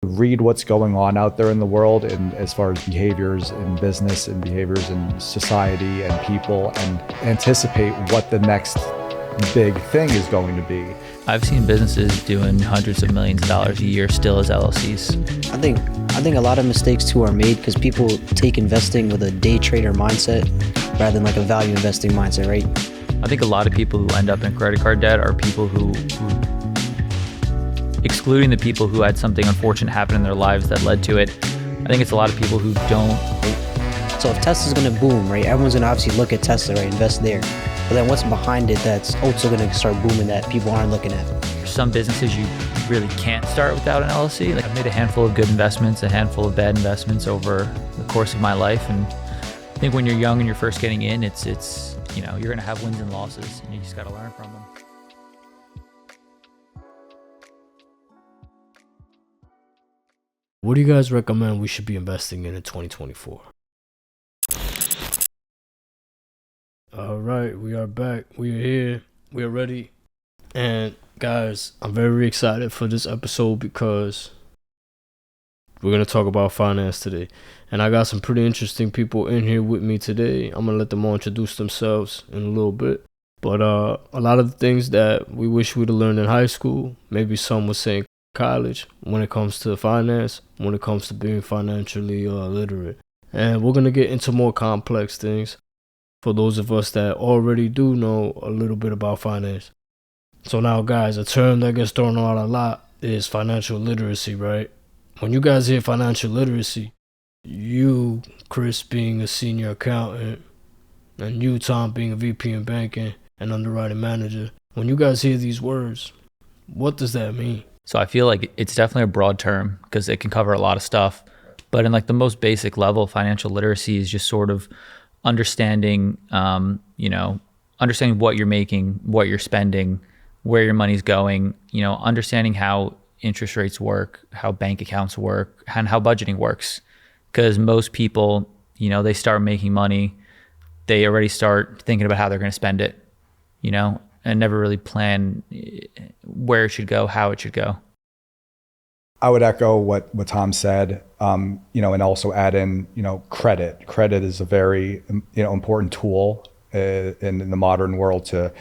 Read what's going on out there in the world, and as far as behaviors in business and behaviors in society and people, and anticipate what the next big thing is going to be. I've seen businesses doing hundreds of millions of dollars a year still as LLCs. I think a lot of mistakes too are made because people take investing with a day trader mindset rather than like a value investing mindset, right? I think a lot of people who end up in credit card debt are people who excluding the people who had something unfortunate happen in their lives that led to it. I think it's a lot of people who don't. So if Tesla's gonna boom, right, everyone's gonna obviously look at Tesla, right, invest there. But then what's behind it that's also gonna start booming that people aren't looking at? Some businesses you really can't start without an LLC. Like I've made a handful of good investments, a handful of bad investments over the course of my life. And I think when you're young and you're first getting in, it's you're gonna have wins and losses and you just gotta learn from them. What do you guys recommend we should be investing in 2024? All right, we are back. We are here. We are ready. And guys, I'm very excited for this episode because we're going to talk about finance today. And I got some pretty interesting people in here with me today. I'm going to let them all introduce themselves in a little bit. But a lot of the things that we wish we'd have learned in high school, maybe some would say college, when it comes to finance, when it comes to being financially literate. And we're going to get into more complex things for those of us that already do know a little bit about finance. So now, guys, a term that gets thrown out a lot is financial literacy, right? When you guys hear financial literacy, you, Chris, being a senior accountant, and you, Tom, being a VP in banking and underwriting manager, when you guys hear these words, what does that mean? So I feel like it's definitely a broad term because it can cover a lot of stuff. But in like the most basic level, financial literacy is just sort of understanding, understanding what you're making, what you're spending, where your money's going, understanding how interest rates work, how bank accounts work, and how budgeting works. Because most people, they start making money, they already start thinking about how they're going to spend it, and never really plan where it should go, how it should go. I would echo what Tom said, and also add in, credit. Credit is a very, important tool in the modern world to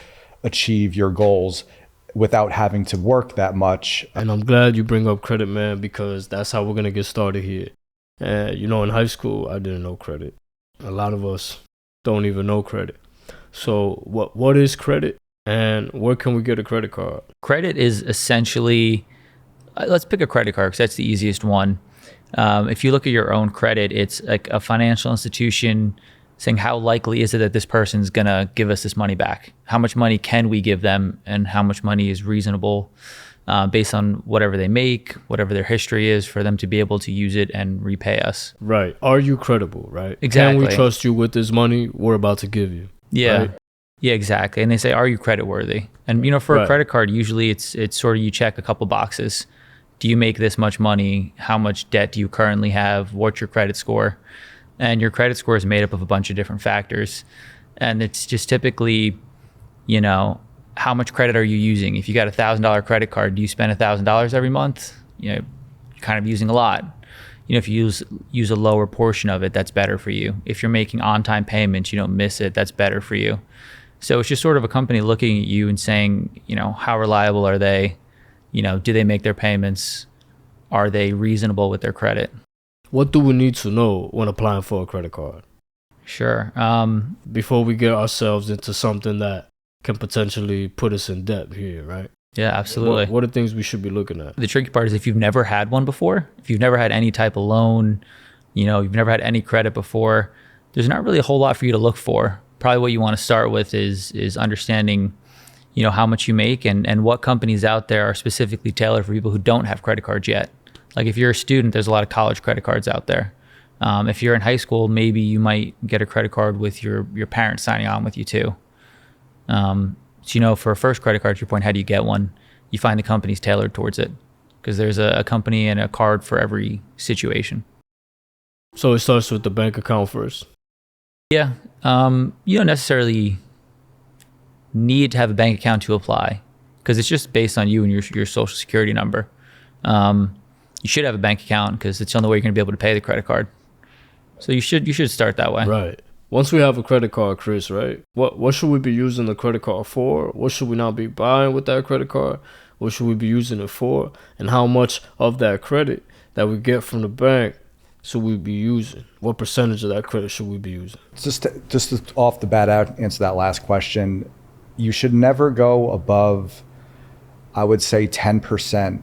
achieve your goals without having to work that much. And I'm glad you bring up credit, man, because that's how we're going to get started here. In high school, I didn't know credit. A lot of us don't even know credit. So what is credit? And where can we get a credit card? Credit is essentially, let's pick a credit card because that's the easiest one. If you look at your own credit, it's like a financial institution saying how likely is it that this person's going to give us this money back? How much money can we give them and how much money is reasonable based on whatever they make, whatever their history is for them to be able to use it and repay us. Right. Are you credible, right? Exactly. Can we trust you with this money we're about to give you? Yeah. Right? Yeah, exactly. And they say, are you credit worthy? And, for a credit card, usually it's sort of you check a couple boxes. Do you make this much money? How much debt do you currently have? What's your credit score? And your credit score is made up of a bunch of different factors. And it's just typically, how much credit are you using? If you got $1,000 credit card, do you spend $1,000 every month? You're kind of using a lot. If you use a lower portion of it, that's better for you. If you're making on-time payments, you don't miss it, that's better for you. So it's just sort of a company looking at you and saying, how reliable are they? Do they make their payments? Are they reasonable with their credit? What do we need to know when applying for a credit card? Sure. Before we get ourselves into something that can potentially put us in debt here, right? Yeah, absolutely. What are things we should be looking at? The tricky part is if you've never had one before, if you've never had any type of loan, you've never had any credit before, there's not really a whole lot for you to look for. Probably what you want to start with is understanding, how much you make and what companies out there are specifically tailored for people who don't have credit cards yet. Like if you're a student, there's a lot of college credit cards out there. If you're in high school, maybe you might get a credit card with your parents signing on with you too. So, for a first credit card, to your point, how do you get one? You find the companies tailored towards it because there's a company and a card for every situation. So it starts with the bank account first? Yeah. You don't necessarily need to have a bank account to apply because it's just based on you and your social security number. you should have a bank account because it's the only way you're going to be able to pay the credit card. So you should start that way. Right. Once we have a credit card, Chris, right? What should we be using the credit card for? What should we not be buying with that credit card? What should we be using it for? And how much of that credit that we get from the bank should we be using? What percentage of that credit should we be using? Just off the bat, answer that last question. You should never go above, I would say, 10%.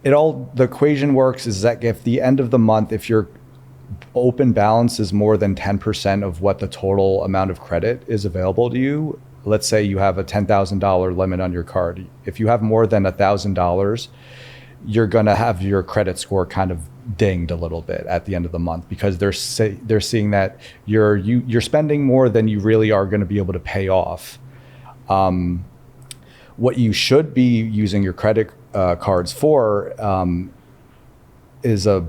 The equation works is that if the end of the month, if your open balance is more than 10% of what the total amount of credit is available to you, let's say you have a $10,000 limit on your card. If you have more than $1,000, you're going to have your credit score kind of dinged a little bit at the end of the month, because they're seeing that you're spending more than you really are going to be able to pay off. What you should be using your credit cards for is a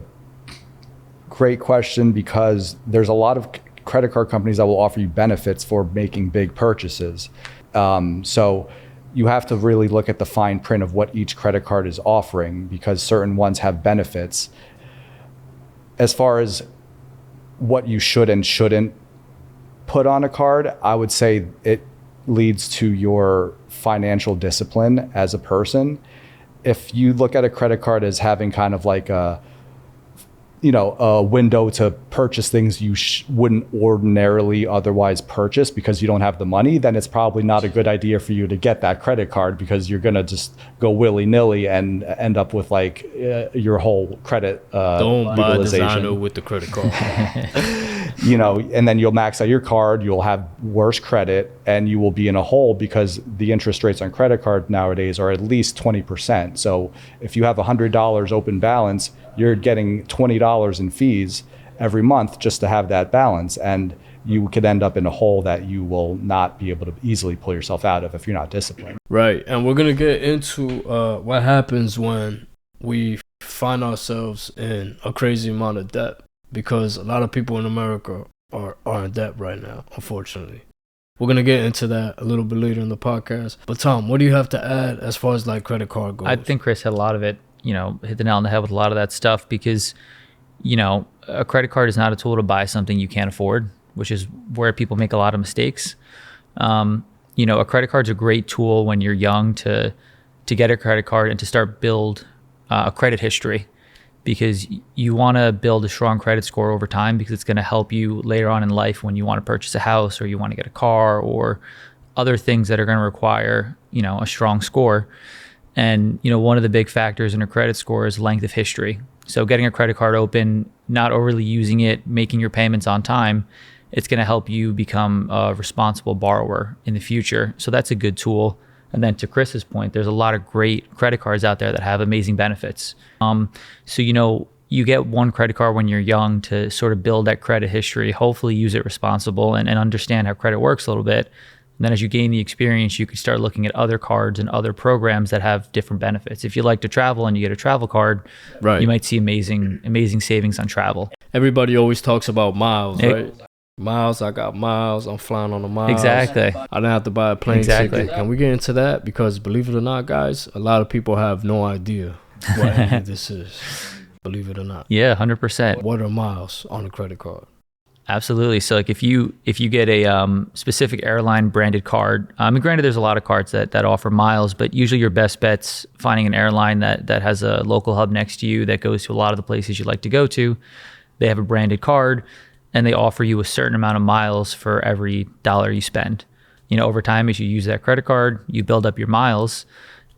great question, because there's a lot of credit card companies that will offer you benefits for making big purchases. So you have to really look at the fine print of what each credit card is offering, because certain ones have benefits. As far as what you should and shouldn't put on a card, I would say it leads to your financial discipline as a person. If you look at a credit card as having kind of like a window to purchase things you wouldn't ordinarily otherwise purchase because you don't have the money, then it's probably not a good idea for you to get that credit card, because you're going to just go willy-nilly and end up with like your whole credit Don't buy designer with the credit card. And then you'll max out your card, you'll have worse credit, and you will be in a hole, because the interest rates on credit card nowadays are at least 20%. So if you have $100 open balance, you're getting $20 in fees every month just to have that balance. And you could end up in a hole that you will not be able to easily pull yourself out of if you're not disciplined. Right. And we're going to get into what happens when we find ourselves in a crazy amount of debt, because a lot of people in America are in debt right now, unfortunately. We're going to get into that a little bit later in the podcast. But Tom, what do you have to add as far as like credit card goes? I think Chris had a lot of it, hit the nail on the head with a lot of that stuff, because, a credit card is not a tool to buy something you can't afford, which is where people make a lot of mistakes. A credit card's a great tool when you're young to get a credit card and to start build a credit history, because you want to build a strong credit score over time, because it's going to help you later on in life when you want to purchase a house or you want to get a car or other things that are going to require, a strong score. And, one of the big factors in a credit score is length of history. So getting a credit card open, not overly using it, making your payments on time, it's going to help you become a responsible borrower in the future. So that's a good tool. And then to Chris's point, there's a lot of great credit cards out there that have amazing benefits. So, you get one credit card when you're young to sort of build that credit history, hopefully use it responsible and understand how credit works a little bit. And then as you gain the experience, you can start looking at other cards and other programs that have different benefits. If you like to travel and you get a travel card, right, you might see amazing savings on travel. Everybody always talks about miles, right? Miles, I got miles, I'm flying on the miles. Exactly. I didn't have to buy a plane ticket. Can we get into that? Because believe it or not, guys, a lot of people have no idea what any of this is. Believe it or not. Yeah, 100%. What are miles on a credit card? Absolutely. So like if you get a specific airline branded card, and granted there's a lot of cards that offer miles, but usually your best bet's finding an airline that has a local hub next to you that goes to a lot of the places you like to go to. They have a branded card and they offer you a certain amount of miles for every dollar you spend. Over time, as you use that credit card, you build up your miles,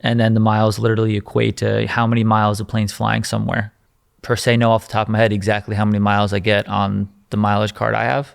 and then the miles literally equate to how many miles a plane's flying somewhere. Per se, know off the top of my head exactly how many miles I get on the mileage card I have.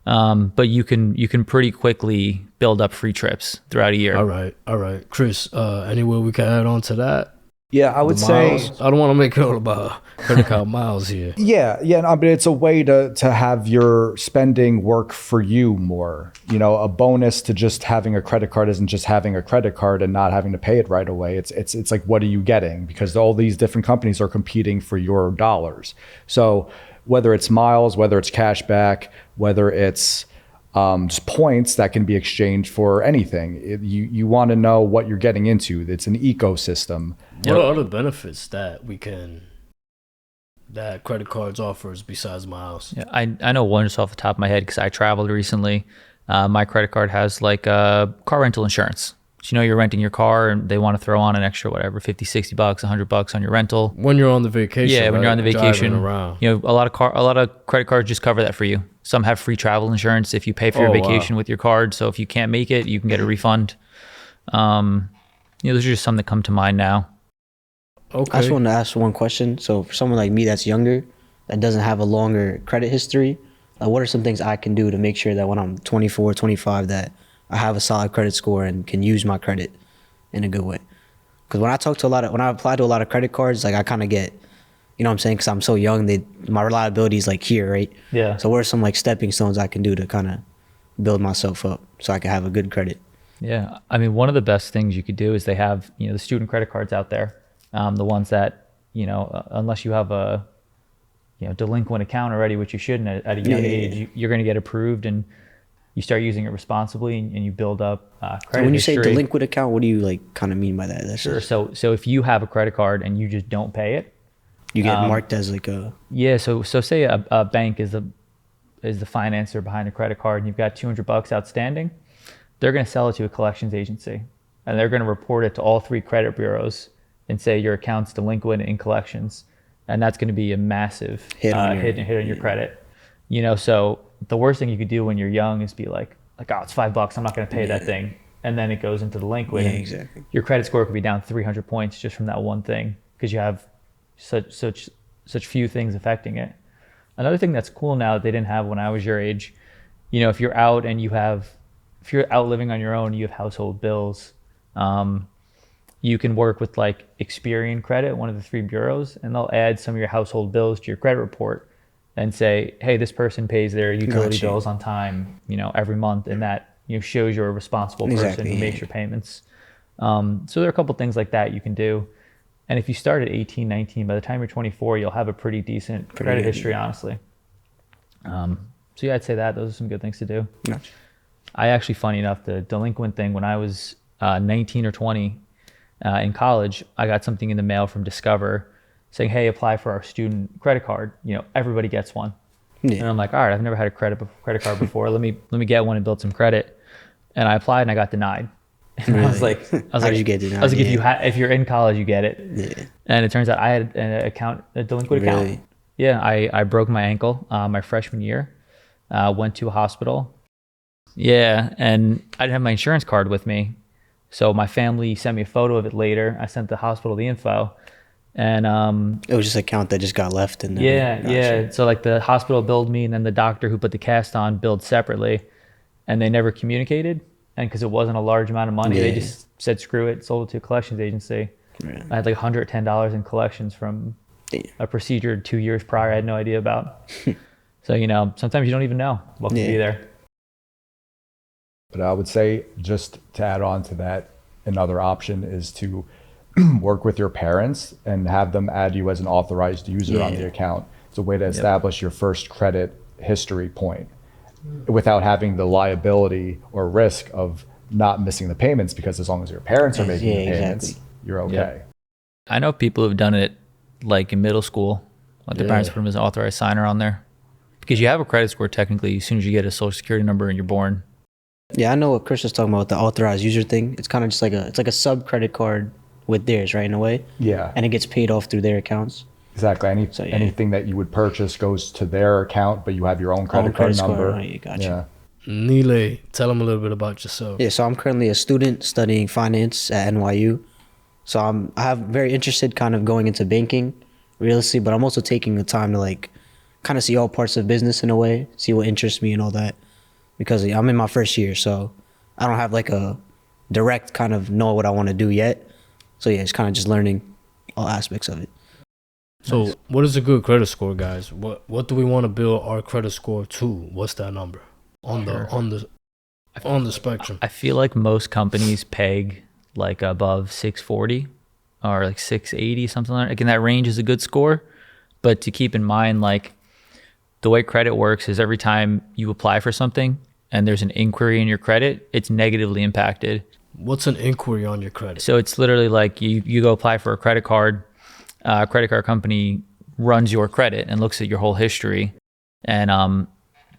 But you can pretty quickly build up free trips throughout a year. All right. Chris, anywhere we can add on to that? Yeah, I would say, I don't want to make it all about credit card miles here. Yeah, but it's a way to have your spending work for you more. A bonus to just having a credit card isn't just having a credit card and not having to pay it right away. It's like, what are you getting? Because all these different companies are competing for your dollars. So whether it's miles, whether it's cash back, whether it's just points that can be exchanged for anything. You want to know what you're getting into. It's an ecosystem. What are other benefits that credit cards offers besides miles? Yeah, I know one just off the top of my head because I traveled recently. My credit card has like car rental insurance. So, you're renting your car and they want to throw on an extra, whatever, 50, 60 bucks, $100 on your rental. When you're on the vacation. Yeah, when you're on the vacation. Around. A lot of credit cards just cover that for you. Some have free travel insurance if you pay for your vacation with your card. So if you can't make it, you can get a refund. Those are just some that come to mind now. Okay. I just wanted to ask one question. So for someone like me that's younger, that doesn't have a longer credit history, what are some things I can do to make sure that when I'm 24, 25, that I have a solid credit score and can use my credit in a good way? Because when I apply to a lot of credit cards, like I kind of get, you know what I'm saying? Because I'm so young, my reliability is like here, right? Yeah. So what are some like stepping stones I can do to kind of build myself up so I can have a good credit? Yeah. I mean, one of the best things you could do is they have, the student credit cards out there. The ones that, unless you have a, delinquent account already, which you shouldn't at a young age, you're going to get approved and you start using it responsibly and you build up credit history. So when you say delinquent account, what do you like kind of mean by that? Sure. So if you have a credit card and you just don't pay it, you get marked as like a... Yeah. So say a bank is the financer behind a credit card and you've got $200 outstanding, they're going to sell it to a collections agency and they're going to report it to all 3 credit bureaus and say your account's delinquent in collections. And that's going to be a massive hit on your credit. So the worst thing you could do when you're young is be like, oh, it's $5. I'm not going to pay that thing. And then it goes into delinquent. Yeah, exactly. Your credit score could be down 300 points just from that one thing because you have such few things affecting it. Another thing that's cool now that they didn't have when I was your age, if you're out and if you're out living on your own, you have household bills. You can work with like Experian Credit, one of the 3 bureaus, and they'll add some of your household bills to your credit report and say, hey, this person pays their utility bills on time, every month. And that, shows you're a responsible person who makes your payments. So there are a couple things like that you can do. And if you start at 18, 19, by the time you're 24, you'll have a pretty decent credit history, honestly. So yeah, I'd say those are some good things to do. Gotcha. I actually, funny enough, the delinquent thing, when I was 19 or 20, in college, I got something in the mail from Discover saying, hey, apply for our student credit card. Everybody gets one. Yeah. And I'm like, all right, I've never had a credit card before. Let me get one and build some credit. And I applied and I got denied. And really? I was like, you get denied? I was like, if you're in college, you get it. Yeah. And it turns out I had a delinquent account. Yeah, I broke my ankle my freshman year. Went to a hospital. Yeah, and I didn't have my insurance card with me. So my family sent me a photo of it later. I sent the hospital the info, and it was just an account that just got left in there. Yeah. So like the hospital billed me, and then the doctor who put the cast on billed separately, and they never communicated. And because it wasn't a large amount of money, they just said screw it, sold it to a collections agency. Yeah. I had like $110 in collections from a procedure 2 years prior I had no idea about. So sometimes you don't even know what could be there. But I would say, just to add on to that, another option is to work with your parents and have them add you as an authorized user on the account. It's a way to establish your first credit history point without having the liability or risk of not missing the payments, because as long as your parents are making the payments, you're okay. Yep. I know people who've done it like in middle school, like their parents put them as an authorized signer on there. Because you have a credit score technically as soon as you get a social security number and you're born. Yeah, I know what Chris was talking about, the authorized user thing. It's kind of just like a sub credit card with theirs, right, in a way? Yeah. And it gets paid off through their accounts. Exactly. Anything that you would purchase goes to their account, but you have your own credit card number. Right, gotcha. Yeah. Nile, tell them a little bit about yourself. Yeah, so I'm currently a student studying finance at NYU. So I have very interested kind of going into banking, realistically, but I'm also taking the time to like kind of see all parts of business in a way, see what interests me and all that. Because I'm in my first year, so I don't have like a direct kind of know what I want to do yet. So yeah, it's kind of just learning all aspects of it. So what is a good credit score, guys? What do we want to build our credit score to? What's that number on the spectrum? I feel like most companies peg like above 640 or like 680, something like that. Again, that range is a good score, but to keep in mind, like the way credit works is every time you apply for something, and there's an inquiry in your credit, it's negatively impacted. What's an inquiry on your credit? So it's literally like you go apply for a credit card company runs your credit and looks at your whole history, and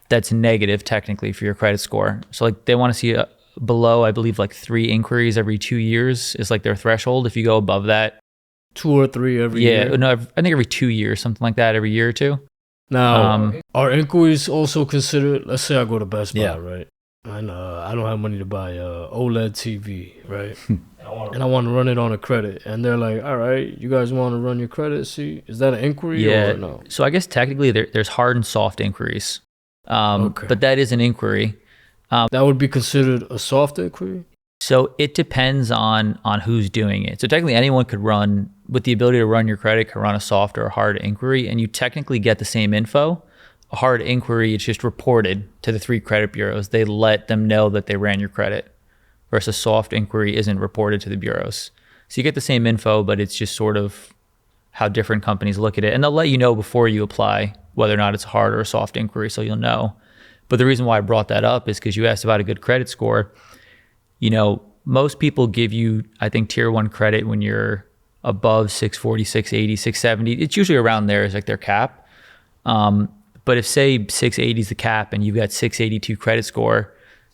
that's negative technically for your credit score. So like they want to see below, I believe, like 3 inquiries every 2 years is like their threshold. If you go above that, 2 or 3 every year. Yeah, no, I think every 2 years, something like that, every year or two. Now, are inquiries also considered? Let's say I go to Best Buy, right? And I don't have money to buy a OLED TV, right? And I want to run it on a credit, and they're like, "All right, you guys want to run your credit? See, is that an inquiry or no?" So I guess technically there's hard and soft inquiries, but that is an inquiry. That would be considered a soft inquiry? So it depends on who's doing it. So technically anyone could run, with the ability to run your credit, could run a soft or a hard inquiry, and you technically get the same info. A hard inquiry, it's just reported to the 3 credit bureaus. They let them know that they ran your credit, versus a soft inquiry isn't reported to the bureaus. So you get the same info, but it's just sort of how different companies look at it. And they'll let you know before you apply whether or not it's a hard or a soft inquiry, so you'll know. But the reason why I brought that up is because you asked about a good credit score. You know, most people give you, I think, tier 1 credit when you're above 640, 680, 670. It's usually around there is like their cap. But if say 680 is the cap and you've got 682 credit score,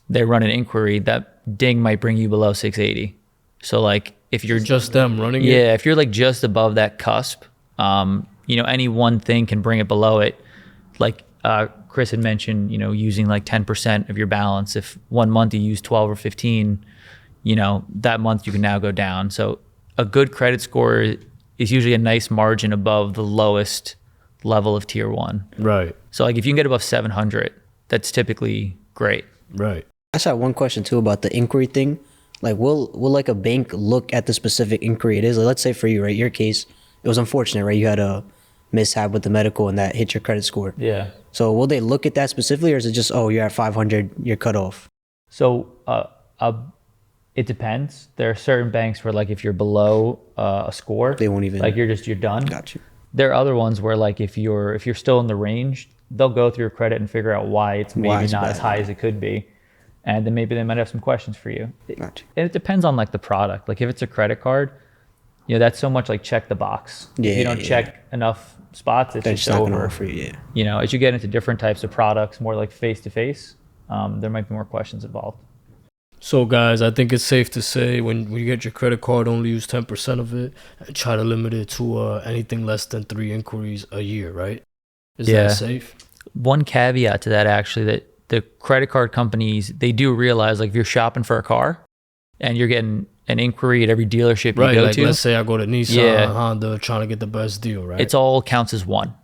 they run an inquiry, that ding might bring you below 680. So like if you're just them running it? Yeah, if you're like just above that cusp, you know, any one thing can bring it below it. Like Chris had mentioned, you know, using like 10% of your balance. If one month you use 12 or 15, you know, that month you can now go down. So a good credit score is usually a nice margin above the lowest level of tier 1. Right. So like if you can get above 700, that's typically great. Right. I just have one question too about the inquiry thing. Like will like a bank look at the specific inquiry it is? Like, let's say for you, right, your case, it was unfortunate, right? You had a mishap with the medical and that hit your credit score. Yeah. So will they look at that specifically, or is it just, oh, you're at 500, you're cut off? So it depends. There are certain banks where like if you're below a score, they won't even, like you're done. Got you. There are other ones where like if you're still in the range, they'll go through your credit and figure out why it's maybe not as high as it could be. And then maybe they might have some questions for you. Got you. And it depends on like the product. Like if it's a credit card, you know, that's so much like check the box. Yeah, if you don't check enough spots, it's just not gonna over. offer you, yeah. You know, as you get into different types of products, more like face to face, there might be more questions involved. So guys, I think it's safe to say when you get your credit card, only use 10% of it and try to limit it to anything less than 3 inquiries a year, right? Is that safe? One caveat to that, actually, that the credit card companies, they do realize, like if you're shopping for a car and you're getting an inquiry at every dealership you go like to. Let's say I go to Nissan, Honda, trying to get the best deal, right? It's all counts as one.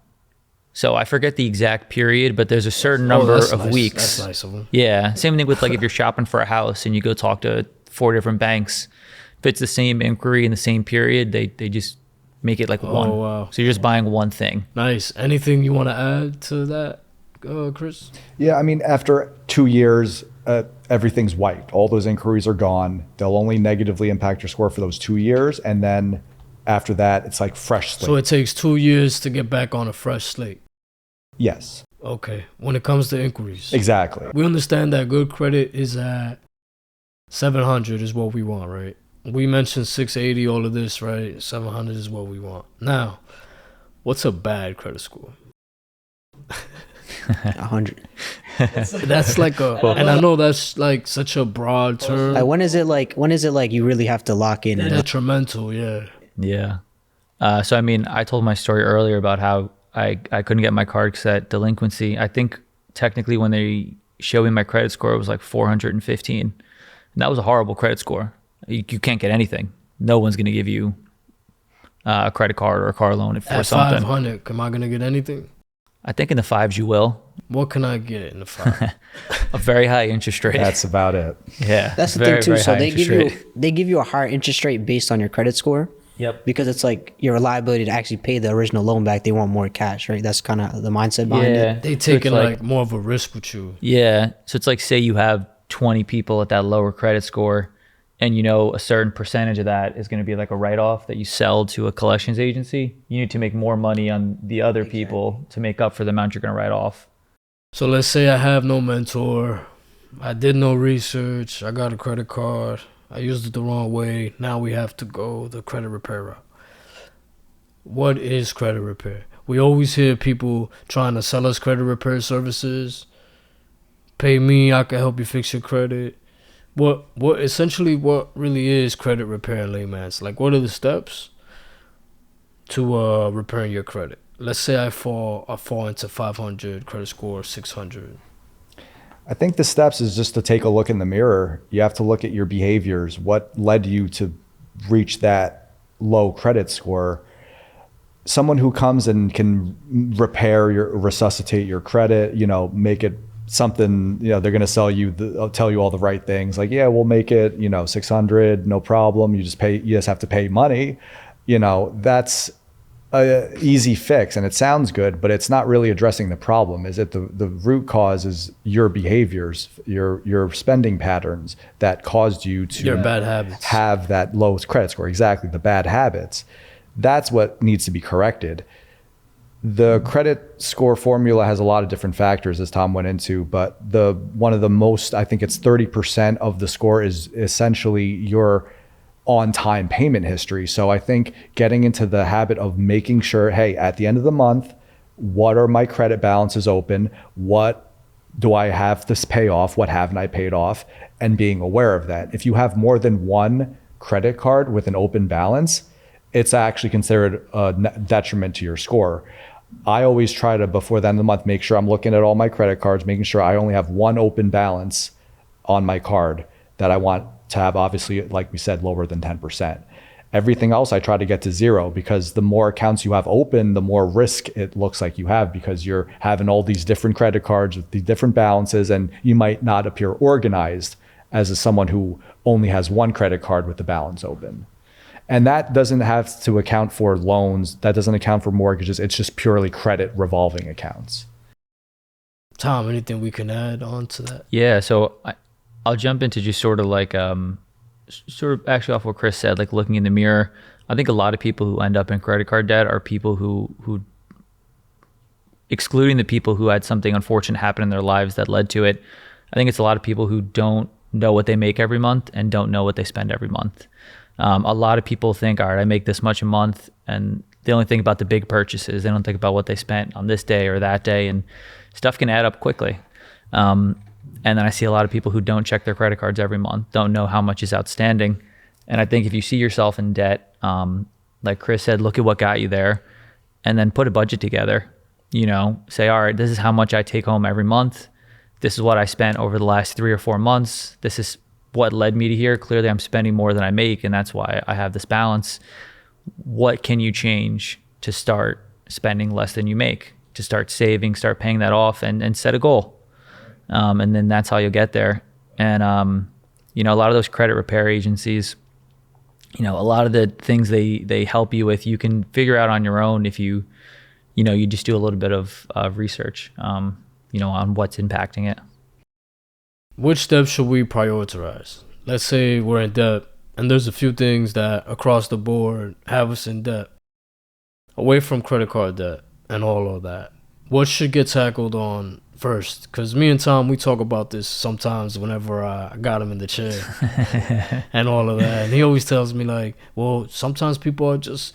So I forget the exact period, but there's a certain number of weeks. That's nice of them. Yeah. Same thing with like if you're shopping for a house and you go talk to 4 different banks, if it's the same inquiry in the same period, they just make it like one. Wow. So you're just buying one thing. Nice. Anything you want to add to that, Chris? Yeah, I mean, after 2 years, everything's wiped. All those inquiries are gone. They'll only negatively impact your score for those 2 years. And then after that, it's like fresh slate. So it takes 2 years to get back on a fresh slate. Yes. Okay. When it comes to inquiries. Exactly. We understand that good credit is at 700 is what we want, right? We mentioned 680, all of this, right? 700 is what we want. Now, what's a bad credit score? 100. That's like and I know that's like such a broad term. When is it like you really have to lock in? Detrimental, yeah. Yeah. So I mean, I told my story earlier about how I couldn't get my card because that delinquency. I think technically when they showed me my credit score, it was like 415. And that was a horrible credit score. You can't get anything. No one's going to give you a credit card or a car loan for at something. 500, am I going to get anything? I think in the 5s you will. What can I get in the 5? A very high interest rate. That's about it. Yeah. That's the thing too. So they give you a higher interest rate based on your credit score. Yep. Because it's like your liability to actually pay the original loan back. They want more cash, right? That's kind of the mindset behind it. They take it like more of a risk with you. Yeah. So it's like, say you have 20 people at that lower credit score, and you know a certain percentage of that is going to be like a write-off that you sell to a collections agency. You need to make more money on the other people to make up for the amount you're going to write off. So let's say I have no mentor, I did no research. I got a credit card. I used it the wrong way. Now we have to go the credit repair route. What is credit repair? We always hear people trying to sell us credit repair services. Pay me, I can help you fix your credit. What really is credit repair in layman's? Like, what are the steps to repairing your credit? Let's say I fall into 500, credit score 600. I think the steps is just to take a look in the mirror. You have to look at your behaviors. What led you to reach that low credit score? Someone who comes and can resuscitate your credit, make it something, they're going to tell you all the right things. Like, yeah, we'll make it, 600, no problem. You just have to pay money. That's a easy fix, and it sounds good, but it's not really addressing the problem. Is it the root cause is your behaviors, your spending patterns that caused you to your bad habits, have that low credit score. Exactly, the bad habits. That's what needs to be corrected. The credit score formula has a lot of different factors, as Tom went into, but one of the most, I think it's 30% of the score is essentially your on-time payment history. So I think getting into the habit of making sure, hey, at the end of the month, what are my credit balances open? What do I have to pay off? What haven't I paid off? And being aware of that. If you have more than one credit card with an open balance, it's actually considered a detriment to your score. I always try to, before the end of the month, make sure I'm looking at all my credit cards, making sure I only have one open balance on my card that I want to have, obviously, like we said, lower than 10%. Everything else I try to get to zero, because the more accounts you have open, the more risk it looks like you have, because you're having all these different credit cards with these different balances, and you might not appear organized as someone who only has one credit card with the balance open. And that doesn't have to account for loans. That doesn't account for mortgages. It's just purely credit revolving accounts. Tom, anything we can add on to that? Yeah, so I'll jump into just sort of like, sort of actually off what Chris said, like looking in the mirror. I think a lot of people who end up in credit card debt are people who excluding the people who had something unfortunate happen in their lives that led to it. I think it's a lot of people who don't know what they make every month and don't know what they spend every month. A lot of people think, all right, I make this much a month, and they only think about the big purchases. They don't think about what they spent on this day or that day, and stuff can add up quickly. And then I see a lot of people who don't check their credit cards every month, don't know how much is outstanding. And I think if you see yourself in debt, like Chris said, look at what got you there, and then put a budget together. Say, all right, this is how much I take home every month. This is what I spent over the last 3 or 4 months. This is what led me to here. Clearly I'm spending more than I make, and that's why I have this balance. What can you change to start spending less than you make, to start saving, start paying that off, and set a goal? And then that's how you'll get there. And, a lot of those credit repair agencies, a lot of the things they help you with, you can figure out on your own if you just do a little bit of research, on what's impacting it. Which steps should we prioritize? Let's say we're in debt, and there's a few things that across the board have us in debt. Away from credit card debt and all of that, what should get tackled on first? Because me and Tom, we talk about this sometimes whenever I got him in the chair and all of that. And he always tells me, like, well, sometimes people are just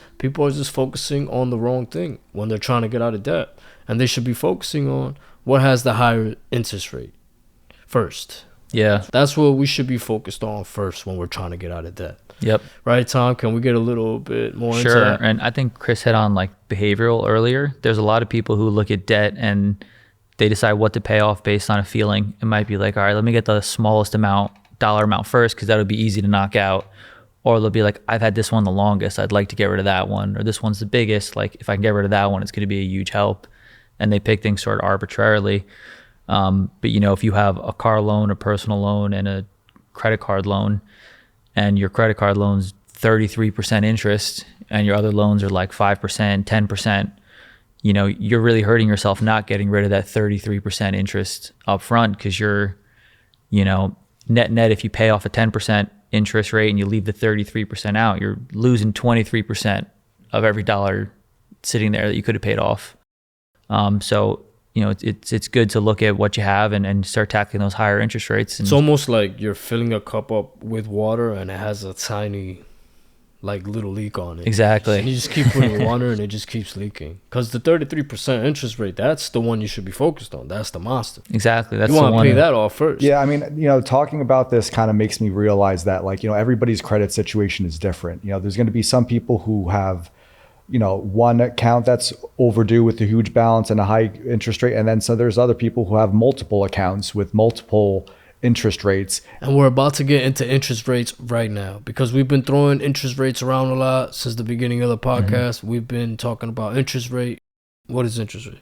focusing on the wrong thing when they're trying to get out of debt. And they should be focusing on what has the higher interest rate first. Yeah. That's what we should be focused on first when we're trying to get out of debt. Yep. Right, Tom? Can we get a little bit more into Sure. that? And I think Chris hit on like behavioral earlier. There's a lot of people who look at debt and they decide what to pay off based on a feeling. It might be like, all right, let me get the smallest dollar amount first, because that would be easy to knock out. Or they'll be like, I've had this one the longest, I'd like to get rid of that one. Or this one's the biggest, like if I can get rid of that one, it's going to be a huge help. And they pick things sort of arbitrarily. But if you have a car loan, a personal loan, and a credit card loan, and your credit card loan's 33% interest, and your other loans are like 5%, 10%, you're really hurting yourself not getting rid of that 33% interest up front, because you're, net, if you pay off a 10% interest rate and you leave the 33% out, you're losing 23% of every dollar sitting there that you could have paid off. So, it's good to look at what you have and start tackling those higher interest rates. And it's almost like you're filling a cup up with water and it has a tiny little leak on it. Exactly. And you just keep putting water and it just keeps leaking. Because the 33% interest rate, that's the one you should be focused on. That's the monster. Exactly. That's you want the to one. pay that off first. Yeah, I mean, talking about this kind of makes me realize that, everybody's credit situation is different. There's going to be some people who have, one account that's overdue with a huge balance and a high interest rate. And then so there's other people who have multiple accounts with multiple interest rates. And we're about to get into interest rates right now because we've been throwing interest rates around a lot since the beginning of the podcast. We've been talking about interest rate. What is interest rate?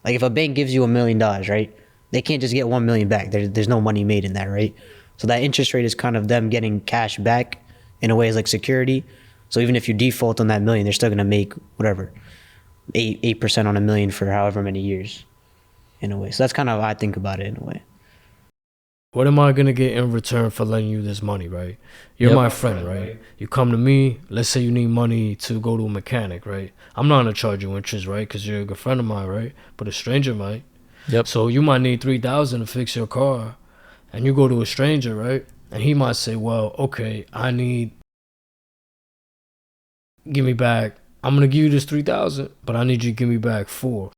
Like if a bank gives you $1 million, right? They can't just get 1 million back. There's no money made in that, right? So that interest rate is kind of them getting cash back in a way as like security. So even if you default on that million, they're still going to make whatever, 8% on $1 million for however many years in a way. So that's kind of how I think about it in a way. What am I going to get in return for lending you this money, right? You're my friend, right? You come to me, let's say you need money to go to a mechanic, right? I'm not going to charge you interest, right? Because you're a good friend of mine, right? But a stranger might. Yep. So you might need $3,000 to fix your car. And you go to a stranger, right? And he might say, well, okay, give me back. I'm going to give you this $3,000, but I need you to give me back $4,000.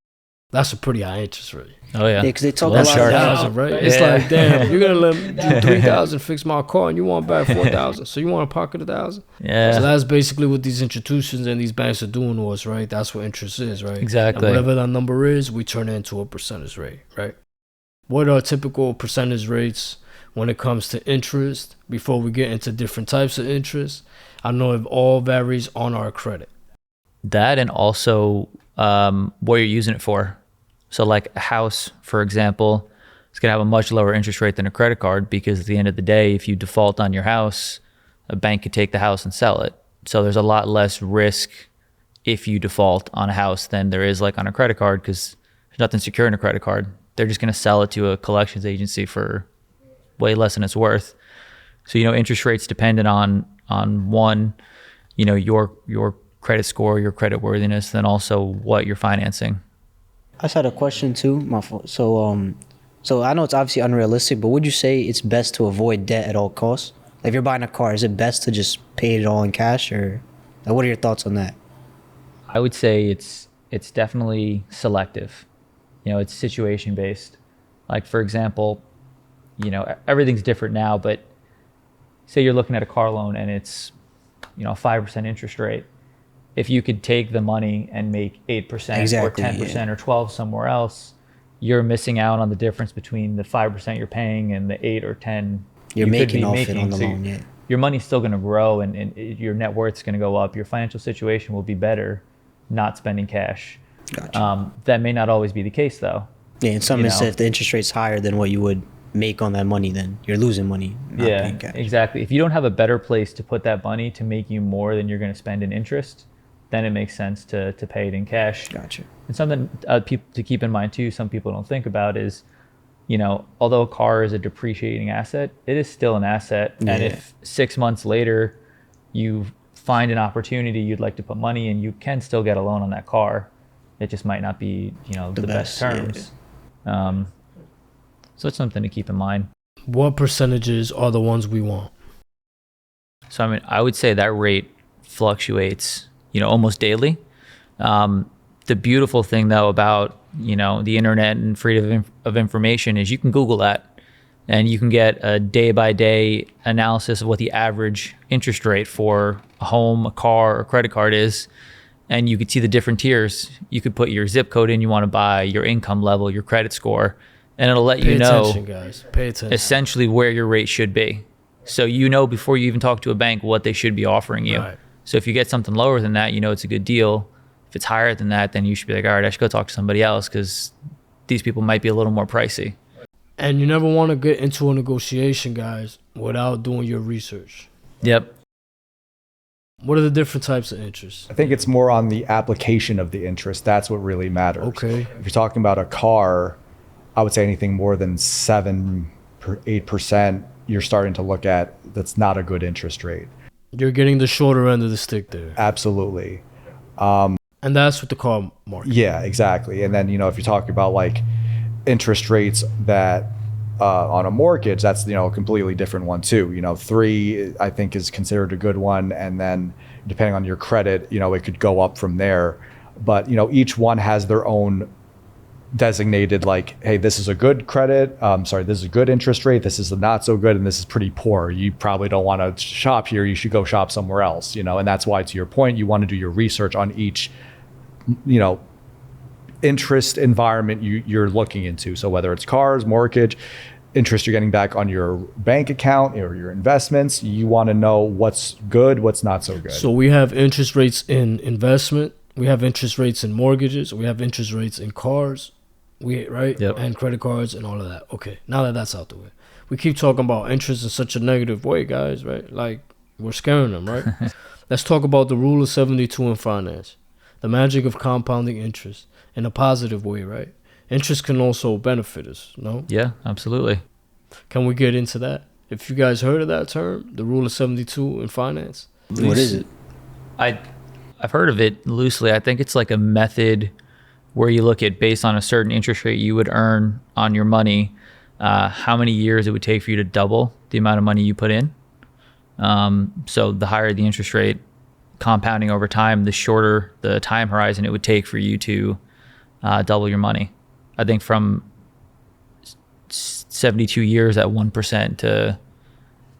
That's a pretty high interest rate. Oh yeah, because they talk Well, a lot sure. about Right? It's like, damn, you're gonna let me do $3,000 fix my car, and you want back $4,000. So you want to pocket $1,000? Yeah. So that's basically what these institutions and these banks are doing to us, right? That's what interest is, right? Exactly. And whatever that number is, we turn it into a percentage rate, right? What are typical percentage rates when it comes to interest? Before we get into different types of interest, I know it all varies on our credit. That and also what you're using it for. So like a house, for example, it's going to have a much lower interest rate than a credit card because at the end of the day, if you default on your house, a bank could take the house and sell it. So there's a lot less risk if you default on a house than there is like on a credit card because there's nothing secure in a credit card. They're just going to sell it to a collections agency for way less than it's worth. So, interest rates dependent on one, your credit score, your credit worthiness, then also what you're financing. I just had a question too. So I know it's obviously unrealistic, but would you say it's best to avoid debt at all costs? Like if you're buying a car, is it best to just pay it all in cash, or what are your thoughts on that? I would say it's definitely selective. It's situation based. Like for example, everything's different now, but say you're looking at a car loan and it's 5% interest rate. If you could take the money and make 8% Exactly, or 10% or 12 somewhere else, you're missing out on the difference between the 5% you're paying and the 8 or 10 You're you could making be off making. it on the So loan, yeah. your money's still going to grow and your net worth's going to go up. Your financial situation will be better not spending cash. Gotcha. That may not always be the case though. Yeah, in some instances, if the interest rate's higher than what you would make on that money, then you're losing money, not paying cash. Exactly. If you don't have a better place to put that money to make you more than you're going to spend in interest, then it makes sense to pay it in cash. Gotcha. And something people to keep in mind too, some people don't think about is, although a car is a depreciating asset, it is still an asset. Yeah. And if 6 months later you find an opportunity you'd like to put money in, you can still get a loan on that car. It just might not be, the best terms. Yeah. So it's something to keep in mind. What percentages are the ones we want? So I would say that rate fluctuates, almost daily. The beautiful thing though about, the internet and freedom of information is you can Google that and you can get a day by day analysis of what the average interest rate for a home, a car, or credit card is. And you could see the different tiers. You could put your zip code in you want to buy, your income level, your credit score, and it'll let you know guys. Pay attention. essentially where your rate should be. So before you even talk to a bank what they should be offering you. Right. So if you get something lower than that, it's a good deal. If it's higher than that, then you should be like, all right, I should go talk to somebody else because these people might be a little more pricey. And you never want to get into a negotiation, guys, without doing your research. Yep. What are the different types of interest? I think it's more on the application of the interest. That's what really matters. Okay. If you're talking about a car, I would say anything more than 8%, you're starting to look at that's not a good interest rate. You're getting the shorter end of the stick there. Absolutely. And And that's what the car market. Yeah, exactly. And then, if you're talking about like interest rates that on a mortgage, that's, a completely different one too. 3, I think, is considered a good one. And then depending on your credit, it could go up from there. But, each one has their own designated, like, hey, this is a good credit. This is a good interest rate. This is not so good. And this is pretty poor. You probably don't want to shop here. You should go shop somewhere else, and that's why, to your point, you want to do your research on each, interest environment you're looking into. So whether it's cars, mortgage, interest you're getting back on your bank account or your investments, you want to know what's good, what's not so good. So we have interest rates in investment. We have interest rates in mortgages. We have interest rates in cars. Right? Yep. And credit cards and all of that. Okay, now that that's out the way. We keep talking about interest in such a negative way, guys, right? Like, we're scaring them, right? Let's talk about the rule of 72 in finance. The magic of compounding interest in a positive way, right? Interest can also benefit us, no? Yeah, absolutely. Can we get into that? If you guys heard of that term, the rule of 72 in finance? What is it? I've heard of it loosely. I think it's like a method where you look at, based on a certain interest rate you would earn on your money, how many years it would take for you to double the amount of money you put in. So the higher the interest rate, compounding over time, the shorter the time horizon it would take for you to double your money. I think from 72 years at 1% to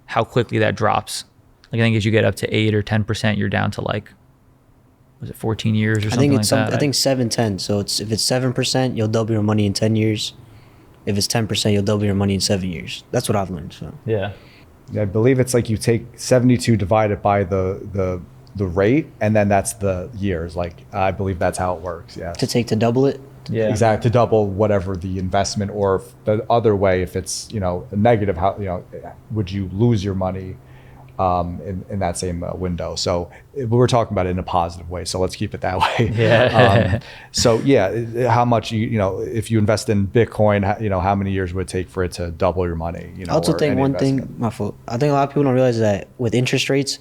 how quickly that drops. Like, I think as you get up to 8 or 10%, you're down to like, was it 14 years or something like that? I think 7-10. So if it's 7%, you'll double your money in 10 years. If it's 10%, you'll double your money in 7 years. That's what I've learned. So Yeah. I believe it's like you take 72 divided by the rate, and then that's the years. Like, I believe that's how it works. Yeah. to double it. Yeah. Exactly. To double whatever the investment, or the other way, if it's, a negative, how, would you lose your money in that same window? So we're talking about it in a positive way. So let's keep it that way. Yeah. So yeah, how much, if you invest in Bitcoin, how many years would it take for it to double your money? I also think one thing, my fault. I think a lot of people don't realize that with interest rates,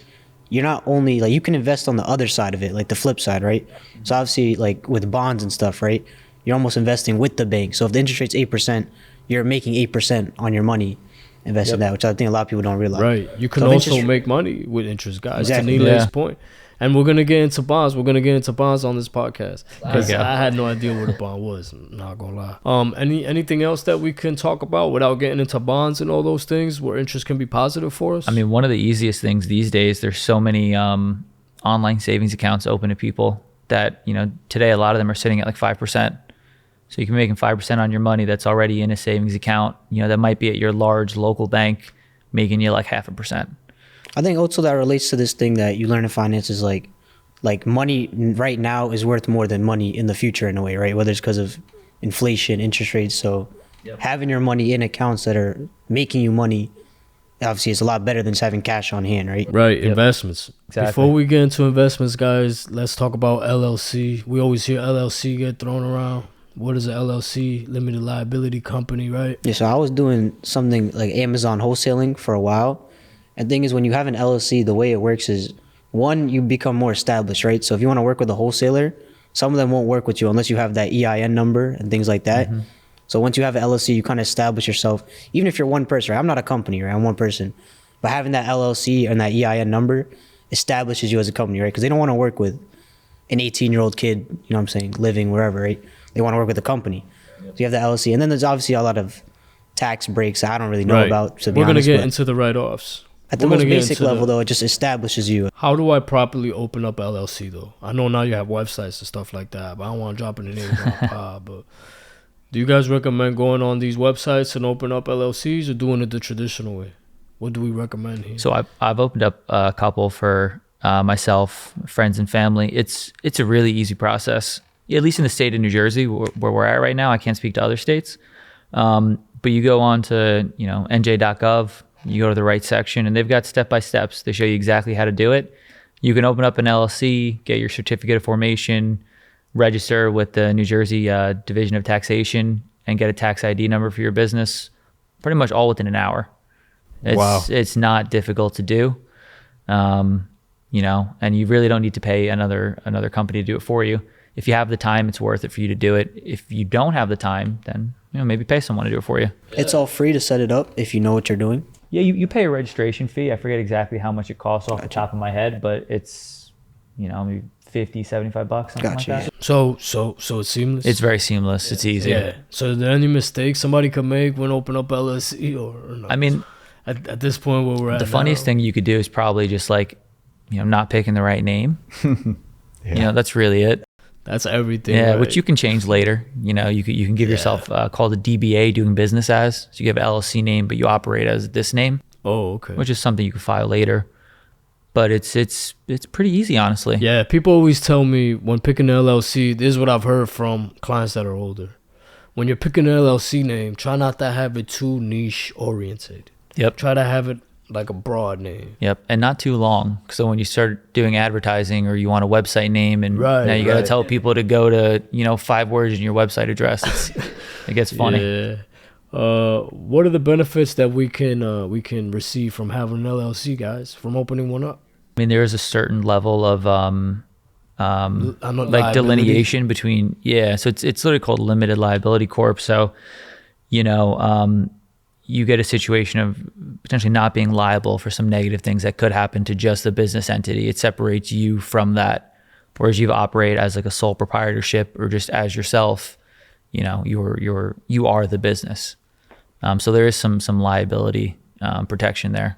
you're not only like, you can invest on the other side of it, like the flip side, right? So obviously, like with bonds and stuff, right? You're almost investing with the bank. So if the interest rate's 8%, you're making 8% on your money invested in that, which I think a lot of people don't realize. Right. You can also make money with interest, guys. Exactly. To Nilay's point. And we're going to get into bonds. We're going to get into bonds on this podcast. Because I had no idea what a bond was. I'm not going to lie. Anything else that we can talk about without getting into bonds and all those things where interest can be positive for us? I mean, one of the easiest things these days, there's so many online savings accounts open to people that, today a lot of them are sitting at like 5%. So you can be making 5% on your money that's already in a savings account, that might be at your large local bank, making you like 0.5%. I think also that relates to this thing that you learn in finance is like money right now is worth more than money in the future in a way, right? Whether it's because of inflation, interest rates. So having your money in accounts that are making you money, obviously it's a lot better than just having cash on hand, right? Right, investments. Exactly. Before we get into investments, guys, let's talk about LLC. We always hear LLC get thrown around. What is an LLC? Limited liability company, right? Yeah, so I was doing something like Amazon wholesaling for a while. And the thing is, when you have an LLC, the way it works is, one, you become more established, right? So if you want to work with a wholesaler, some of them won't work with you unless you have that EIN number and things like that. Mm-hmm. So once you have an LLC, you kind of establish yourself. Even if you're one person, right? I'm not a company, right? I'm one person. But having that LLC and that EIN number establishes you as a company, right? Because they don't want to work with an 18-year-old kid, what I'm saying, living wherever, right? They want to work with a company. So you have the LLC. And then there's obviously a lot of tax breaks I don't really know about, to be We're going to honest, get into the write-offs. At the most basic level, though, it just establishes you. How do I properly open up LLC, though? I know now you have websites and stuff like that, but I don't want to drop any names but do you guys recommend going on these websites and open up LLCs or doing it the traditional way? What do we recommend here? So I've opened up a couple for myself, friends, and family. It's a really easy process. At least in the state of New Jersey, where we're at right now. I can't speak to other states. But you go on to, nj.gov, you go to the right section, and they've got step-by-steps. They show you exactly how to do it. You can open up an LLC, get your certificate of formation, register with the New Jersey Division of Taxation, and get a tax ID number for your business pretty much all within an hour. It's not difficult to do. and you really don't need to pay another company to do it for you. If you have the time, it's worth it for you to do it. If you don't have the time, then maybe pay someone to do it for you. It's all free to set it up if you know what you're doing. Yeah, you pay a registration fee. I forget exactly how much it costs off the top of my head, but it's maybe $50, $75, something like that. So it's seamless. It's very seamless. It's easy. Yeah. So are there any mistakes somebody could make when open up LLC or no? I mean, at this point where we're at, the funniest thing you could do is probably just like, not picking the right name. That's really it. That's everything. Yeah, right? which you can change later. You can give yourself called a DBA, doing business as. So you have an LLC name, but you operate as this name. Oh, okay. Which is something you can file later. But it's pretty easy, honestly. Yeah, people always tell me when picking an LLC, this is what I've heard from clients that are older. When you're picking an LLC name, try not to have it too niche oriented. Yep. Try to have it like a broad name. Yep, and not too long. So when you start doing advertising or you want a website name, and now you got to tell people to go to 5 words in your website address, it gets funny. Yeah. What are the benefits that we can receive from having an LLC, guys? From opening one up? I mean, there is a certain level of like delineation between so it's literally called limited liability corp. So you get a situation of potentially not being liable for some negative things that could happen to just the business entity. It separates you from that. Whereas you operate as like a sole proprietorship or just as yourself, you are the business. So there is some liability protection there.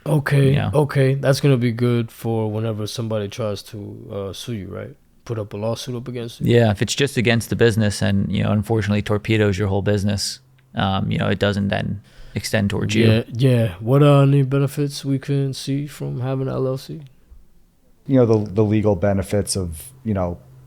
Okay. Okay. That's going to be good for whenever somebody tries to sue you, right? Put up a lawsuit up against you. Yeah. If it's just against the business and, unfortunately torpedoes your whole business, it doesn't then extend towards you. Yeah. What are any benefits we can see from having an LLC? The legal benefits of,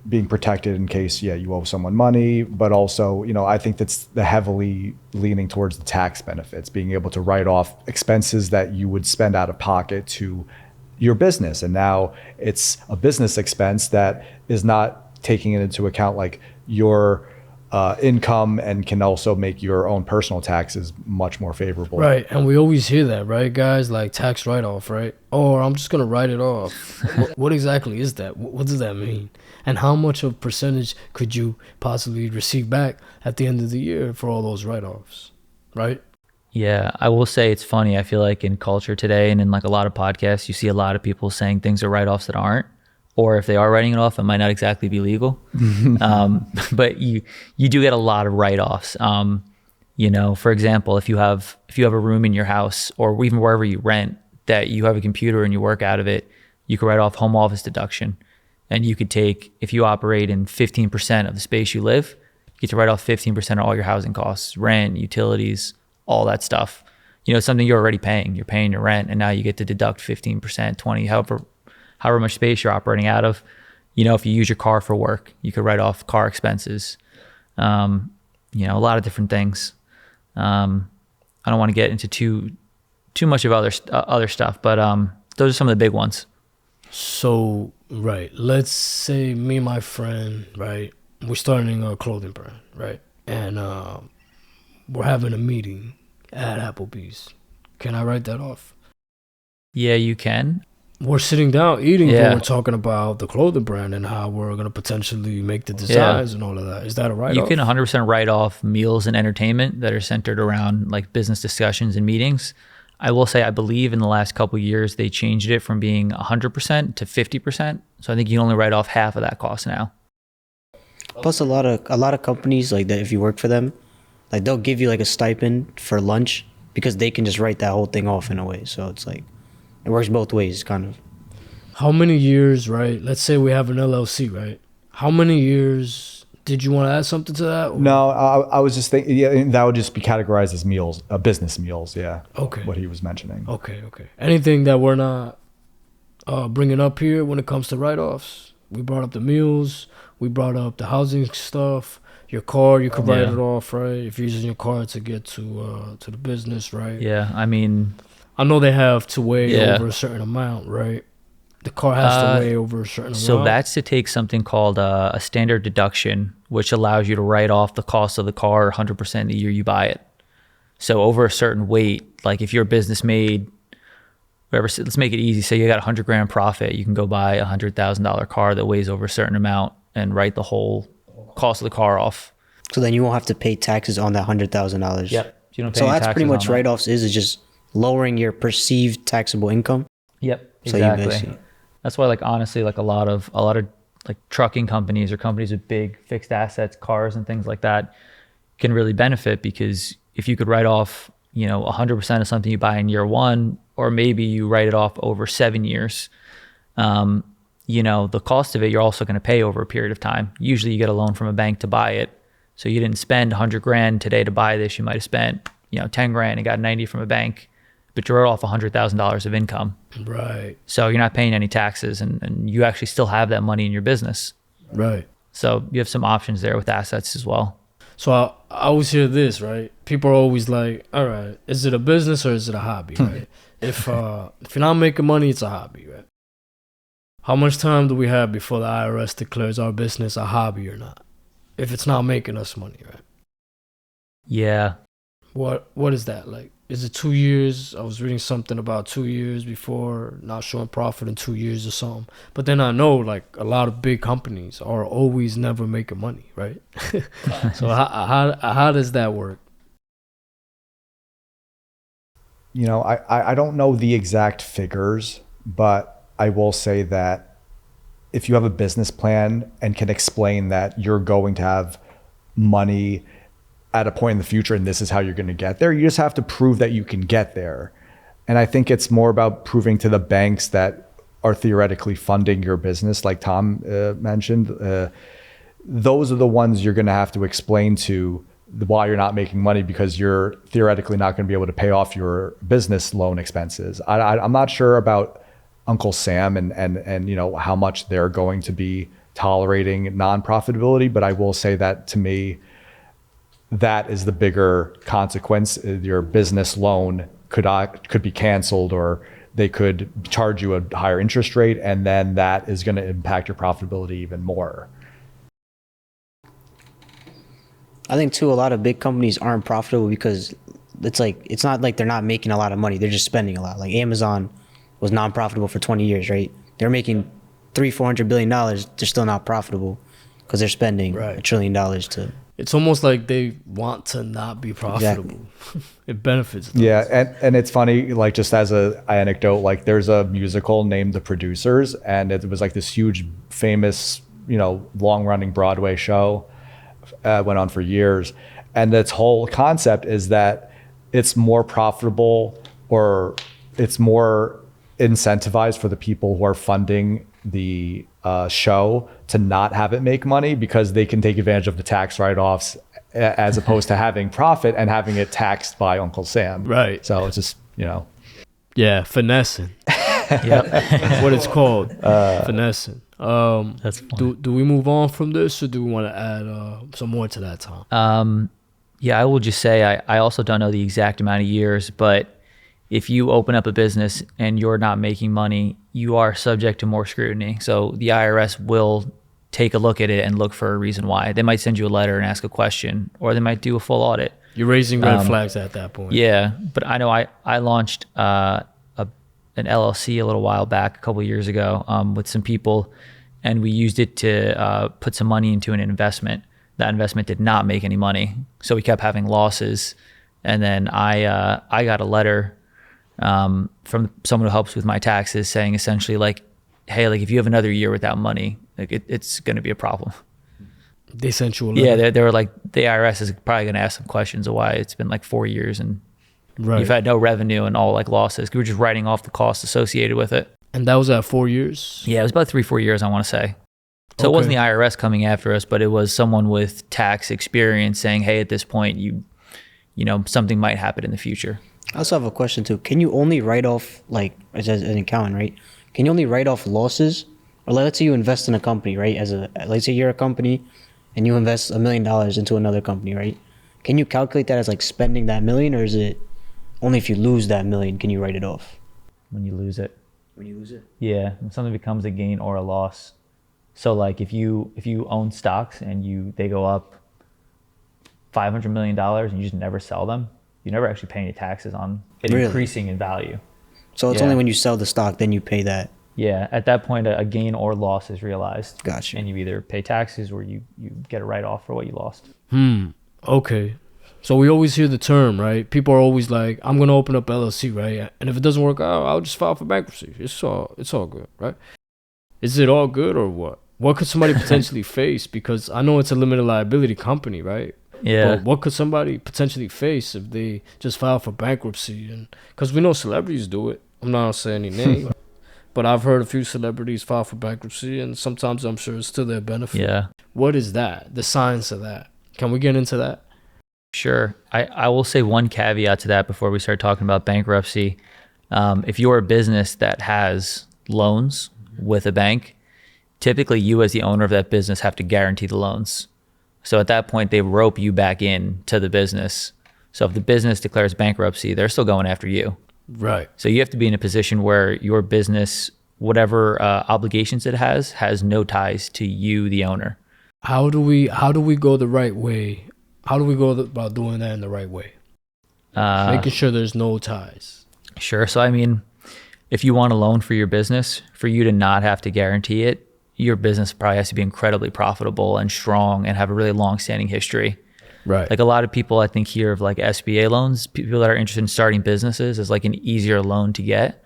being protected in case, you owe someone money, but also, I think that's the heavily leaning towards the tax benefits, being able to write off expenses that you would spend out of pocket to your business. And now it's a business expense that is not taking it into account like your income, and can also make your own personal taxes much more favorable. Right. And we always hear that, right, guys? Like tax write-off, right? Or I'm just going to write it off. What exactly is that? What does that mean? And how much of percentage could you possibly receive back at the end of the year for all those write-offs, right? Yeah, I will say it's funny. I feel like in culture today and in like a lot of podcasts, you see a lot of people saying things are write-offs that aren't. Or if they are writing it off, it might not exactly be legal. But you do get a lot of write-offs. For example, if you have a room in your house or even wherever you rent that you have a computer and you work out of it, you could write off home office deduction. And you could take, if you operate in 15% of the space you live, you get to write off 15% of all your housing costs, rent, utilities, all that stuff. Something you're already paying. You're paying your rent, and now you get to deduct 15%, 20, however much space you're operating out of. If you use your car for work, you could write off car expenses. A lot of different things. I don't want to get into too much of other stuff, but those are some of the big ones. So, right, let's say me and my friend, right, we're starting a clothing brand, right, and we're having a meeting at Applebee's. Can I write that off? Yeah, you can. We're sitting down eating, but we're talking about the clothing brand and how we're going to potentially make the designs and all of that. Is that a write-off? You can 100% write off meals and entertainment that are centered around like business discussions and meetings. I will say, I believe in the last couple of years, they changed it from being 100% to 50%. So I think you can only write off half of that cost now. Plus a lot of companies like that, if you work for them, like they'll give you like a stipend for lunch because they can just write that whole thing off in a way. So it's like, it works both ways, kind of. How many years, right? Let's say we have an LLC, right? How many years? Did you want to add something to that? No, I was just thinking, that would just be categorized as meals, business meals, yeah. Okay. What he was mentioning. Okay. Anything that we're not bringing up here when it comes to write-offs? We brought up the meals. We brought up the housing stuff. Your car, you could write it off, right? If you're using your car to get to the business, right? Yeah, I mean, I know they have to weigh over a certain amount, right? The car has to weigh over a certain amount. So that's to take something called a standard deduction, which allows you to write off the cost of the car 100% the year you buy it. So over a certain weight, like if your business made whatever, let's make it easy. Say you got 100 grand profit, you can go buy a $100,000 car that weighs over a certain amount and write the whole cost of the car off. So then you won't have to pay taxes on that $100,000. Yep. You don't pay So any that's taxes pretty much on that. write-offs is just lowering your perceived taxable income. Yep, So you exactly. basically- That's why, like, honestly, like a lot of like trucking companies or companies with big fixed assets, cars and things like that can really benefit, because if you could write off, 100% of something you buy in year one, or maybe you write it off over 7 years, the cost of it, you're also going to pay over a period of time. Usually you get a loan from a bank to buy it. So you didn't spend 100 grand today to buy this. You might've spent, 10 grand and got 90 from a bank, but you wrote off $100,000 of income. Right. So you're not paying any taxes, and you actually still have that money in your business. Right. So you have some options there with assets as well. So I always hear this, right? People are always like, all right, is it a business or is it a hobby, right? If you're not making money, it's a hobby, right? How much time do we have before the IRS declares our business a hobby or not? If it's not making us money, right? Yeah. What is that like? Is it 2 years? I was reading something about 2 years before not showing profit in 2 years or something. But then I know like a lot of big companies are always never making money, right? So how does that work? I don't know the exact figures, but I will say that if you have a business plan and can explain that you're going to have money at a point in the future and this is how you're going to get there, you just have to prove that you can get there. And I think it's more about proving to the banks that are theoretically funding your business, like Tom mentioned. Those are the ones you're going to have to explain to why you're not making money, because you're theoretically not going to be able to pay off your business loan expenses. I'm not sure about Uncle Sam and how much they're going to be tolerating non-profitability, but I will say that to me, that is the bigger consequence. Your business loan could be canceled, or they could charge you a higher interest rate, and then that is going to impact your profitability even more. I think too, a lot of big companies aren't profitable because it's not like they're not making a lot of money. They're just spending a lot. Like Amazon was non-profitable for 20 years, right? They're making $400 billion. They're still not profitable because they're spending $1 trillion to. It's almost like they want to not be profitable. Exactly. It benefits them. Yeah, and it's funny, like just as an anecdote, like there's a musical named The Producers, and it was like this huge, famous, long-running Broadway show, went on for years. And its whole concept is that it's more profitable, or it's more incentivized for the people who are funding the show to not have it make money, because they can take advantage of the tax write-offs as opposed to having profit and having it taxed by Uncle Sam. Right. So it's just, Yeah, finessing. That's what it's called. Finessing. That's funny. Do we move on from this, or do we want to add some more to that, Tom? Yeah, I will just say I also don't know the exact amount of years, but if you open up a business and you're not making money, you are subject to more scrutiny. So the IRS will take a look at it and look for a reason why. They might send you a letter and ask a question, or they might do a full audit. You're raising red flags at that point. Yeah, but I know I launched an LLC a little while back, a couple of years ago, with some people, and we used it to put some money into an investment. That investment did not make any money, so we kept having losses. And then I got a letter from someone who helps with my taxes saying essentially like, hey, like if you have another year without money, like it's going to be a problem. They sent you a letter? Yeah, they were like, the IRS is probably going to ask some questions of why it's been like 4 years and you've had no revenue and all like losses. We were just writing off the costs associated with it. And that was at 4 years? Yeah, it was about 3-4 years, I want to say. So It wasn't the IRS coming after us, but it was someone with tax experience saying, hey, at this point, you something might happen in the future. I also have a question too. Can you only write off, like as an accountant, right? Can you only write off losses? Or let's say you invest in a company, right? Let's say you're a company and you invest $1 million into another company, right? Can you calculate that as like spending that $1 million, or is it only if you lose that $1 million can you write it off? When you lose it. When you lose it? Yeah, when something becomes a gain or a loss. So like if you own stocks and they go up $500 million and you just never sell them, you never actually pay any taxes on it increasing in value. So it's only when you sell the stock, then you pay that. Yeah, at that point, a gain or loss is realized. Gotcha. And you either pay taxes or you get a write-off for what you lost. Okay. So we always hear the term, right? People are always like, I'm going to open up LLC, right? And if it doesn't work out, I'll just file for bankruptcy. It's all good, right? Is it all good or what? What could somebody potentially face? Because I know it's a limited liability company, right? Yeah. But what could somebody potentially face if they just file for bankruptcy? And because we know celebrities do it. I'm not saying any name. But I've heard a few celebrities file for bankruptcy, and sometimes I'm sure it's to their benefit. Yeah. What is that? The science of that? Can we get into that? Sure. I will say one caveat to that before we start talking about bankruptcy. If you're a business that has loans with a bank, typically you as the owner of that business have to guarantee the loans. So at that point, they rope you back in to the business. So if the business declares bankruptcy, they're still going after you. Right. So you have to be in a position where your business, whatever obligations it has no ties to you, the owner. How do we go the right way? How do we go about doing that in the right way? Making sure there's no ties. Sure. So, I mean, if you want a loan for your business, for you to not have to guarantee it, your business probably has to be incredibly profitable and strong and have a really long-standing history. Right. Like a lot of people, I think, hear of like SBA loans. People that are interested in starting businesses is like an easier loan to get.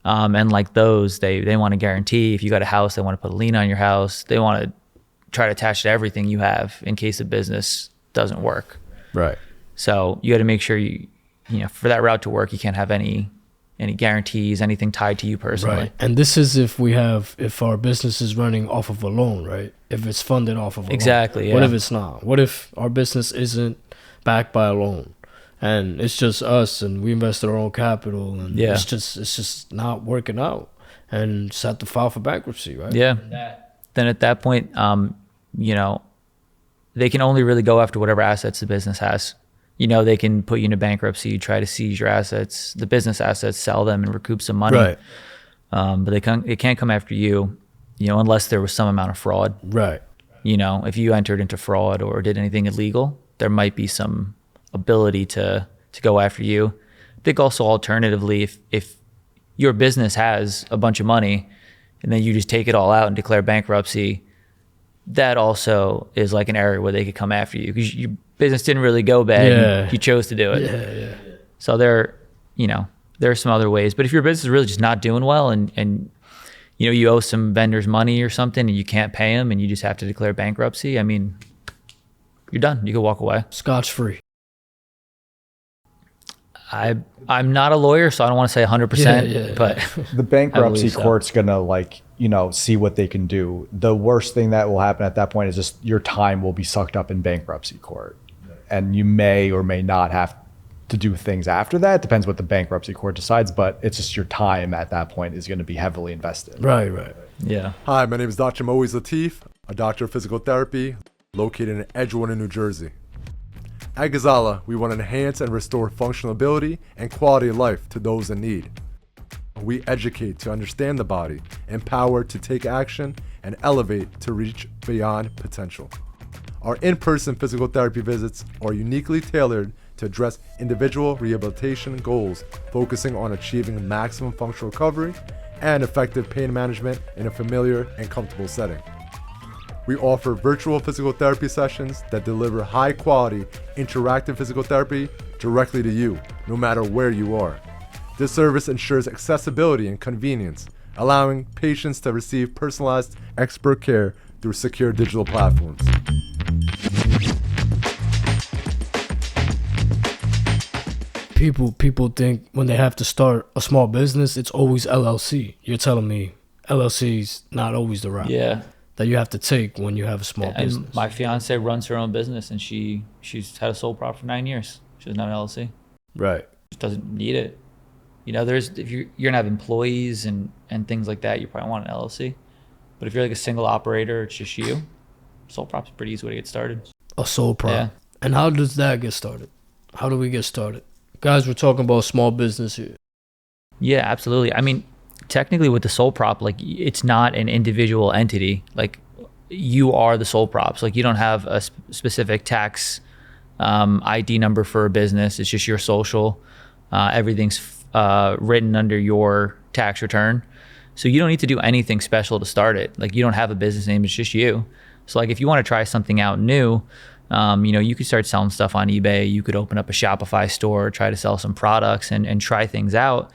And like those, they want to guarantee if you got a house, they want to put a lien on your house. They want to try to attach to everything you have in case the business doesn't work. Right. So you got to make sure you know, for that route to work, you can't have any guarantees, anything tied to you personally. Right. And this is if our business is running off of a loan, right? If it's funded off of a Exactly. loan. Yeah. What if it's not? What if our business isn't backed by a loan and it's just us and we invested our own capital and it's just not working out and just have to file for bankruptcy, right? Yeah. Then at that point, you know, they can only really go after whatever assets the business has. You know, they can put you into bankruptcy, try to seize your assets, the business assets, sell them and recoup some money. Right. But they can't come after you, you know, unless there was some amount of fraud. Right. You know, if you entered into fraud or did anything illegal, there might be some ability to go after you. I think also alternatively, if your business has a bunch of money and then you just take it all out and declare bankruptcy, that also is like an area where they could come after you because your business didn't really go bad. Yeah. You chose to do it. Yeah. So there are some other ways. But if your business is really just not doing well and you know, you owe some vendors money or something and you can't pay them and you just have to declare bankruptcy, I mean, you're done. You can walk away. Scotch free. I'm not a lawyer, so I don't want to say 100%, but the bankruptcy so. court's gonna like, you know, see what they can do. The worst thing that will happen at that point is just your time will be sucked up in bankruptcy court, and you may or may not have to do things after that. Depends what the bankruptcy court decides, but it's just your time at that point is going to be heavily invested. Right. Yeah. Hi, my name is Dr. Moise Latif, a doctor of physical therapy located in Edgewater, New Jersey. At Gazala, we want to enhance and restore functional ability and quality of life to those in need. We educate to understand the body, empower to take action, and elevate to reach beyond potential. Our in-person physical therapy visits are uniquely tailored to address individual rehabilitation goals, focusing on achieving maximum functional recovery and effective pain management in a familiar and comfortable setting. We offer virtual physical therapy sessions that deliver high-quality, interactive physical therapy directly to you, no matter where you are. This service ensures accessibility and convenience, allowing patients to receive personalized expert care through secure digital platforms. People think when they have to start a small business, it's always LLC. You're telling me LLC's not always the route. Yeah. That you have to take when you have a small business. And my fiance runs her own business and she's had a sole prop for 9 years. She doesn't have an LLC. Right. She doesn't need it. You know, if you're gonna have employees and things like that, you probably want an LLC. But if you're like a single operator, it's just you, sole prop's a pretty easy way to get started. A sole prop. Yeah. And how does that get started? How do we get started? Guys, we're talking about small business here. Yeah, absolutely. I mean, technically with the sole prop, like it's not an individual entity. Like you are the sole props. Like you don't have a specific tax ID number for a business. It's just your social. Everything's written under your tax return. So you don't need to do anything special to start it. Like, you don't have a business name, it's just you. So like, if you want to try something out new, you could start selling stuff on eBay. You could open up a Shopify store, try to sell some products and try things out.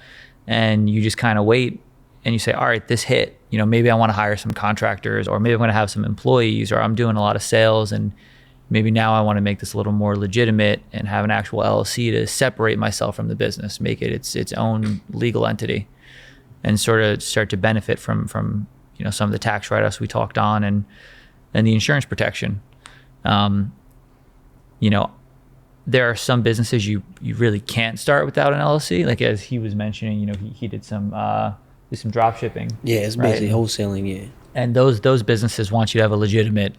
And you just kind of wait and you say, all right, this hit. Maybe I want to hire some contractors, or maybe I'm going to have some employees, or I'm doing a lot of sales, and maybe now I want to make this a little more legitimate and have an actual LLC to separate myself from the business, make it its own legal entity, and sort of start to benefit from some of the tax write-offs we talked on and the insurance protection. There are some businesses you really can't start without an LLC. Like, as he was mentioning, he did some drop shipping. Yeah, it's basically wholesaling, yeah. And those businesses want you to have a legitimate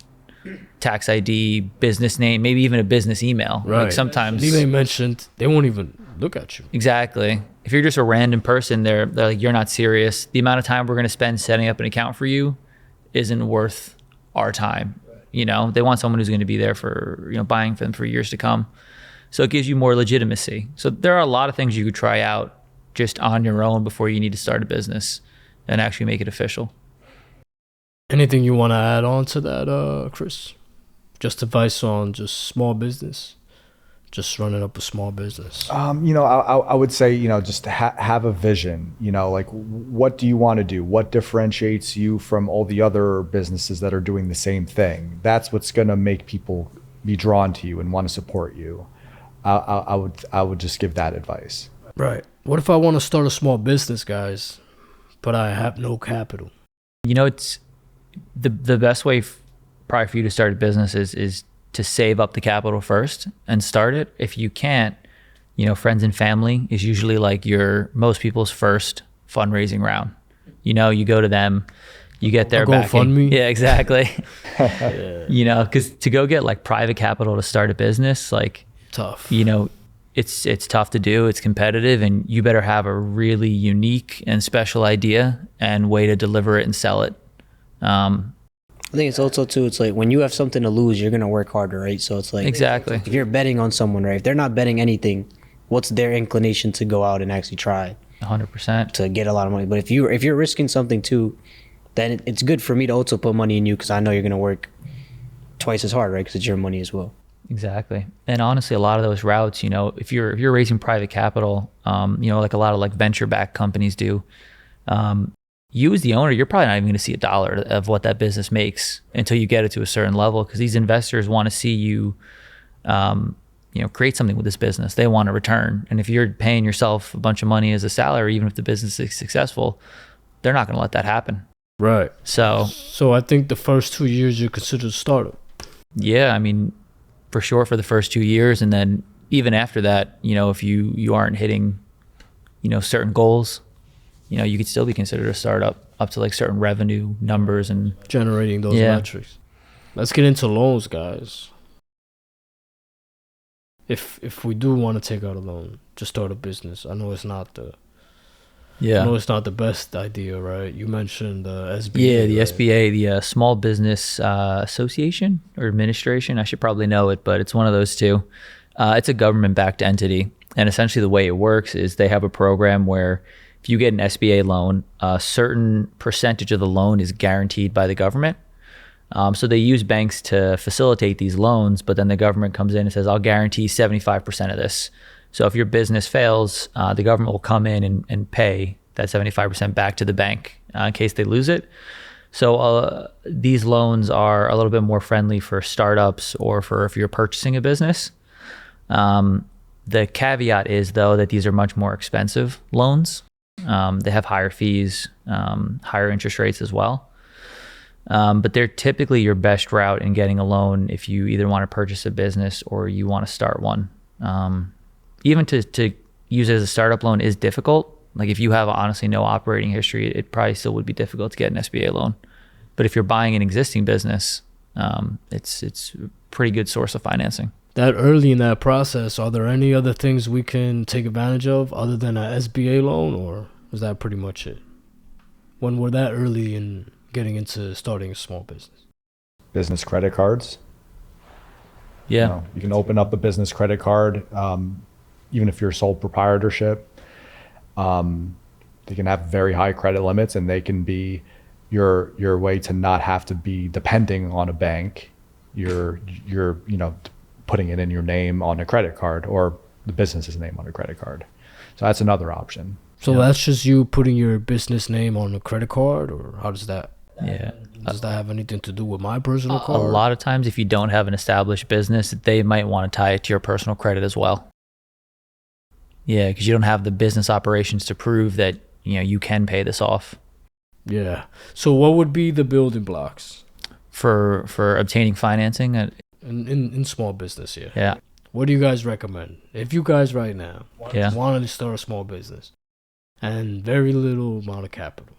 tax ID, business name, maybe even a business email. Right. Like, sometimes they mentioned they won't even look at you. Exactly. If you're just a random person, they're like, you're not serious. The amount of time we're going to spend setting up an account for you isn't worth our time. They want someone who's going to be there for, buying for them for years to come. So it gives you more legitimacy. So there are a lot of things you could try out just on your own before you need to start a business and actually make it official. Anything you want to add on to that, Chris? Just advice on just small business, just running up a small business. I would say, just have a vision. Like, what do you want to do? What differentiates you from all the other businesses that are doing the same thing? That's what's going to make people be drawn to you and want to support you. I would just give that advice. Right. What if I want to start a small business, guys, but I have no capital? It's the best way probably for you to start a business is to save up the capital first and start it. If you can't, friends and family is usually like most people's first fundraising round. You go to them, you get their backing. GoFundMe? Yeah, exactly. Yeah. Because to go get like private capital to start a business, like, tough. It's tough to do. It's competitive, and you better have a really unique and special idea and way to deliver it and sell it. I think it's also too, it's like when you have something to lose, you're going to work harder, right? So it's like, exactly. If you're betting on someone, right? If they're not betting anything, what's their inclination to go out and actually try 100% to get a lot of money? But if you're risking something too, then it's good for me to also put money in you, because I know you're going to work twice as hard, right? Because it's your money as well. Exactly. And honestly, a lot of those routes, if you're raising private capital, like a lot of like venture-backed companies do, you as the owner, you're probably not even going to see $1 of what that business makes until you get it to a certain level, because these investors want to see you, create something with this business. They want a return. And if you're paying yourself a bunch of money as a salary, even if the business is successful, they're not going to let that happen. Right. So I think the first 2 years you're considered a startup. Yeah, for sure for the first 2 years. And then even after that, if you aren't hitting, certain goals, you could still be considered a startup up to like certain revenue numbers and generating those metrics. Let's get into loans, guys. If we do want to take out a loan to start a business, I know it's not the best idea, right? You mentioned the SBA. Yeah, the right? SBA, the Small Business Association or Administration. I should probably know it, but it's one of those two. It's a government-backed entity, and essentially the way it works is they have a program where if you get an SBA loan, a certain percentage of the loan is guaranteed by the government. So they use banks to facilitate these loans, but then the government comes in and says, I'll guarantee 75% of this. So if your business fails, the government will come in and pay that 75% back to the bank in case they lose it. So these loans are a little bit more friendly for startups or for if you're purchasing a business. The caveat is, though, that these are much more expensive loans. They have higher fees, higher interest rates as well. But they're typically your best route in getting a loan if you either want to purchase a business or you want to start one. Even to use it as a startup loan is difficult. Like if you have honestly no operating history, it probably still would be difficult to get an SBA loan. But if you're buying an existing business, it's a pretty good source of financing. That early in that process, are there any other things we can take advantage of other than an SBA loan, or was that pretty much it? When we're that early in getting into starting a small business? Business credit cards. Yeah. You can open up a business credit card, even if you're sole proprietorship. They can have very high credit limits, and they can be your way to not have to be depending on a bank. You're putting it in your name on a credit card, or the business's name on a credit card. So that's another option. So that's just you putting your business name on a credit card, or how does that? Yeah. Does that have anything to do with my personal A card? lot of times, if you don't have an established business, they might want to tie it to your personal credit as well. Yeah, because you don't have the business operations to prove that you can pay this off. Yeah. So what would be the building blocks for obtaining financing? In small business? Yeah. Yeah. What do you guys recommend? If you guys right now Yeah. wanted to start a small business and very little amount of capital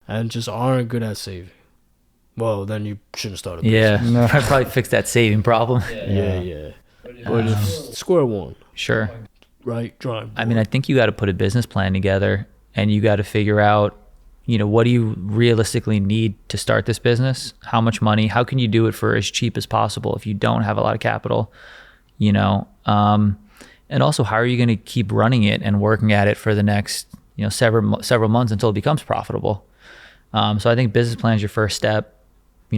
and just aren't good at saving, well, then you shouldn't start a business. Yeah. I'd probably fix that saving problem. Yeah. But if square one, Sure. right? Drawing board. I mean, I think you got to put a business plan together, and you got to figure out, what do you realistically need to start this business? How much money? How can you do it for as cheap as possible if you don't have a lot of capital? And also, how are you going to keep running it and working at it for the next, several months until it becomes profitable? So I think business plan is your first step.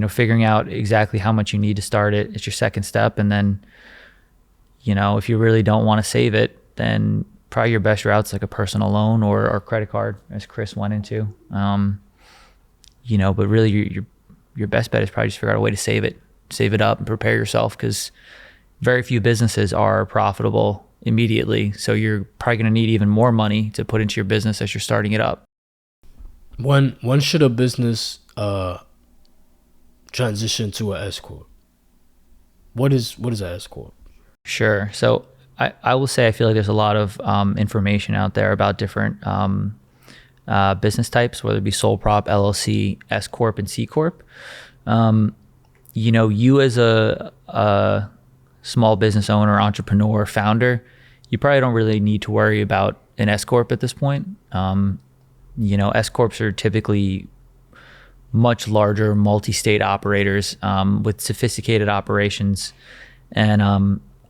Figuring out exactly how much you need to start it is your second step, and then, if you really don't want to save it, then probably your best route's like a personal loan or credit card, as Chris went into. But really your best bet is probably just figure out a way to save it up and prepare yourself, because very few businesses are profitable immediately. So you're probably going to need even more money to put into your business as you're starting it up. When should a business transition to a S Corp? What is a S Corp? Sure. So I will say I feel like there's a lot of information out there about different business types, whether it be sole prop, LLC, S Corp, and C Corp. You as a small business owner, entrepreneur, founder, you probably don't really need to worry about an S Corp at this point. S Corps are typically much larger multi-state operators with sophisticated operations. And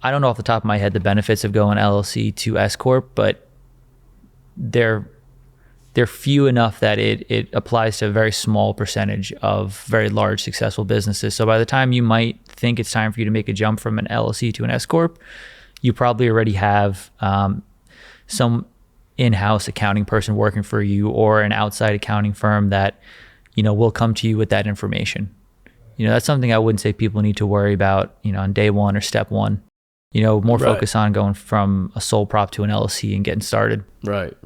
I don't know off the top of my head the benefits of going LLC to S Corp, but they're few enough that it applies to a very small percentage of very large successful businesses. So by the time you might think it's time for you to make a jump from an LLC to an S Corp, you probably already have some in-house accounting person working for you, or an outside accounting firm that will come to you with that information. That's something I wouldn't say people need to worry about on day one or step one. More focus on going from a sole prop to an LLC and getting started. Right.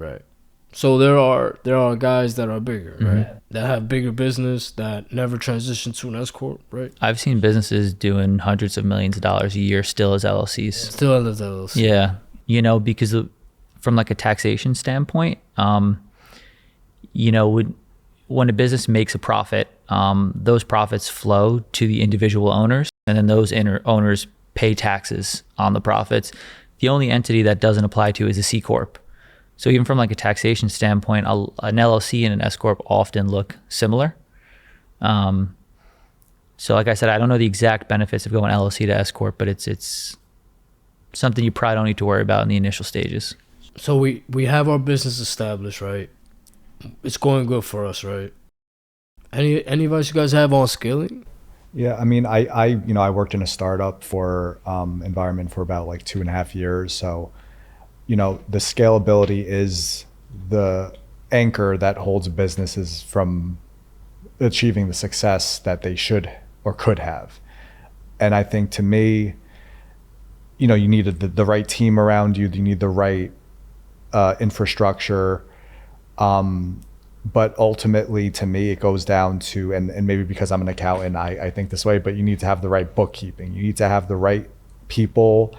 So there are guys that are bigger, right? That have bigger business that never transition to an S Corp, right? I've seen businesses doing hundreds of millions of dollars a year still as LLCs. Still as LLC. Yeah. Because from like a taxation standpoint, when a business makes a profit, those profits flow to the individual owners, and then those owners pay taxes on the profits. The only entity that doesn't apply to is a C Corp. So even from like a taxation standpoint, an LLC and an S Corp often look similar. So like I said, I don't know the exact benefits of going LLC to S Corp, but it's something you probably don't need to worry about in the initial stages. So we have our business established, right? It's going good for us, right? Any advice you guys have on scaling? Yeah, I mean, I worked in a startup for environment for about like 2.5 years. So, the scalability is the anchor that holds businesses from achieving the success that they should or could have. And I think, to me, you need the right team around you. You need the right infrastructure. But ultimately, to me, it goes down to, and maybe because I'm an accountant, I think this way, but you need to have the right bookkeeping. You need to have the right people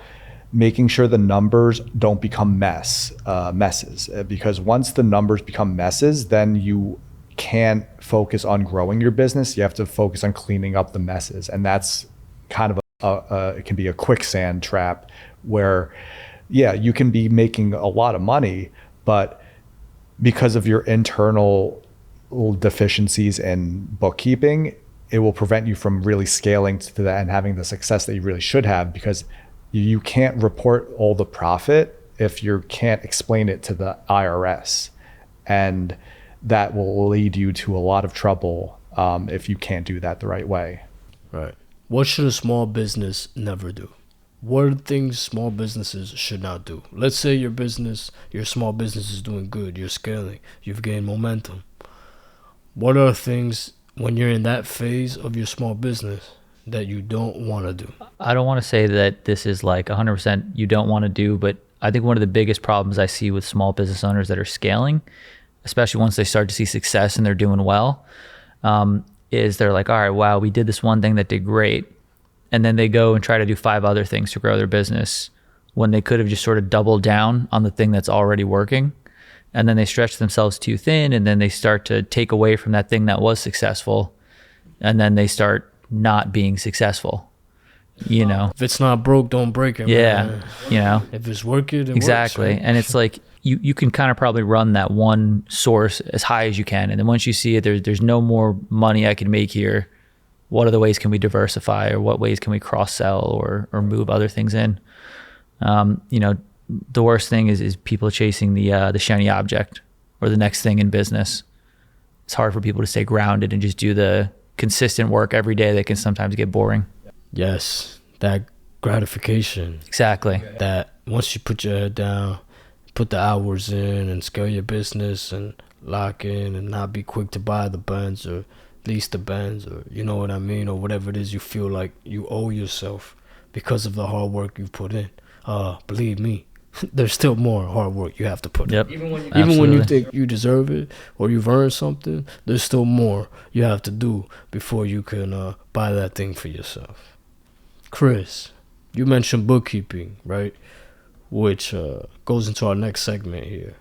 making sure the numbers don't become messes. Because once the numbers become messes, then you can't focus on growing your business. You have to focus on cleaning up the messes. And that's kind of it can be a quicksand trap where, yeah, you can be making a lot of money, but because of your internal deficiencies in bookkeeping, it will prevent you from really scaling to that and having the success that you really should have, because you can't report all the profit if you can't explain it to the IRS. And that will lead you to a lot of trouble if you can't do that the right way. Right. What should a small business never do? What are things small businesses should not do? Let's say your small business is doing good, you're scaling, you've gained momentum. What are things when you're in that phase of your small business that you don't want to do? I don't want to say that this is like 100% you don't want to do, but I think one of the biggest problems I see with small business owners that are scaling, especially once they start to see success and they're doing well, is they're like, all right, wow, we did this one thing that did great. And then they go and try to do 5 other things to grow their business when they could have just sort of doubled down on the thing that's already working. And then they stretch themselves too thin, and then they start to take away from that thing that was successful. And then they start not being successful, you know? If it's not broke, don't break it. Yeah. Man. You know? If it's working, it exactly. works. Right? And it's like, you can kind of probably run that one source as high as you can. And then once you see it, there's no more money I can make here. What other ways can we diversify, or what ways can we cross sell or move other things in? You know, the worst thing is people chasing the shiny object or the next thing in business. It's hard for people to stay grounded and just do the consistent work every day that can sometimes get boring. Yes, that gratification. Exactly. That once you put your head down, put the hours in and scale your business and lock in and not be quick to buy the Benz or lease the Benz, or you know what I mean, or whatever it is you feel like you owe yourself because of the hard work you've put in. Believe me, there's still more hard work you have to put in. Even when you think you deserve it or you've earned something, there's still more you have to do before you can buy that thing for yourself. Chris, you mentioned bookkeeping, right? Which goes into our next segment here.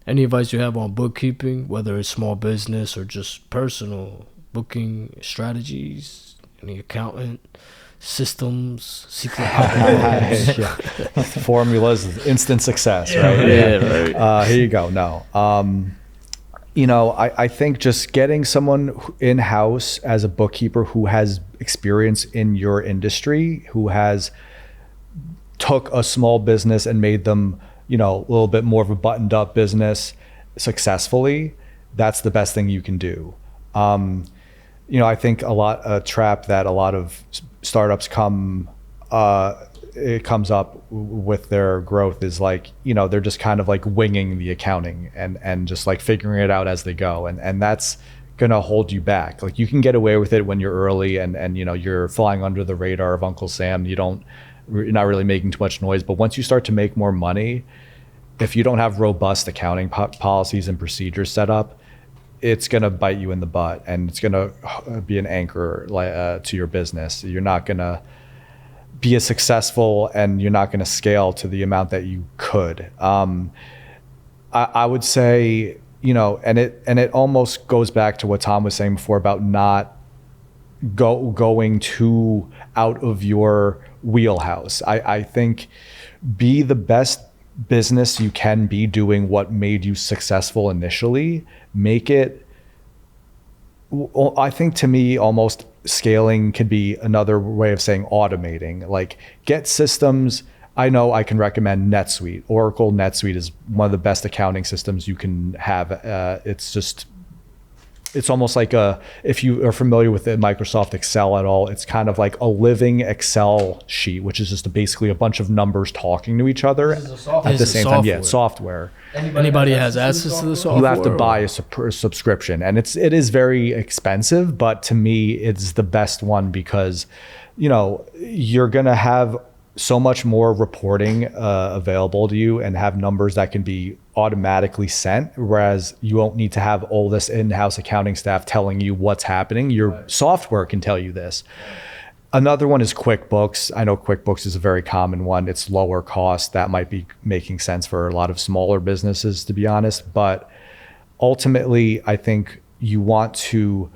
Any advice you have on bookkeeping, whether it's small business or just personal booking strategies? Any accountant systems, secret formulas, instant success, right? Yeah, right. Here you go. No, you know, I think just getting someone in-house as a bookkeeper who has experience in your industry, who has took a small business and made them, you know, a little bit more of a buttoned up business successfully, that's the best thing you can do. You know, I think a trap that a lot of startups it comes up with their growth is like, you know, they're just kind of like winging the accounting and just like figuring it out as they go. And that's gonna hold you back. Like, you can get away with it when you're early and you know, you're flying under the radar of Uncle Sam. You're not really making too much noise. But once you start to make more money, if you don't have robust accounting policies and procedures set up, it's going to bite you in the butt, and it's going to be an anchor to your business. You're not going to be as successful, and you're not going to scale to the amount that you could. I would say, you know, and it almost goes back to what Tom was saying before about not going too out of your wheelhouse. I think be the best business you can be doing what made you successful initially. Make it, I think to me, almost scaling could be another way of saying automating. Like, get systems. I know I can recommend NetSuite. Oracle NetSuite is one of the best accounting systems you can have. It's almost like if you are familiar with the Microsoft Excel at all, it's kind of like a living Excel sheet, which is just basically a bunch of numbers talking to each other at the same time. Yeah, it's software. Anybody has access to the software? You have to buy a subscription, and it is very expensive, but to me, it's the best one because, you know, you're gonna have so much more reporting available to you and have numbers that can be automatically sent, whereas you won't need to have all this in-house accounting staff telling you what's happening. Your software can tell you this. Another one is QuickBooks. I know QuickBooks is a very common one. It's lower cost. That might be making sense for a lot of smaller businesses, to be honest. But ultimately, I think you want to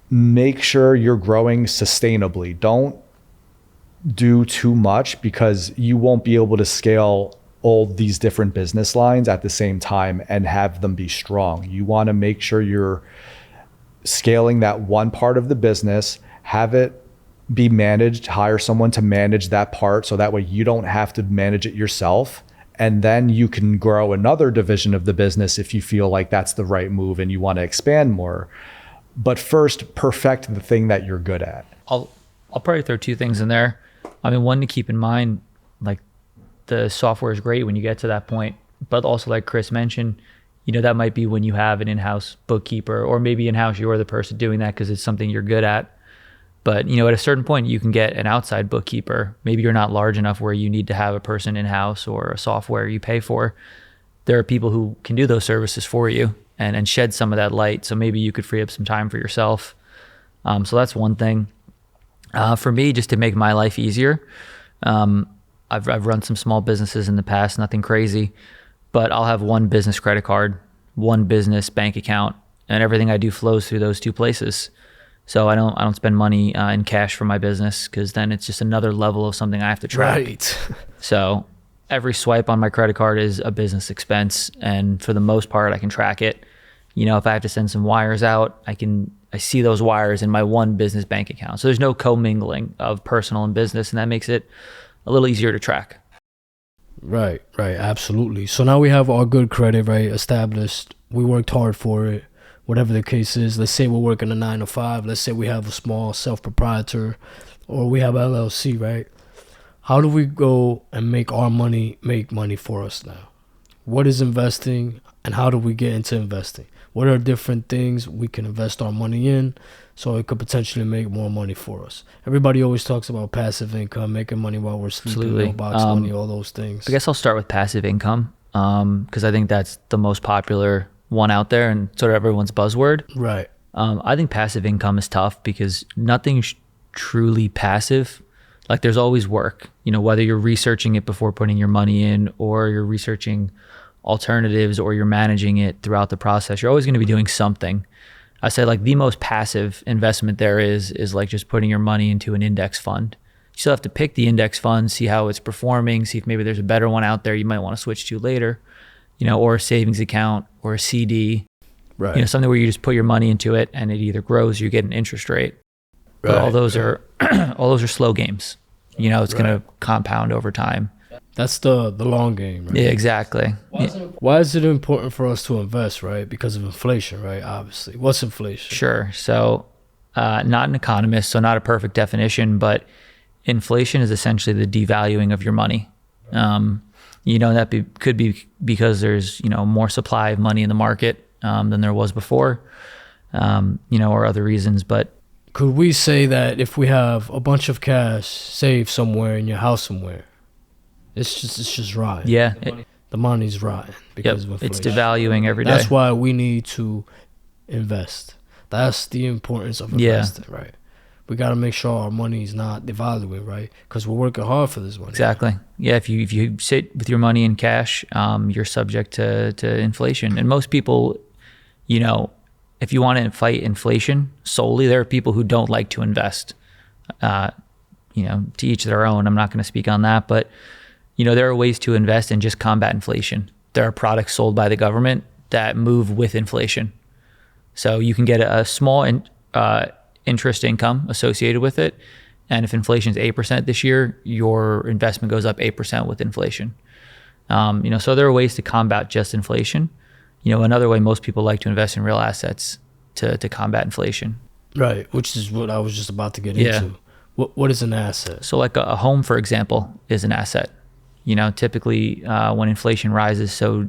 make sure you're growing sustainably. Don't do too much, because you won't be able to scale all these different business lines at the same time and have them be strong. You want to make sure you're scaling that one part of the business, have it be managed, hire someone to manage that part so that way you don't have to manage it yourself, And then you can grow another division of the business if you feel like that's the right move and you want to expand more. But first, perfect the thing that you're good at. I'll probably throw two things in there. I mean, one to keep in mind, like the software is great when you get to that point, but also like Chris mentioned, that might be when you have an in-house bookkeeper, or maybe in-house you're the person doing that because it's something you're good at. But at a certain point you can get an outside bookkeeper. Maybe you're not large enough where you need to have a person in-house or a software you pay for. There are people who can do those services for you and shed some of that light. So maybe you could free up some time for yourself. So that's one thing. For me, just to make my life easier, I've run some small businesses in the past, nothing crazy, but I'll have one business credit card, one business bank account, and everything I do flows through those two places. So I don't spend money in cash for my business, because then it's just another level of something I have to track. Right. So every swipe on my credit card is a business expense, and for the most part, I can track it. If I have to send some wires out, I see those wires in my one business bank account. So there's no commingling of personal and business, and that makes it a little easier to track. Right, absolutely. So now we have our good credit, right, established. We worked hard for it, whatever the case is. Let's say we're working a 9 to 5. Let's say we have a small self-proprietor, or we have LLC, right? How do we go and make our money make money for us now? What is investing, and how do we get into investing? What are different things we can invest our money in so it could potentially make more money for us? Everybody always talks about passive income, making money while we're sleeping, Absolutely. mailbox money, all those things. I guess I'll start with passive income, because I think that's the most popular one out there and sort of everyone's buzzword. Right. I think passive income is tough because nothing's truly passive. Like, there's always work, whether you're researching it before putting your money in, or you're researching alternatives, or you're managing it throughout the process. You're always going to be doing something. I say, like, the most passive investment there is like just putting your money into an index fund. You still have to pick the index fund, see how it's performing, see if maybe there's a better one out there you might want to switch to later, or a savings account or a CD, right. Something where you just put your money into it and it either grows or you get an interest rate. But all those are slow games. It's going to compound over time. That's the long game, right? Yeah, exactly. Why is it important for us to invest, right? Because of inflation, right? Obviously. What's inflation? Sure. So, not an economist, so not a perfect definition, but inflation is essentially the devaluing of your money. That could be because there's, more supply of money in the market than there was before, or other reasons. But could we say that if we have a bunch of cash saved somewhere in your house somewhere, it's just rotting? Yeah. The money's rotting because of inflation. It's devaluing every day. That's why we need to invest. That's the importance of investing, right? We got to make sure our money's not devaluing, right? Because we're working hard for this money. Exactly. Yeah, if you sit with your money in cash, you're subject to inflation. And most people, if you want to fight inflation solely, there are people who don't like to invest. To each their own. I'm not going to speak on that, but there are ways to invest and just combat inflation. There are products sold by the government that move with inflation. So you can get a small interest income associated with it. And if inflation is 8% this year, your investment goes up 8% with inflation. So there are ways to combat just inflation. Another way most people like to invest in real assets to combat inflation. Right, which is what I was just about to get into. What is an asset? So like a home, for example, is an asset. Typically when inflation rises, so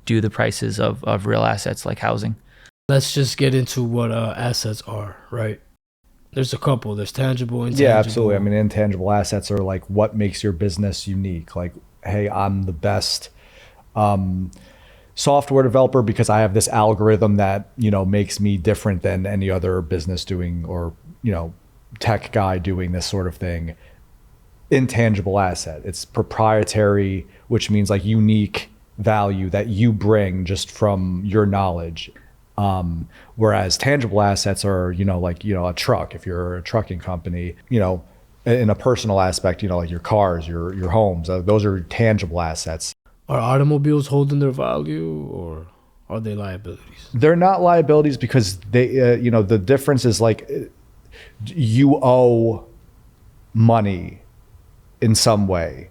do the prices of real assets like housing. Let's just get into what assets are, right? There's a couple. There's tangible, intangible. Yeah, absolutely. I mean, intangible assets are like what makes your business unique. Like, hey, I'm the best software developer because I have this algorithm that, makes me different than any other business doing, or, tech guy doing this sort of thing. Intangible asset. It's proprietary, which means like unique value that you bring just from your knowledge. Whereas tangible assets are, a truck. If you're a trucking company, in a personal aspect, like your cars, your homes, those are tangible assets. Are automobiles holding their value, or are they liabilities? They're not liabilities because they, the difference is like you owe money in some way,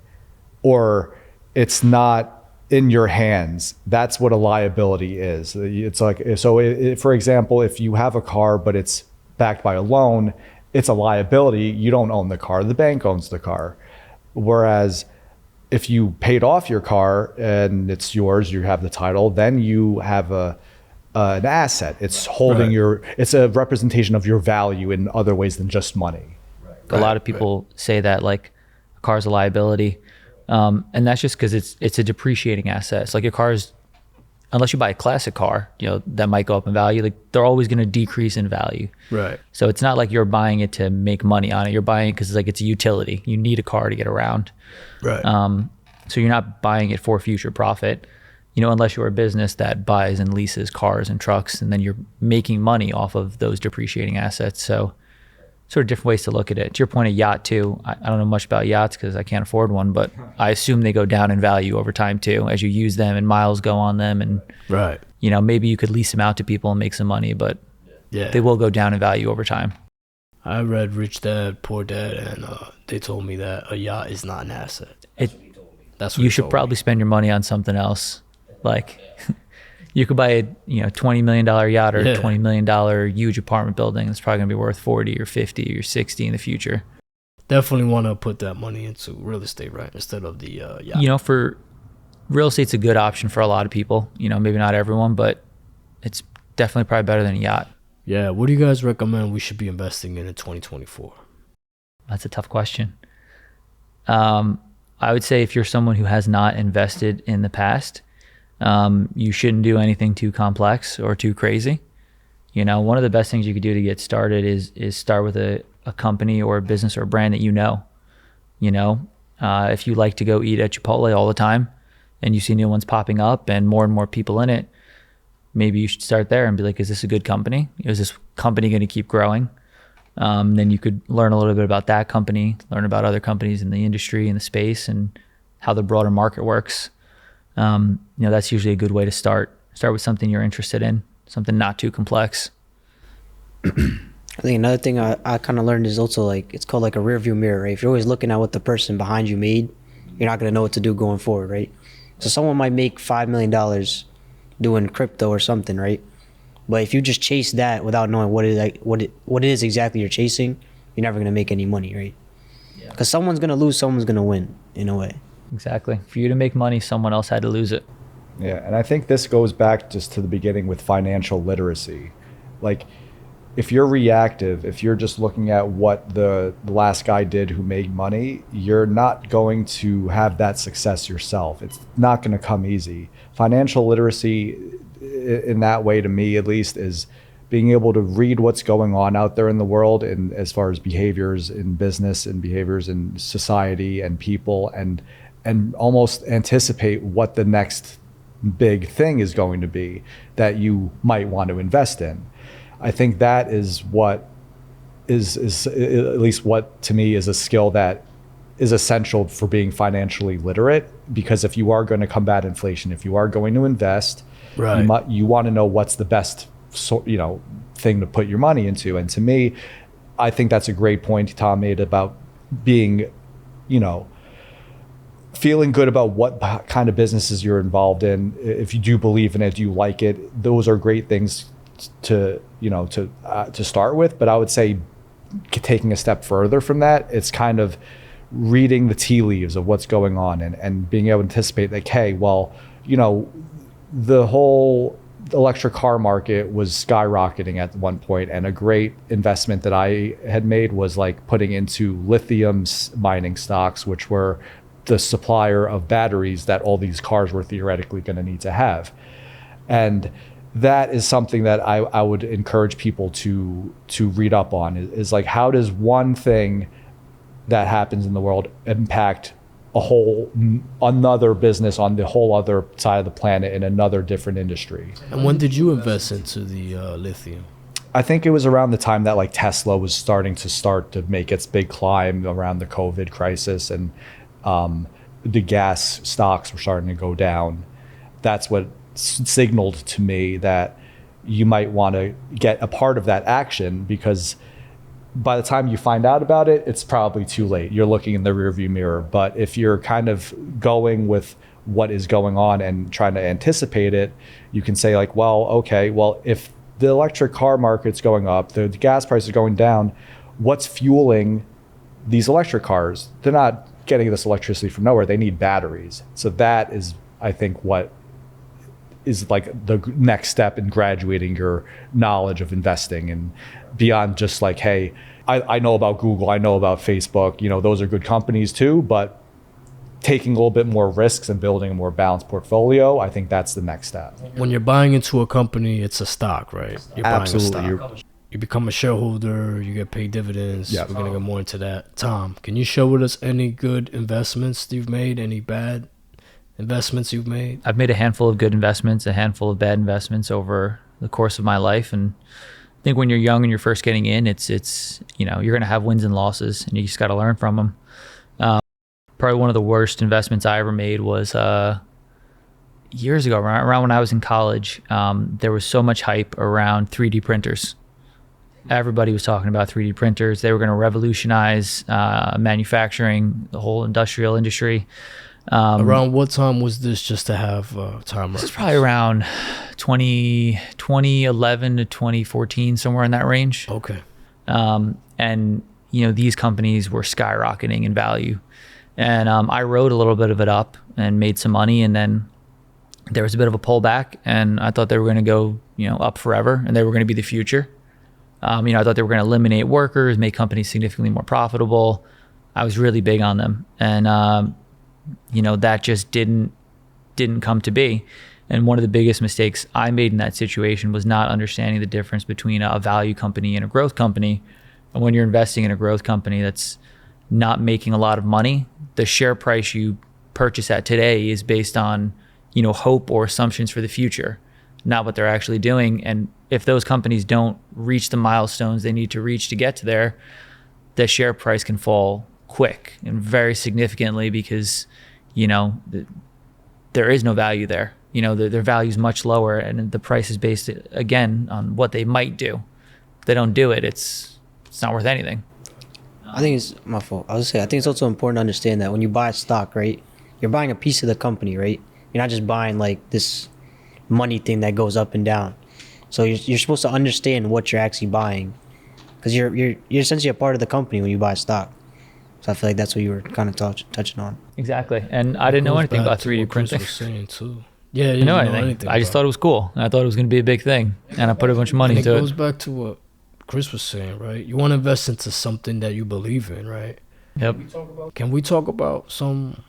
or it's not in your hands. That's what a liability is. It's like, so for example, if you have a car, but it's backed by a loan, it's a liability. You don't own the car, the bank owns the car. Whereas if you paid off your car and it's yours, you have the title, then you have an asset. It's holding it's a representation of your value in other ways than just money. A lot of people say that like a car's a liability. And that's just because it's a depreciating asset. It's like your car's, unless you buy a classic car, that might go up in value. Like they're always going to decrease in value. Right. So it's not like you're buying it to make money on it. You're buying it because it's a utility. You need a car to get around. Right. So you're not buying it for future profit, unless you're a business that buys and leases cars and trucks, and then you're making money off of those depreciating assets. So sort of different ways to look at it. To your point, a yacht too. I don't know much about yachts because I can't afford one, but I assume they go down in value over time too, as you use them and miles go on them. And right. Maybe you could lease them out to people and make some money, but they will go down in value over time. I read Rich Dad, Poor Dad, and they told me that a yacht is not an asset. That's what you should probably spend your money on something else. Like you could buy a $20 million yacht or a $20 million huge apartment building. It's probably gonna be worth 40 or 50 or 60 in the future. Definitely want to put that money into real estate, right? Instead of the yacht. For real estate's a good option for a lot of people. Maybe not everyone, but it's definitely probably better than a yacht. Yeah. What do you guys recommend we should be investing in 2024? That's a tough question. I would say if you're someone who has not invested in the past, you shouldn't do anything too complex or too crazy. One of the best things you could do to get started is start with a company or a business or a brand that if you like to go eat at Chipotle all the time and you see new ones popping up and more people in it, maybe you should start there and be like, is this a good company? Is this company going to keep growing? Then you could learn a little bit about that company, learn about other companies in the industry, in the space, and how the broader market works. That's usually a good way to start. Start with something you're interested in, something not too complex. I think another thing I kind of learned is also like, it's called like a rear view mirror, right? If you're always looking at what the person behind you made, you're not going to know what to do going forward, right? So someone might make $5 million doing crypto or something, right? But if you just chase that without knowing what it is exactly you're chasing, you're never going to make any money, right? Because someone's going to lose, someone's going to win in a way. Exactly. For you to make money, someone else had to lose it. Yeah, and I think this goes back just to the beginning with financial literacy. Like, if you're reactive, if you're just looking at what the last guy did who made money, you're not going to have that success yourself. It's not going to come easy. Financial literacy, in that way, to me at least, is being able to read what's going on out there in the world, and as far as behaviors in business and behaviors in society and people, and almost anticipate what the next big thing is going to be that you might want to invest in. I think that is what is at least what to me is a skill that is essential for being financially literate, because if you are going to combat inflation, if you are going to invest, right, you want to know what's the best thing to put your money into. And to me, I think that's a great point Tom made about being, feeling good about what kind of businesses you're involved in. If you do believe in it, do you like it? Those are great things to start with. But I would say taking a step further from that, it's kind of reading the tea leaves of what's going on and being able to anticipate like, hey, well, the whole electric car market was skyrocketing at one point, and a great investment that I had made was like putting into lithium mining stocks, which were the supplier of batteries that all these cars were theoretically going to need to have. And that is something that I would encourage people to read up on, is like, how does one thing that happens in the world impact another business on the whole other side of the planet in another different industry. And when did you invest into the lithium? I think it was around the time that like Tesla was starting to make its big climb around the COVID crisis, and the gas stocks were starting to go down. That's what signaled to me that you might want to get a part of that action, because by the time you find out about it, it's probably too late. You're looking in the rearview mirror. But if you're kind of going with what is going on and trying to anticipate it, you can say like, well, okay, well, if the electric car market's going up, the gas price is going down, what's fueling these electric cars? They're not getting this electricity from nowhere. They need batteries. So that is, I think, what is like the next step in graduating your knowledge of investing, and beyond just like, hey, I know about Google, I know about Facebook, those are good companies too, but taking a little bit more risks and building a more balanced portfolio, I think that's the next step. When you're buying into a company, it's a stock, right? You're Absolutely. buying a stock. You become a shareholder, you get paid dividends. Yep. We're going to get more into that. Tom, can you share with us any good investments you've made, any bad investments you've made? I've made a handful of good investments, a handful of bad investments over the course of my life. And I think when you're young and you're first getting in, it's you're going to have wins and losses, and you just got to learn from them. Probably one of the worst investments I ever made was years ago, around when I was in college. There was so much hype around 3D printers. Everybody was talking about 3D printers. They were going to revolutionize manufacturing, the whole industrial industry. Around what time was this, just to have time? This is probably around 2011 to 2014, somewhere in that range. Okay. And these companies were skyrocketing in value. And I rode a little bit of it up and made some money, and then there was a bit of a pullback, and I thought they were going to go, up forever, and they were going to be the future. I thought they were going to eliminate workers, make companies significantly more profitable. I was really big on them, and that just didn't come to be. And one of the biggest mistakes I made in that situation was not understanding the difference between a value company and a growth company. And when you're investing in a growth company that's not making a lot of money, the share price you purchase at today is based on, hope or assumptions for the future, not what they're actually doing. And if those companies don't reach the milestones they need to reach to get to there, the share price can fall quick and very significantly, because, there is no value there. Their value is much lower, and the price is based, again, on what they might do. If they don't do it, it's not worth anything. I think it's my fault. I was saying, I think it's also important to understand that when you buy stock, right, you're buying a piece of the company, right? You're not just buying like this money thing that goes up and down. So you're supposed to understand what you're actually buying, because you're essentially a part of the company when you buy stock. So I feel like that's what you were kind of touching on. Exactly. And I didn't know anything about 3D printing. Chris was saying too. Yeah, you know anything. I just thought it was cool. And I thought it was going to be a big thing, and I put a bunch of money into it. It goes back to what Chris was saying, right? You want to invest into something that you believe in, right? Yep. Can we talk about some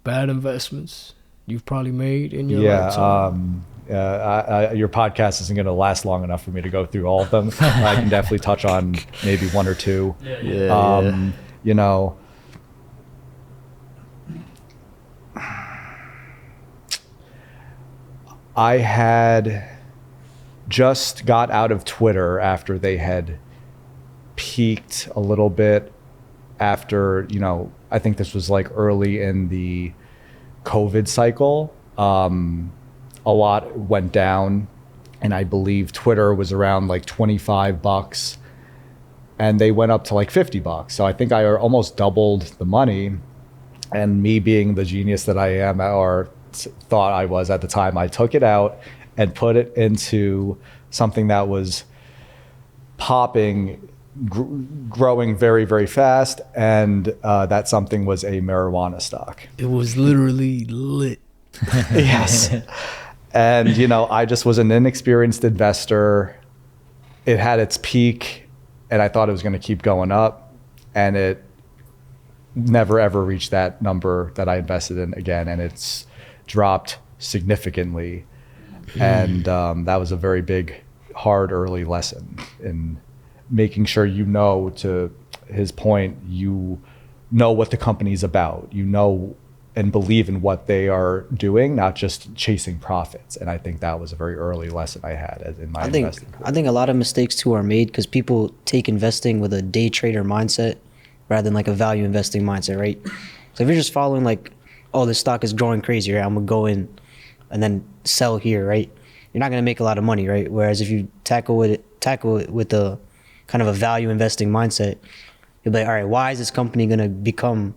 bad investments you've probably made in your lifetime? Your podcast isn't going to last long enough for me to go through all of them. I can definitely touch on maybe one or two. I had just got out of Twitter after they had peaked a little bit after, I think this was like early in the COVID cycle. A lot went down, and I believe Twitter was around like $25, and they went up to like $50. So I think I almost doubled the money, and me being the genius that I am, or thought I was at the time, I took it out and put it into something that was popping, growing very, very fast. And that something was a marijuana stock. It was literally lit. Yes. And, I just was an inexperienced investor. It had its peak, and I thought it was going to keep going up. And it never, ever reached that number that I invested in again. And it's dropped significantly. And that was a very big, hard early lesson in making sure, to his point, you know what the company's about, and believe in what they are doing, not just chasing profits. And I think that was a very early lesson I had in my investing. I think a lot of mistakes too are made because people take investing with a day trader mindset rather than like a value investing mindset, right? So if you're just following like, oh, this stock is growing crazy, right? I'm gonna go in and then sell here, right? You're not gonna make a lot of money, right? Whereas if you tackle it with a kind of a value investing mindset, you'll be like, all right, why is this company gonna become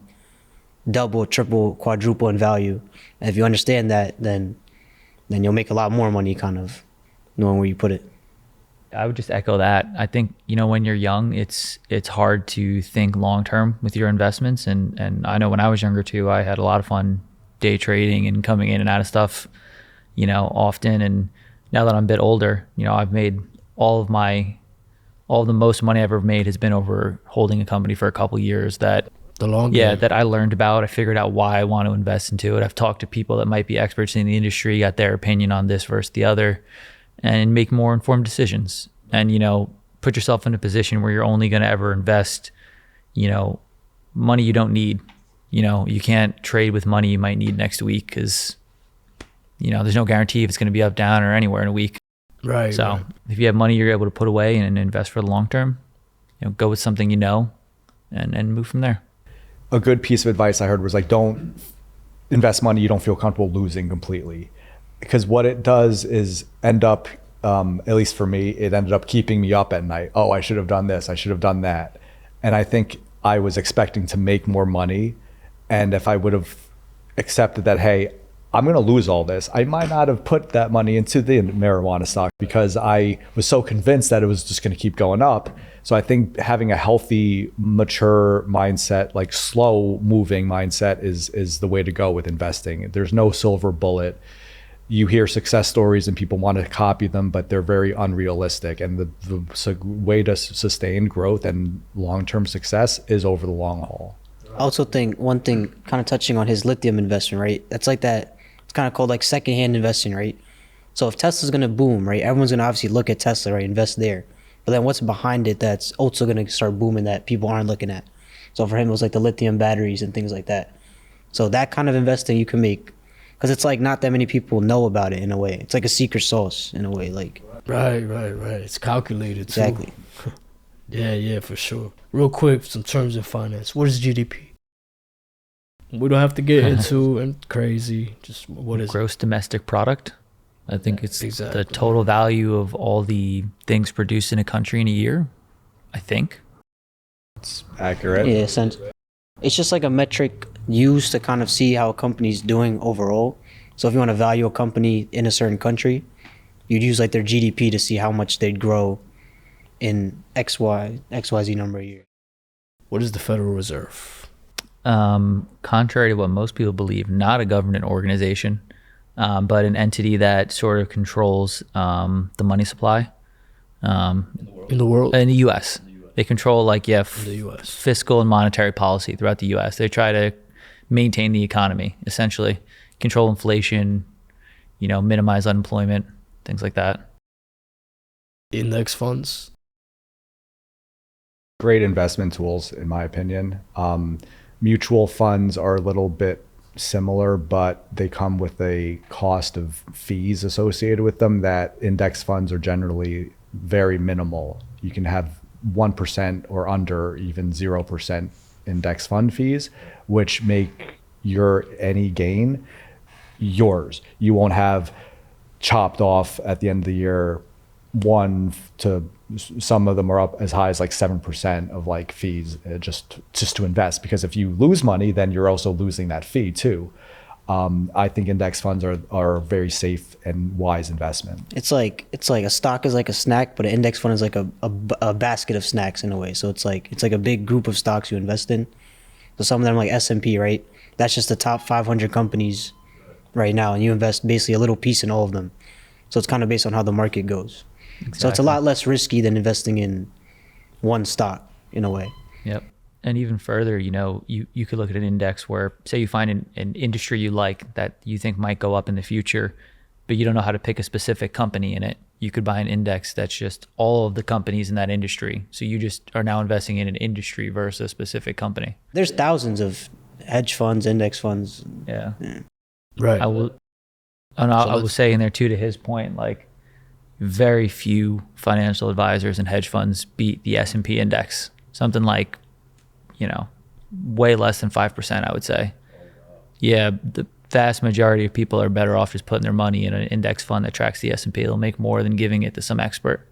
double, triple, quadruple in value. And if you understand that, then you'll make a lot more money kind of knowing where you put it. I would just echo that. I think, when you're young, it's hard to think long term with your investments. And I know when I was younger too, I had a lot of fun day trading and coming in and out of stuff, often. And now that I'm a bit older, I've made all of the most money I've ever made has been over holding a company for a couple years that I learned about. I figured out why I want to invest into it. I've talked to people that might be experts in the industry, got their opinion on this versus the other, and make more informed decisions. And, put yourself in a position where you're only going to ever invest, money you don't need. You can't trade with money you might need next week because, there's no guarantee if it's going to be up, down, or anywhere in a week. Right. So if you have money you're able to put away and invest for the long term, go with something and move from there. A good piece of advice I heard was like, don't invest money you don't feel comfortable losing completely. Because what it does is end up, at least for me, it ended up keeping me up at night. Oh, I should have done this. I should have done that. And I think I was expecting to make more money. And if I would have accepted that, hey, I'm going to lose all this, I might not have put that money into the marijuana stock because I was so convinced that it was just going to keep going up. So I think having a healthy, mature mindset, like slow moving mindset is the way to go with investing. There's no silver bullet. You hear success stories and people want to copy them, but they're very unrealistic. And the way to sustain growth and long-term success is over the long haul. I also think one thing, kind of touching on his lithium investment, right? That's like that. It's kind of called like secondhand investing, right? So if Tesla's going to boom, right, everyone's going to obviously look at Tesla, right, invest there. But then what's behind it that's also going to start booming that people aren't looking at? So for him, it was like the lithium batteries and things like that. So that kind of investing you can make, because it's like not that many people know about it in a way. It's like a secret sauce in a way. Like Right. It's calculated too. Exactly. Yeah, for sure. Real quick, some terms of finance. What is GDP? We don't have to get into and crazy. Just what is gross domestic product? I think it's exactly the total value of all the things produced in a country in a year. I think it's accurate. Yeah, it's just like a metric used to kind of see how a company's doing overall. So if you want to value a company in a certain country, you'd use like their GDP to see how much they'd grow in XYZ number of years. What is the Federal Reserve? Contrary to what most people believe, not a government organization, but an entity that sort of controls the money supply. In the world? In the U.S. They control the US. Fiscal and monetary policy throughout the U.S. They try to maintain the economy, essentially. Control inflation, minimize unemployment, things like that. Index funds? Great investment tools, in my opinion. Mutual funds are a little bit similar, but they come with a cost of fees associated with them that index funds are generally very minimal. You can have 1% or under, even 0% index fund fees, which make any gain yours. You won't have chopped off at the end of the year some of them are up as high as like 7% of like fees just to invest, because if you lose money, then you're also losing that fee too. I think index funds are very safe and wise investment. It's like a stock is like a snack, but an index fund is like a basket of snacks in a way. So it's like a big group of stocks you invest in. So some of them like S&P, right? That's just the top 500 companies right now, and you invest basically a little piece in all of them. So it's kind of based on how the market goes. Exactly. So it's a lot less risky than investing in one stock in a way. Yep. And even further, you could look at an index where, say you find an industry you like that you think might go up in the future, but you don't know how to pick a specific company in it. You could buy an index that's just all of the companies in that industry. So you just are now investing in an industry versus a specific company. There's thousands of hedge funds, index funds. Yeah. Right. I will say in there too, to his point, like, very few financial advisors and hedge funds beat the S&P index. Something like, way less than 5%, I would say. Yeah, the vast majority of people are better off just putting their money in an index fund that tracks the S&P. They'll make more than giving it to some expert.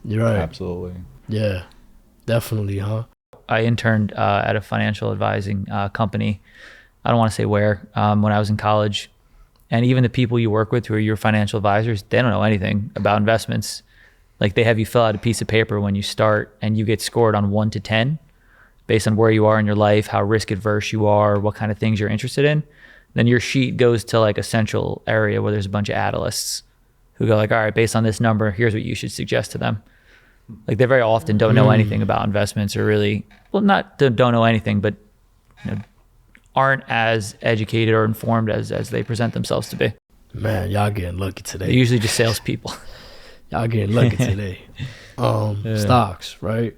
You're right. Absolutely. Yeah, definitely, huh? I interned at a financial advising company. I don't want to say where, when I was in college. And even the people you work with who are your financial advisors, they don't know anything about investments. Like they have you fill out a piece of paper when you start and you get scored on 1 to 10 based on where you are in your life, how risk adverse you are, what kind of things you're interested in. Then your sheet goes to like a central area where there's a bunch of analysts who go like, all right, based on this number, here's what you should suggest to them. Like they very often don't know anything about investments or really, well, not don't know anything, but aren't as educated or informed as they present themselves to be. Man, y'all getting lucky today. They're usually just salespeople. Y'all getting lucky today. Stocks, right?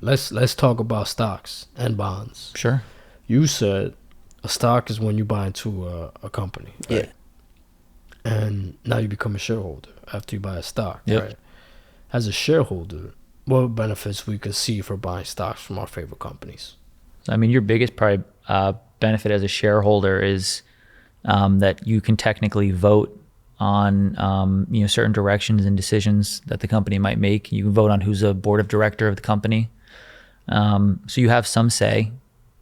Let's talk about stocks and bonds. Sure. You said a stock is when you buy into a company, right? Yeah. And now you become a shareholder after you buy a stock, right? As a shareholder, what benefits we could see for buying stocks from our favorite companies? I mean, your biggest probably benefit as a shareholder is that you can technically vote on certain directions and decisions that the company might make. You can vote on who's a board of director of the company. So you have some say.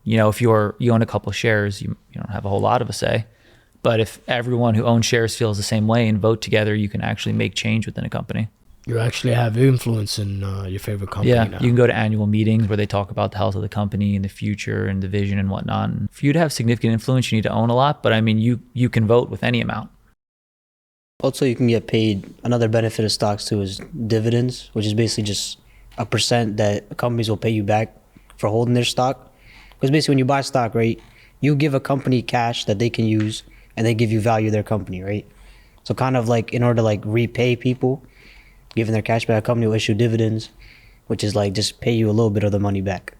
If you own a couple of shares, you don't have a whole lot of a say. But if everyone who owns shares feels the same way and vote together, you can actually make change within a company. You actually have influence in your favorite company now. You can go to annual meetings where they talk about the health of the company and the future and the vision and whatnot. And for you to have significant influence, you need to own a lot. But I mean, you can vote with any amount. Also, you can get paid. Another benefit of stocks too is dividends, which is basically just a percent that companies will pay you back for holding their stock. Because basically when you buy stock, right, you give a company cash that they can use and they give you value of their company, right? So kind of like in order to like repay people, giving their cash back, a company will issue dividends, which is like just pay you a little bit of the money back.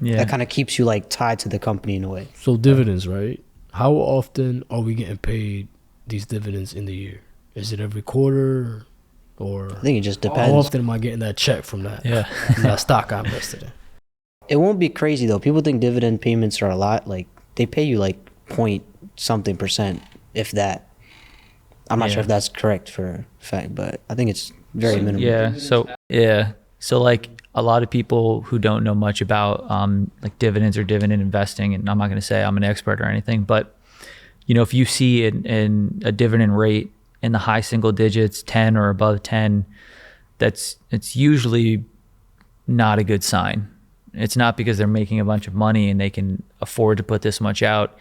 Yeah. That kind of keeps you like tied to the company in a way. So dividends, right? How often are we getting paid these dividends in the year? Is it every quarter or? I think it just depends. How often am I getting that check from that? From that stock I invested in? It won't be crazy though. People think dividend payments are a lot. Like they pay you like point something percent, if that. I'm not sure if that's correct for a fact, but I think it's very minimal. So like a lot of people who don't know much about like dividends or dividend investing, and I'm not going to say I'm an expert or anything, but if you see in a dividend rate in the high single digits, 10 or above 10, it's usually not a good sign. It's not because they're making a bunch of money and they can afford to put this much out.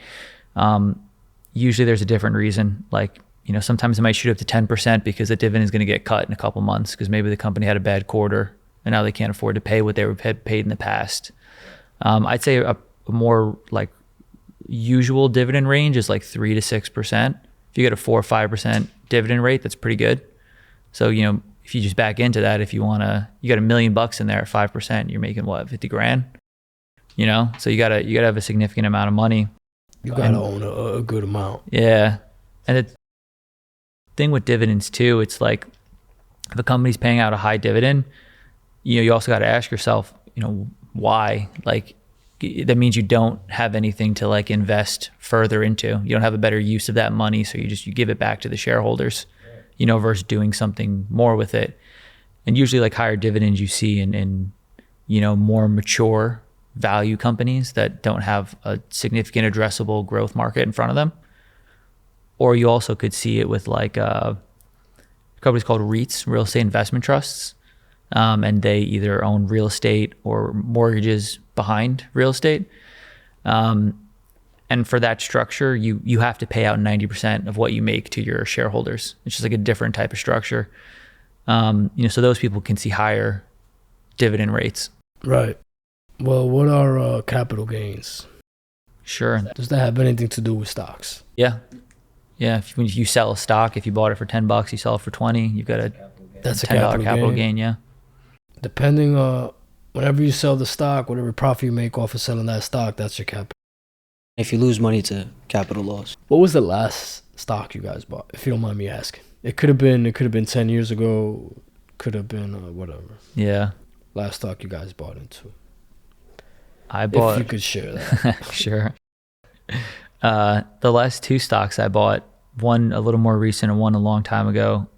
Usually there's a different reason. Like, sometimes it might shoot up to 10% because the dividend is going to get cut in a couple months because maybe the company had a bad quarter and now they can't afford to pay what they were paid in the past. I'd say a more like usual dividend range is like 3 to 6%. If you get a 4 or 5% dividend rate, that's pretty good. So, if you just back into that, if you got $1 million in there at 5%, you're making what, 50 grand? So you gotta have a significant amount of money. You gotta own a good amount. Yeah. And the thing with dividends too, it's like if a company's paying out a high dividend, you also got to ask yourself, why? Like that means you don't have anything to like invest further into. You don't have a better use of that money, so you give it back to the shareholders, versus doing something more with it. And usually like higher dividends you see in more mature value companies that don't have a significant addressable growth market in front of them. Or you also could see it with like companies called REITs, real estate investment trusts. And they either own real estate or mortgages behind real estate. And for that structure, you have to pay out 90% of what you make to your shareholders. It's just like a different type of structure. So those people can see higher dividend rates. Right. Well, what are capital gains? Sure. Does that have anything to do with stocks? Yeah. Yeah. When you sell a stock, if you bought it for $10, you sell it for 20, you've got that's $10 capital gain. Yeah. Depending on whenever you sell the stock, whatever profit you make off of selling that stock, that's your capital. If you lose money to capital loss. What was the last stock you guys bought, if you don't mind me asking? It could have been 10 years ago, could have been whatever. Yeah. Last stock you guys bought into. If you could share that. Sure. The last 2 stocks I bought, one a little more recent and one a long time ago.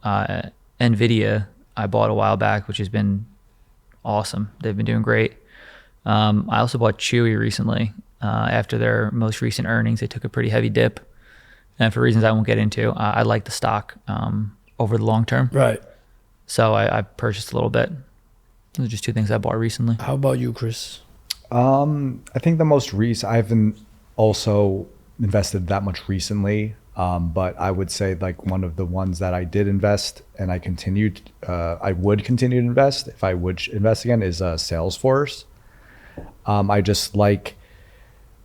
NVIDIA I bought a while back, which has been awesome. They've been doing great. I also bought Chewy recently. After their most recent earnings, they took a pretty heavy dip. And for reasons I won't get into, I like the stock over the long term. Right. So I purchased a little bit. Those are just two things I bought recently. How about you, Chris? I think the most recent, I haven't also invested that much recently, but I would say like one of the ones that I did invest and I would continue to invest if I would invest again is Salesforce. I just like,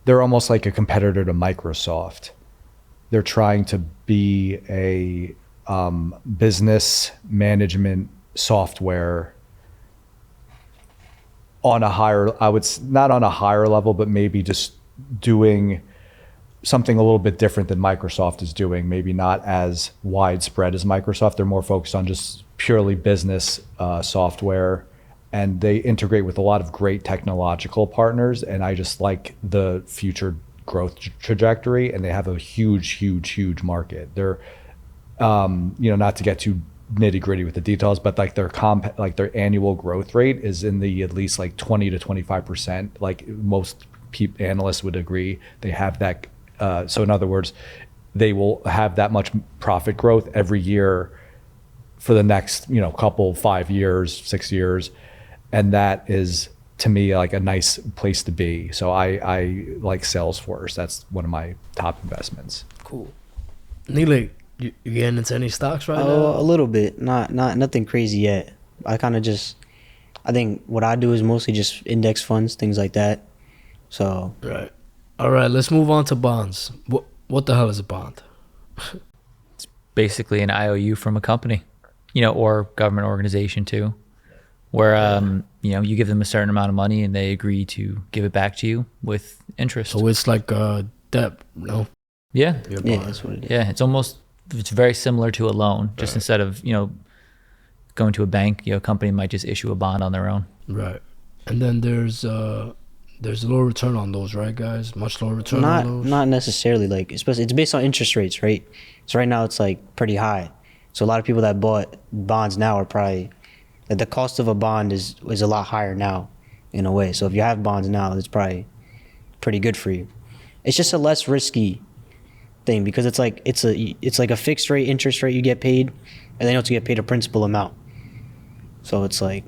they're almost like a competitor to Microsoft. They're trying to be a business management software on a higher, not on a higher level, but maybe just doing something a little bit different than Microsoft is doing. Maybe not as widespread as Microsoft. They're more focused on just purely business software, and they integrate with a lot of great technological partners. And I just like the future growth trajectory, and they have a huge market. They're, not to get too nitty gritty with the details, but like their annual growth rate is in the at least like 20 to 25%. Like most analysts would agree, they have that. So in other words, they will have that much profit growth every year for the next, couple, 5 years, 6 years. And that is, to me, like a nice place to be. So I like Salesforce. That's one of my top investments. Cool. Neely, you getting into any stocks right now? A little bit, not nothing crazy yet. I think what I do is mostly just index funds, things like that. So Right. All right, let's move on to bonds. What the hell is a bond? Basically an IOU from a company, or government organization too, where you give them a certain amount of money and they agree to give it back to you with interest. So it's like debt, no? Yeah. yeah, that's what it is. Yeah, it's very similar to a loan. Just instead of going to a bank, a company might just issue a bond on their own. Right. And then there's a lower return on those, right, guys? Much lower return on those? Not necessarily. Like, especially, it's based on interest rates, right? So right now it's like pretty high. So a lot of people that bought bonds now are probably, like, the cost of a bond is a lot higher now, in a way. So if you have bonds now, it's probably pretty good for you. It's just a less risky thing because it's like a fixed rate interest rate you get paid, and then you also get paid a principal amount. So it's like,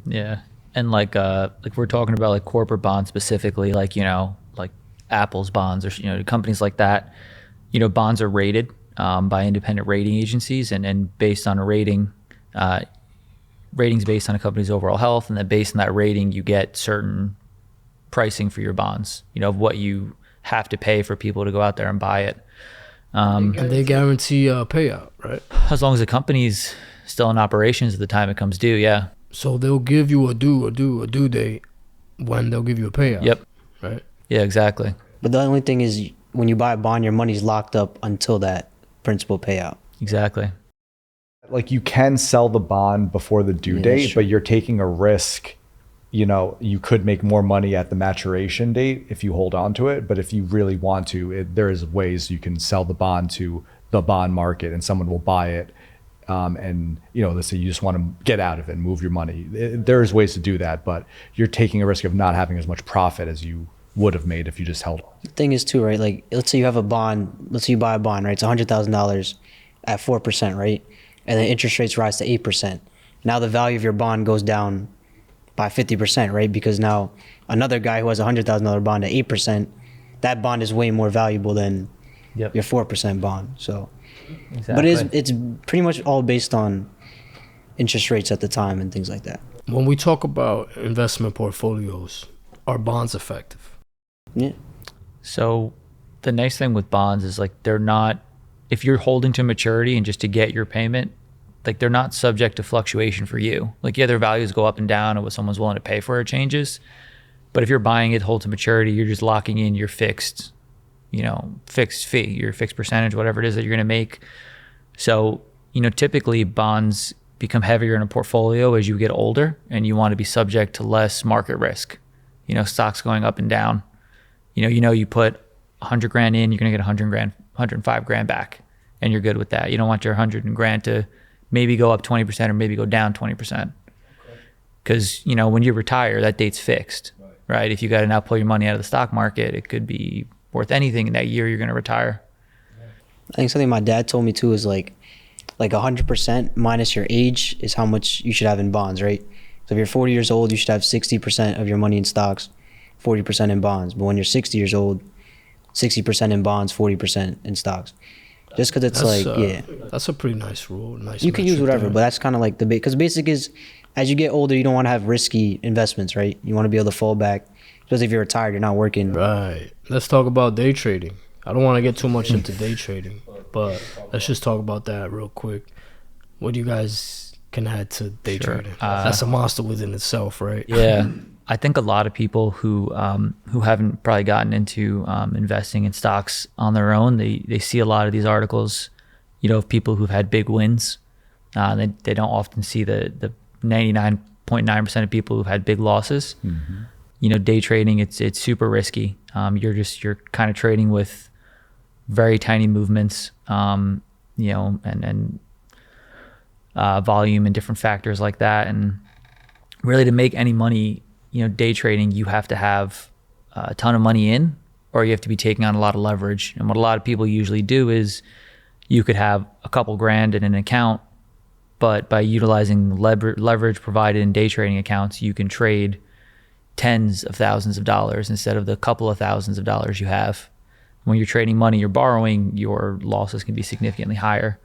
yeah. And like we're talking about like corporate bonds specifically, like like Apple's bonds or companies like that. Bonds are rated by independent rating agencies, and based on a rating, ratings based on a company's overall health, and then based on that rating, you get certain pricing for your bonds. Of what you have to pay for people to go out there and buy it. And they guarantee a payout, right? As long as the company's still in operations at the time it comes due, yeah. So they'll give you a due date when they'll give you a payout. Yep. Right? Yeah, exactly. but the only thing is when you buy a bond, your money's locked up until that principal payout. Exactly. Like you can sell the bond before the due date, but you're taking a risk. You could make more money at the maturation date if you hold on to it. But if you really want to, there is ways you can sell the bond to the bond market and someone will buy it. And let's say you just want to get out of it and move your money. There's ways to do that, but you're taking a risk of not having as much profit as you would have made if you just held on. The thing is too, right? Like, let's say you have a bond. Let's say you buy a bond, right? It's $100,000 at 4%, right? And the interest rates rise to 8%. Now the value of your bond goes down by 50%, right? Because now another guy who has a $100,000 bond at 8%, that bond is way more valuable than your 4% bond. So, exactly. But it's pretty much all based on interest rates at the time and things like that. When we talk about investment portfolios, are bonds effective? Yeah. So the nice thing with bonds is like they're not, if you're holding to maturity and just to get your payment, like they're not subject to fluctuation for you. Like, yeah, their values go up and down and what someone's willing to pay for it changes. But if you're buying it hold to maturity, you're just locking in your fixed fee, your fixed percentage, whatever it is that you're going to make. So, typically bonds become heavier in a portfolio as you get older and you want to be subject to less market risk. Stocks going up and down. You put 100 grand in, you're going to get 100 grand, 105 grand back, and you're good with that. You don't want your 100 grand to maybe go up 20% or maybe go down 20%. because when you retire, that date's fixed, right? If you got to now pull your money out of the stock market, it could be worth anything in that year you're going to retire. I think something my dad told me too is like 100% minus your age is how much you should have in bonds, right? So if you're 40 years old, you should have 60% of your money in stocks, 40% in bonds. But when you're 60 years old, 60% in bonds, 40% in stocks. Just because it's that's a pretty nice rule. Nice. You can use whatever, but that's kind of like the big, because basic is, as you get older, you don't want to have risky investments, right? You want to be able to fall back, especially if you're retired, you're not working. Right. Let's talk about day trading. I don't want to get too much into day trading, but let's just talk about that real quick. What do you guys can add to day trading? That's a monster within itself, right? Yeah. I think a lot of people who haven't probably gotten into investing in stocks on their own, they see a lot of these articles, of people who've had big wins. They don't often see the 99.9% of people who've had big losses. Mm-hmm. Day trading, it's super risky. You're kind of trading with very tiny movements, and volume and different factors like that. And really, to make any money, day trading, you have to have a ton of money in, or you have to be taking on a lot of leverage. And what a lot of people usually do is you could have a couple grand in an account, but by utilizing leverage provided in day trading accounts, you can trade tens of thousands of dollars instead of the couple of thousands of dollars you have. When you're trading money you're borrowing, your losses can be significantly higher.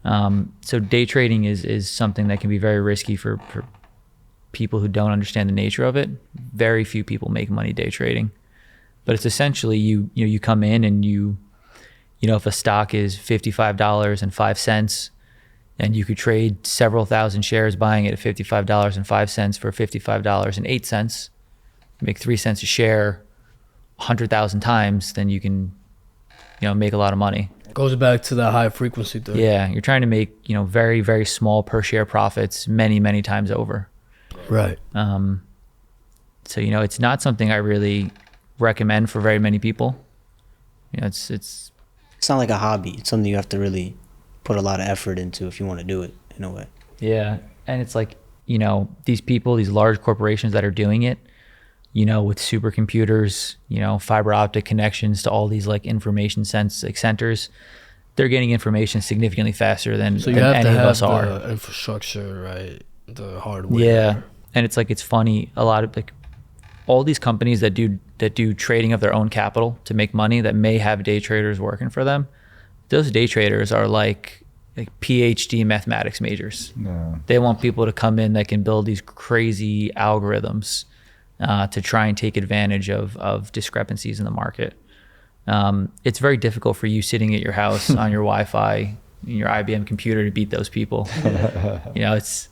So day trading is something that can be very risky for people who don't understand the nature of it. Very few people make money day trading, but it's essentially you come in and if a stock is $55.05 and you could trade several thousand shares buying it at $55.05 for $55.08, make 3 cents a share 100,000 times, then you can make a lot of money. Goes back to that high frequency thing. Yeah, you're trying to make very, very small per share profits many, many times over. Right. So it's not something I really recommend for very many people. It's not like a hobby. It's something you have to really put a lot of effort into if you want to do it in a way. Yeah, and it's like these people, these large corporations that are doing it, with supercomputers, fiber optic connections to all these like information centers, they're getting information significantly faster than any of us are. The infrastructure, right? The hardware. Yeah, and it's like, it's funny, a lot of like all these companies that do trading of their own capital to make money, that may have day traders working for them, those day traders are like PhD mathematics majors. No. They want people to come in that can build these crazy algorithms to try and take advantage of discrepancies in the market. It's very difficult for you sitting at your house on your Wi-Fi, your IBM computer, to beat those people. It's...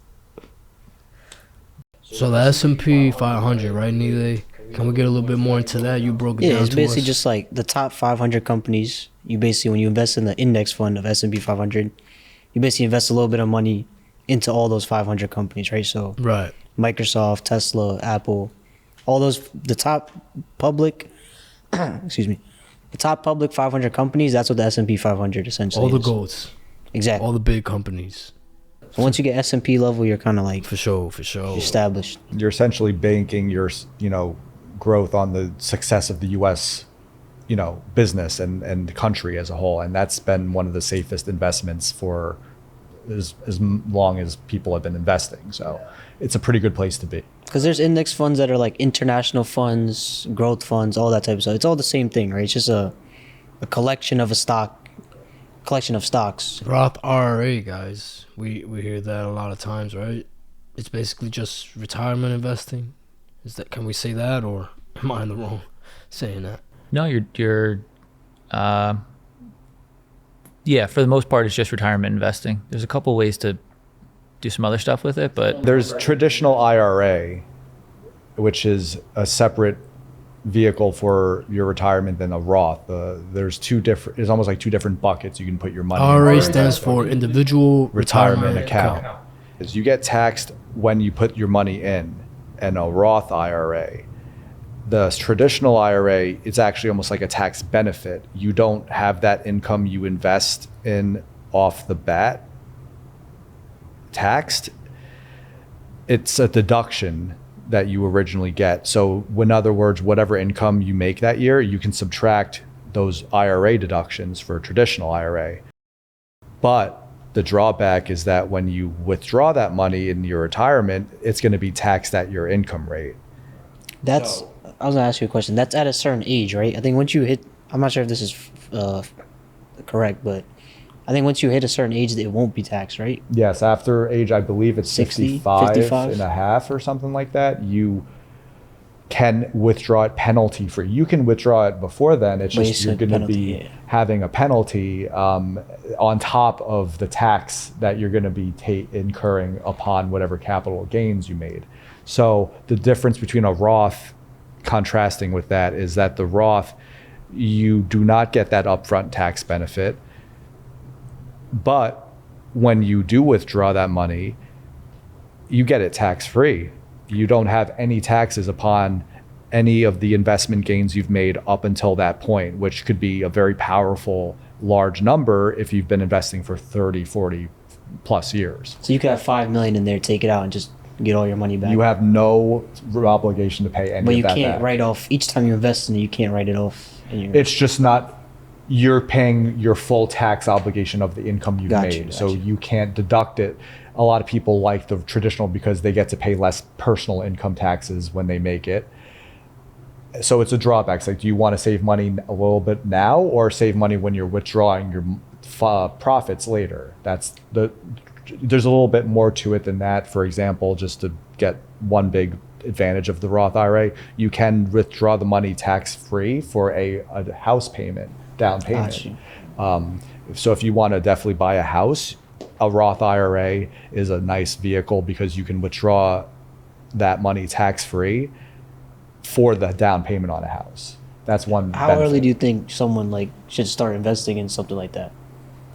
So the S&P 500, right, Nile? Can we get a little bit more into that? You broke it down to us. Yeah, it's basically just like the top 500 companies. You basically, when you invest in the index fund of S&P 500, you basically invest a little bit of money into all those 500 companies, right? So right. Microsoft, Tesla, Apple, all those, the top public, the top public 500 companies, that's what the S&P 500 essentially all the is. GOATs. Exactly. All the big companies. So once you get S&P level, you're kind of like... For sure. Established. You're essentially banking your, growth on the success of the U.S., business and the country as a whole. And that's been one of the safest investments for as long as people have been investing. So it's a pretty good place to be. Because there's index funds that are like international funds, growth funds, all that type of stuff. It's all the same thing, right? It's just a collection of stocks. Roth IRA, guys. We hear that a lot of times, right? It's basically just retirement investing. Can we say that, or am I in the wrong saying that? No, you're yeah, for the most part, it's just retirement investing. There's a couple ways to do some other stuff with it, but there's traditional IRA, which is a separate vehicle for your retirement than a Roth. There's almost like two different buckets you can put your money in. IRA stands for individual retirement account. Is you get taxed when you put your money in a Roth IRA. The traditional IRA is actually almost like a tax benefit. You don't have that income you invest in off the bat taxed. it's a deduction that you originally get. So in other words, whatever income you make that year, you can subtract those IRA deductions for a traditional IRA. But the drawback is that when you withdraw that money in your retirement, it's going to be taxed at your income rate. I was gonna ask you a question. That's at a certain age, right? I think once you hit, I'm not sure if this is correct, but I think once you hit a certain age, it won't be taxed, right? Yes, after age, I believe it's 60, 55 and a half or something like that, you can withdraw it penalty free. You can withdraw it before then. It's just you're going to be having a penalty on top of the tax that you're going to be incurring upon whatever capital gains you made. So the difference between a Roth, contrasting with that, is that the Roth, you do not get that upfront tax benefit. But when you do withdraw that money, you get it tax free. You don't have any taxes upon any of the investment gains you've made up until that point, which could be a very powerful, large number if you've been investing for 30, 40 plus years. So you could have 5 million in there, take it out, and just get all your money back. You have no obligation to pay any of that back. But you can't write off, each time you invest in it, you can't write it off. It's just not, you're paying your full tax obligation of the income you've made. So you can't deduct it. A lot of people like the traditional because they get to pay less personal income taxes when they make it. So it's a drawback. It's like, do you want to save money a little bit now or save money when you're withdrawing your profits later? There's a little bit more to it than that. For example, just to get one big advantage of the Roth IRA, you can withdraw the money tax-free for a house payment, down payment. So if you want to definitely buy a house, a Roth IRA is a nice vehicle because you can withdraw that money tax-free for the down payment on a house. That's one How benefit. early do you think someone should start investing in something like that?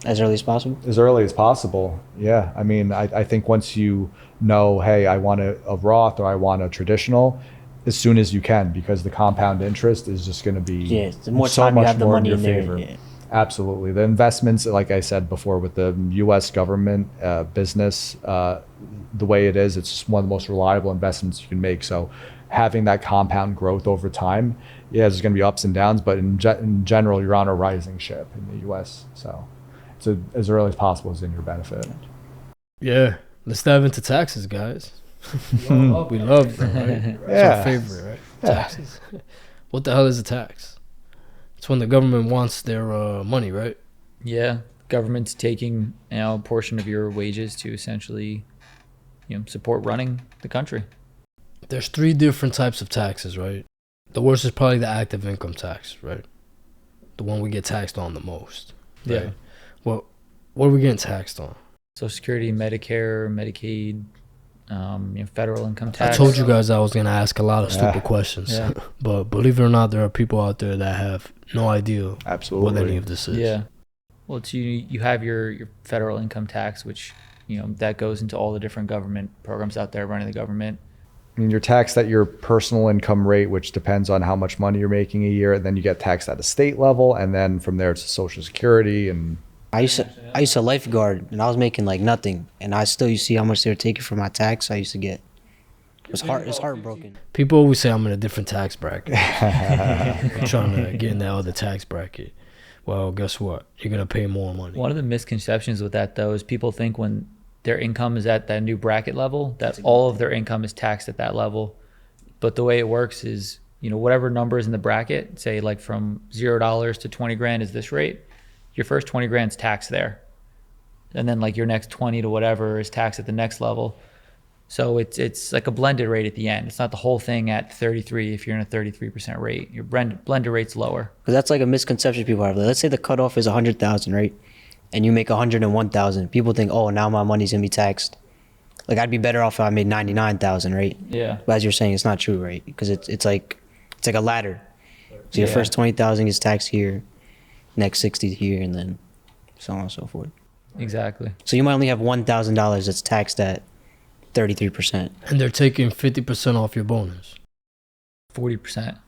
As early as possible? As early as possible. Yeah. I mean, I think once you know, hey, I want a Roth or I want a traditional, as soon as you can, because the compound interest is just going to be the more so time much you have the more money in your in there. favor. Yeah. Absolutely. The investments, like I said before, with the U.S. government business, the way it is, it's just one of the most reliable investments you can make. So having that compound growth over time, there's going to be ups and downs, but in general, you're on a rising ship in the U.S. So as early as possible is in your benefit. Yeah. Let's dive into taxes, guys. We love them, right? Yeah. It's our favorite, right? Yeah. Taxes. What the hell is a tax? It's when the government wants their money, right? Yeah, government's taking a portion of your wages to essentially, support running the country. There's 3 different types of taxes, right? The worst is probably the active income tax, right? The one we get taxed on the most. Right? Yeah. Well, what are we getting taxed on? Social Security, Medicare, Medicaid, federal income tax. I told you guys I was going to ask a lot of stupid questions. Yeah. But believe it or not, there are people out there that have no idea Absolutely. what any of this is. Yeah. Well, you have your federal income tax, which, that goes into all the different government programs out there running the government. I mean, you're taxed at your personal income rate, which depends on how much money you're making a year. And then you get taxed at a state level. And then from there, it's Social Security. And I used to lifeguard, and I was making nothing. And I still, you see how much they were taking for my tax I used to get. It's heartbroken. People always say I'm in a different tax bracket. I'm trying to get in that other tax bracket. Well, guess what? You're going to pay more money. One of the misconceptions with that, though, is people think when their income is at that new bracket level, that all of their income is taxed at that level. But the way it works is, whatever number is in the bracket, say from $0 to 20 grand is this rate, your first 20 grand is taxed there. And then your next 20 to whatever is taxed at the next level. So it's like a blended rate at the end. It's not the whole thing at 33 if you're in a 33% rate. Your blended rate's lower. Because that's a misconception people have. Let's say the cutoff is 100,000, right? And you make 101,000. People think, oh, now my money's gonna be taxed. I'd be better off if I made 99,000, right? Yeah. But as you're saying, it's not true, right? Because it's like a ladder. So your first 20,000 is taxed here, next 60 here, and then so on and so forth. Exactly. So you might only have $1,000 that's taxed at 33%. And they're taking 50% off your bonus. 40%.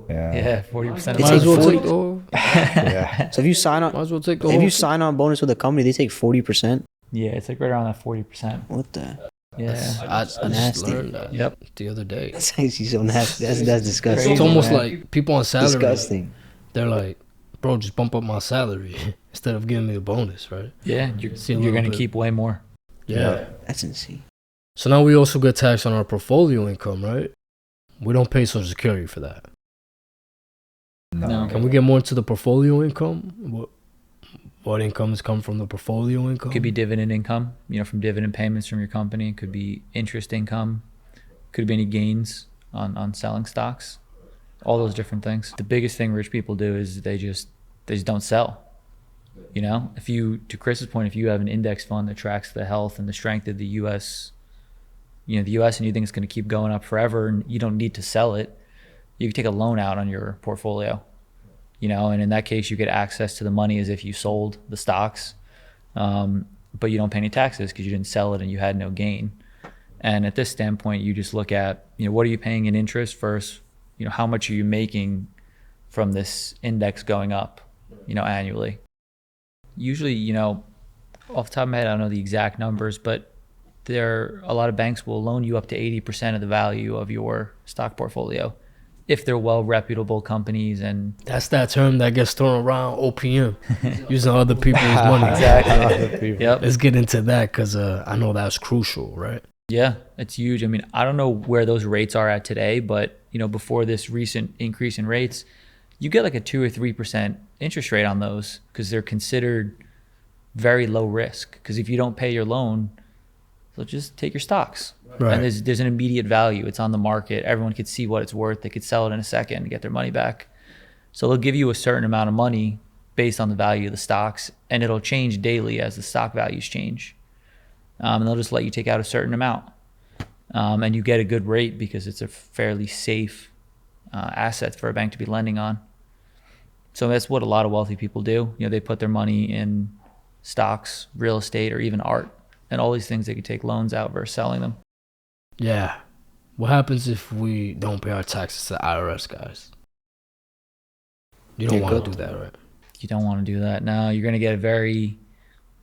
yeah. 40%. Might as well 40. take the Yeah. So if you sign on, might as well take the if whole you sign on bonus with a company, they take 40%. Yeah, it's right around that 40%. What the? Yeah. I just nasty. learned that Yep. the other day. That's actually so nasty. That's disgusting. It's almost man. like people on salary. Disgusting. They're like, bro, just bump up my salary instead of giving me a bonus, right? Yeah, See a you're little going to bit. keep way more. Yeah. That's insane. So now we also get taxed on our portfolio income, right? We don't pay Social Security for that. No. Can we get more into the portfolio income? What incomes come from the portfolio income? Could be dividend income, from dividend payments from your company. It could be interest income. Could be any gains on selling stocks. All those different things. The biggest thing rich people do is they just don't sell. If you, to Chris's point, if you have an index fund that tracks the health and the strength of the U.S., the U.S. and you think it's going to keep going up forever and you don't need to sell it, you can take a loan out on your portfolio, and in that case, you get access to the money as if you sold the stocks, but you don't pay any taxes because you didn't sell it and you had no gain. And at this standpoint, you just look at, what are you paying in interest versus, how much are you making from this index going up, annually. Usually, off the top of my head, I don't know the exact numbers, but a lot of banks will loan you up to 80% of the value of your stock portfolio if they're well reputable companies. And that's that term that gets thrown around, OPM, using other people's money. Exactly. Yep. Let's get into that because I know that's crucial, right? Yeah, it's huge. I mean, I don't know where those rates are at today, but before this recent increase in rates, you get like a 2 or 3% interest rate on those because they're considered very low risk. Because if you don't pay your loan, they'll just take your stocks. Right. And there's an immediate value. It's on the market. Everyone could see what it's worth. They could sell it in a second and get their money back. So they'll give you a certain amount of money based on the value of the stocks, and it'll change daily as the stock values change. And they'll just let you take out a certain amount. And you get a good rate because it's a fairly safe asset for a bank to be lending on. So that's what a lot of wealthy people do. They put their money in stocks, real estate, or even art, and all these things they could take loans out versus selling them. Yeah. What happens if we don't pay our taxes to the IRS, guys? You don't want to do that, right? You don't want to do that. No, you're going to get a very,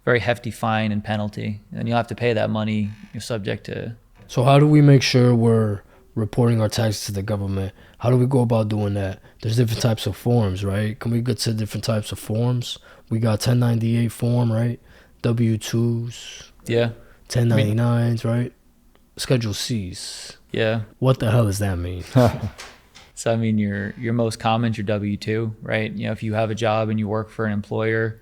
very hefty fine and penalty. And you'll have to pay that money. You're subject to. So how do we make sure we're reporting our taxes to the government? How do we go about doing that? There's different types of forms, right? Can we get to different types of forms? We got 1098 form, right? W-2s. Yeah. 1099s, right? Schedule C's. Yeah. What the hell does that mean? So, I mean, your most common is your W-2, right? If you have a job and you work for an employer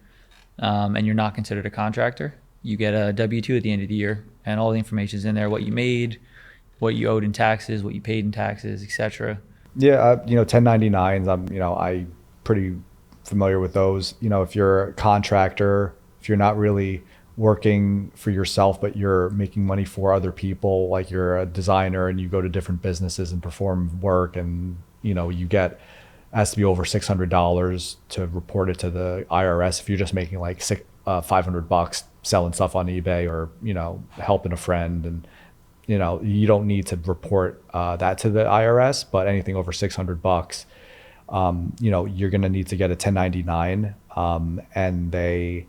and you're not considered a contractor, you get a W-2 at the end of the year. And all the information is in there, what you made, what you owed in taxes, what you paid in taxes, etc. Yeah, 1099s, I'm pretty familiar with those. If you're a contractor, if you're not really working for yourself, but you're making money for other people, like you're a designer and you go to different businesses and perform work, and you get has to be over $600 to report it to the IRS. If you're just making like $500 selling stuff on eBay or helping a friend, and you don't need to report that to the IRS, but anything over $600, you're going to need to get a 1099, and they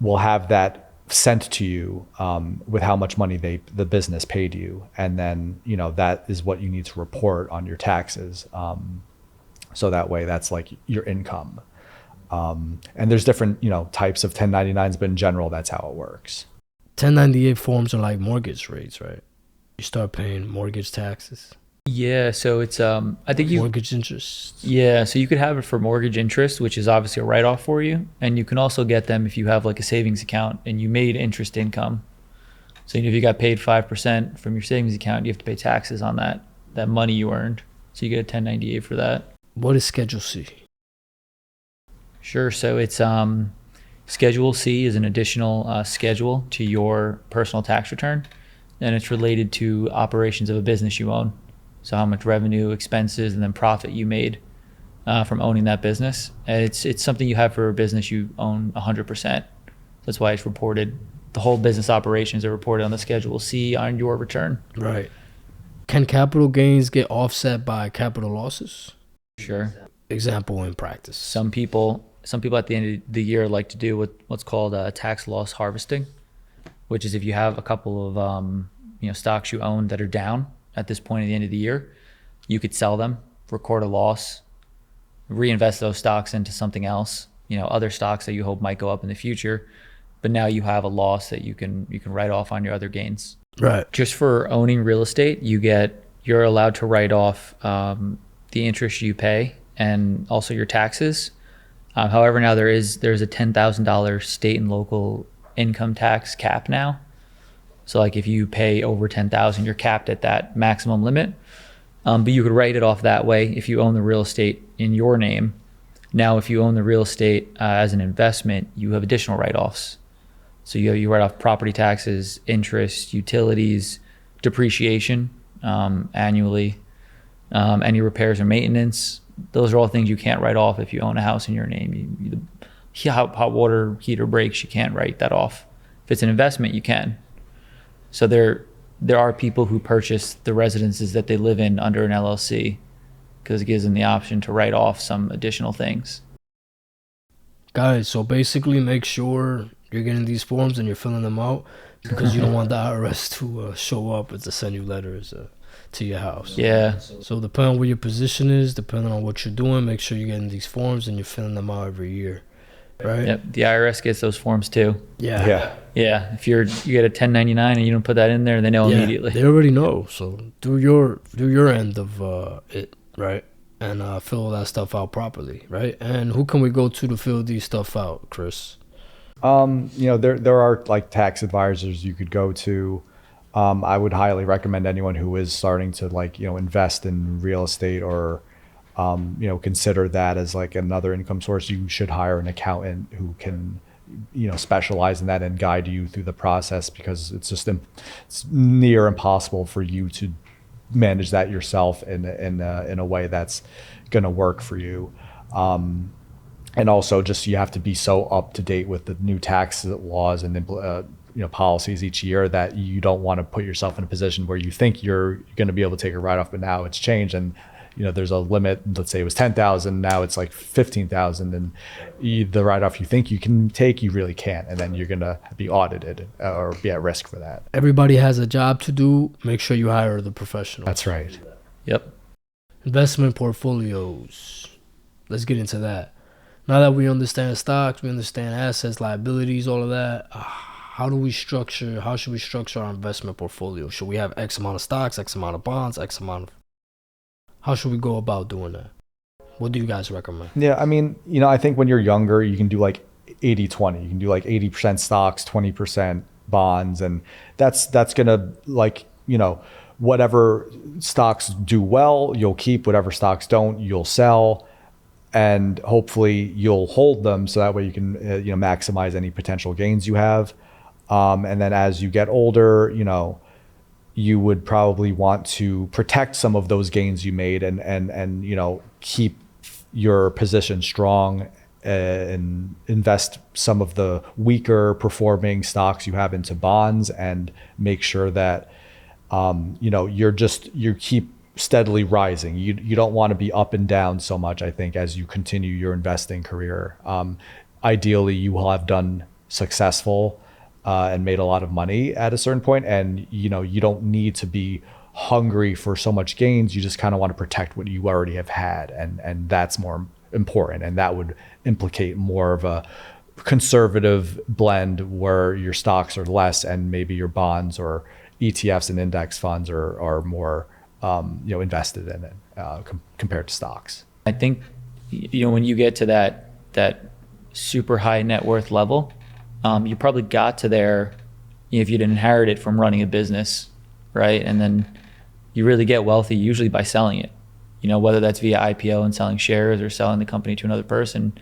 will have that sent to you with how much money the business paid you, and then that is what you need to report on your taxes. So that way, that's like your income. And there's different types of 1099s, but in general, that's how it works. 1098 forms are like mortgage rates, right? You start paying mortgage taxes. Yeah, so it's I think mortgage interest. Yeah, so you could have it for mortgage interest, which is obviously a write-off for you, and you can also get them if you have like a savings account and you made interest income. So if you got paid 5% from your savings account, you have to pay taxes on that money you earned. So you get a 1098 for that. What is Schedule C? Sure. So it's Schedule C is an additional schedule to your personal tax return, and it's related to operations of a business you own. So how much revenue, expenses, and then profit you made from owning that business. And it's something you have for a business you own 100%. That's why it's reported. The whole business operations are reported on the Schedule C on your return. Right. Can capital gains get offset by capital losses? Sure. Example in practice. Some people at the end of the year like to do what's called tax loss harvesting, which is if you have a couple of stocks you own that are down at this point at the end of the year, you could sell them, record a loss, reinvest those stocks into something else, other stocks that you hope might go up in the future. But now you have a loss that you can write off on your other gains. Right. Just for owning real estate, you're allowed to write off the interest you pay and also your taxes. However, now there's a $10,000 state and local income tax cap now. So like if you pay over $10,000, you're capped at that maximum limit. But you could write it off that way if you own the real estate in your name. Now, if you own the real estate as an investment, you have additional write-offs. So you write off property taxes, interest, utilities, depreciation annually, any repairs or maintenance. Those are all things you can't write off if you own a house in your name. Hot water heater breaks, you can't write that off. If it's an investment, you can. So there are people who purchase the residences that they live in under an LLC because it gives them the option to write off some additional things. Guys, so basically make sure you're getting these forms and you're filling them out because you don't want the IRS to show up and to send you letters to your house. Yeah. So depending on what your position is, depending on what you're doing, make sure you're getting these forms and you're filling them out every year. Right? Yep. The IRS gets those forms too. Yeah. Yeah. If you get a 1099 and you don't put that in there, they know immediately. They already know. So do your end of it, right? And fill that stuff out properly, right? And who can we go to fill these stuff out, Chris? There are like tax advisors you could go to. I would highly recommend anyone who is starting to invest in real estate or consider that as like another income source. You should hire an accountant who can specialize in that and guide you through the process, because it's near impossible for you to manage that yourself in a way that's going to work for you. And also just you have to be so up to date with the new tax laws and policies each year that you don't want to put yourself in a position where you think you're going to be able to take a write-off, but now it's changed and there's a limit. Let's say it was 10,000, now it's like 15,000, and the write-off you think you can take, you really can't, and then you're going to be audited or be at risk for that. Everybody has a job to do. Make sure you hire the professionals. That's right. Yep. Investment portfolios. Let's get into that. Now that we understand stocks, we understand assets, liabilities, all of that, how should we structure our investment portfolio? Should we have X amount of stocks, X amount of bonds, how should we go about doing that? What do you guys recommend? Yeah, I think when you're younger, you can do like 80-20. You can do like 80% stocks, 20% bonds, and that's gonna whatever stocks do well, you'll keep. Whatever stocks don't, you'll sell. And hopefully you'll hold them so that way you can maximize any potential gains you have. And then as you get older, you would probably want to protect some of those gains you made and keep your position strong and invest some of the weaker performing stocks you have into bonds, and make sure that you keep steadily rising. You don't want to be up and down so much, I think, as you continue your investing career. Ideally, you will have done successful and made a lot of money at a certain point, and you don't need to be hungry for so much gains. You just kind of want to protect what you already have had, and that's more important, and that would implicate more of a conservative blend where your stocks are less and maybe your bonds or ETFs and index funds are more invested in it compared to stocks. I think when you get to that super high net worth level, you probably got to there if you'd inherit it from running a business, right? And then you really get wealthy usually by selling it, whether that's via IPO and selling shares or selling the company to another person.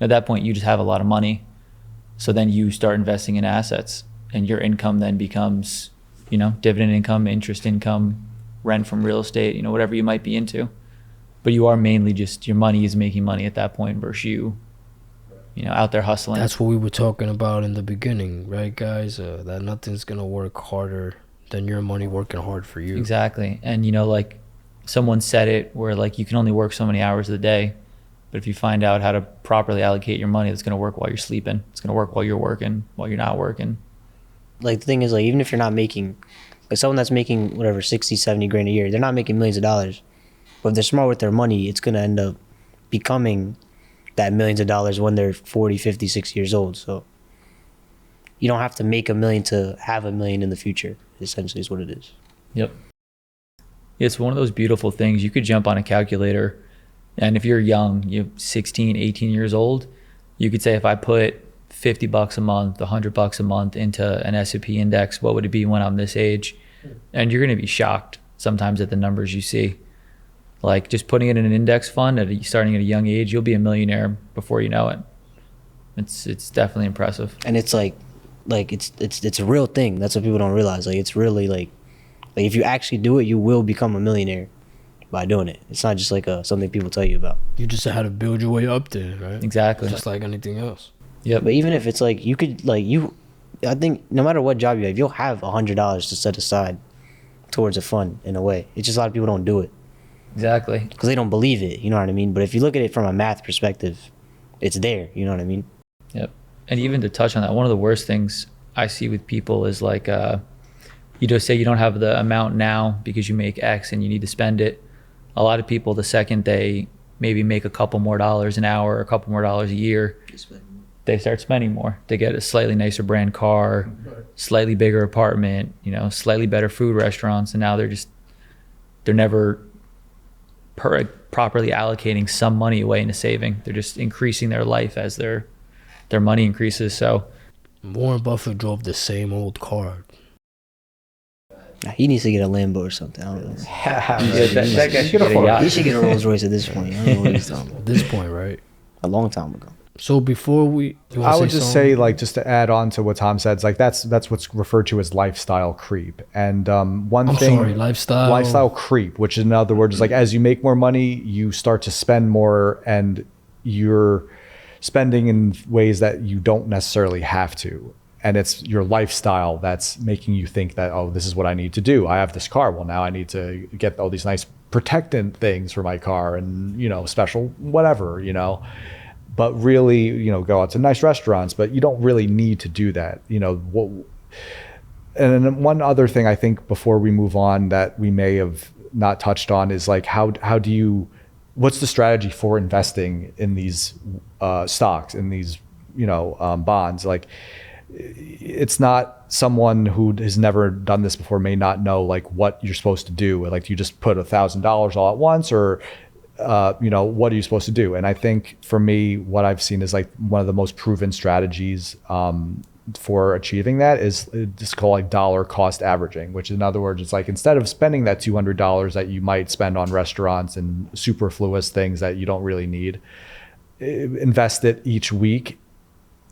At that point, you just have a lot of money. So then you start investing in assets, and your income then becomes, dividend income, interest income, rent from real estate, whatever you might be into. But you are mainly just, your money is making money at that point versus you out there hustling. That's what we were talking about in the beginning, right, guys? That nothing's going to work harder than your money working hard for you. Exactly. And, like someone said it where like you can only work so many hours a day. But if you find out how to properly allocate your money, it's going to work while you're sleeping. It's going to work while you're working, while you're not working. like the thing is, like, even if you're not making, like someone that's making whatever 60, 70 grand a year, they're not making millions of dollars. But if they're smart with their money, it's gonna end up becoming that millions of dollars when they're 40, 50, 60 years old. So you don't have to make $1 million to have $1 million in the future, essentially is what it is. Yep. It's one of those beautiful things. You could jump on a calculator, and if you're young, you're 16, 18 years old, you could say, if I put $50 a month, $100 a month into an S&P index, what would it be when I'm this age? And you're going to be shocked sometimes at the numbers you see. Like, just putting it in an index fund starting at a young age, you'll be a millionaire before you know it. It's definitely impressive. And it's like it's a real thing. That's what people don't realize. Like, it's really like if you actually do it, you will become a millionaire by doing it. It's not just like something people tell you about. You just have to build your way up there, right? Exactly. Just like anything else. Yep. But even if it's like you could I think no matter what job you have, you'll have $100 to set aside towards a fund in a way. It's just a lot of people don't do it. Exactly. Because they don't believe it, you know what I mean? But if you look at it from a math perspective, it's there, you know what I mean? Yep. And even to touch on that, one of the worst things I see with people is like, you just say you don't have the amount now because you make X and you need to spend it. A lot of people, the second they maybe make a couple more dollars an hour, a couple more dollars a year, they start spending more. They get a slightly nicer brand car, slightly bigger apartment, slightly better food restaurants. And now they're never properly allocating some money away into saving. They're just increasing their life as their money increases. So Warren Buffett drove the same old car. He needs to get a Lambo or something. I don't know. that guy should get a yacht. He should get a Rolls Royce at this point. I don't know what he's talking about. At this point, right? A long time ago. So before I would just say, like, just to add on to what Tom said, like that's what's referred to as lifestyle creep. And lifestyle creep, which in other words is like, as you make more money, you start to spend more, and you're spending in ways that you don't necessarily have to. And it's your lifestyle that's making you think that, oh, this is what I need to do. I have this car. Well, now I need to get all these nice protectant things for my car and, special whatever, But really, go out to nice restaurants, but you don't really need to do that. And then one other thing I think before we move on that we may have not touched on is like, what's the strategy for investing in these stocks, in these, bonds? Like, it's not someone who has never done this before may not know like what you're supposed to do. Like, do you just put $1,000 all at once, or what are you supposed to do? And I think for me, what I've seen is like one of the most proven strategies for achieving that is just called like dollar cost averaging, which in other words, it's like, instead of spending that $200 that you might spend on restaurants and superfluous things that you don't really need, invest it each week.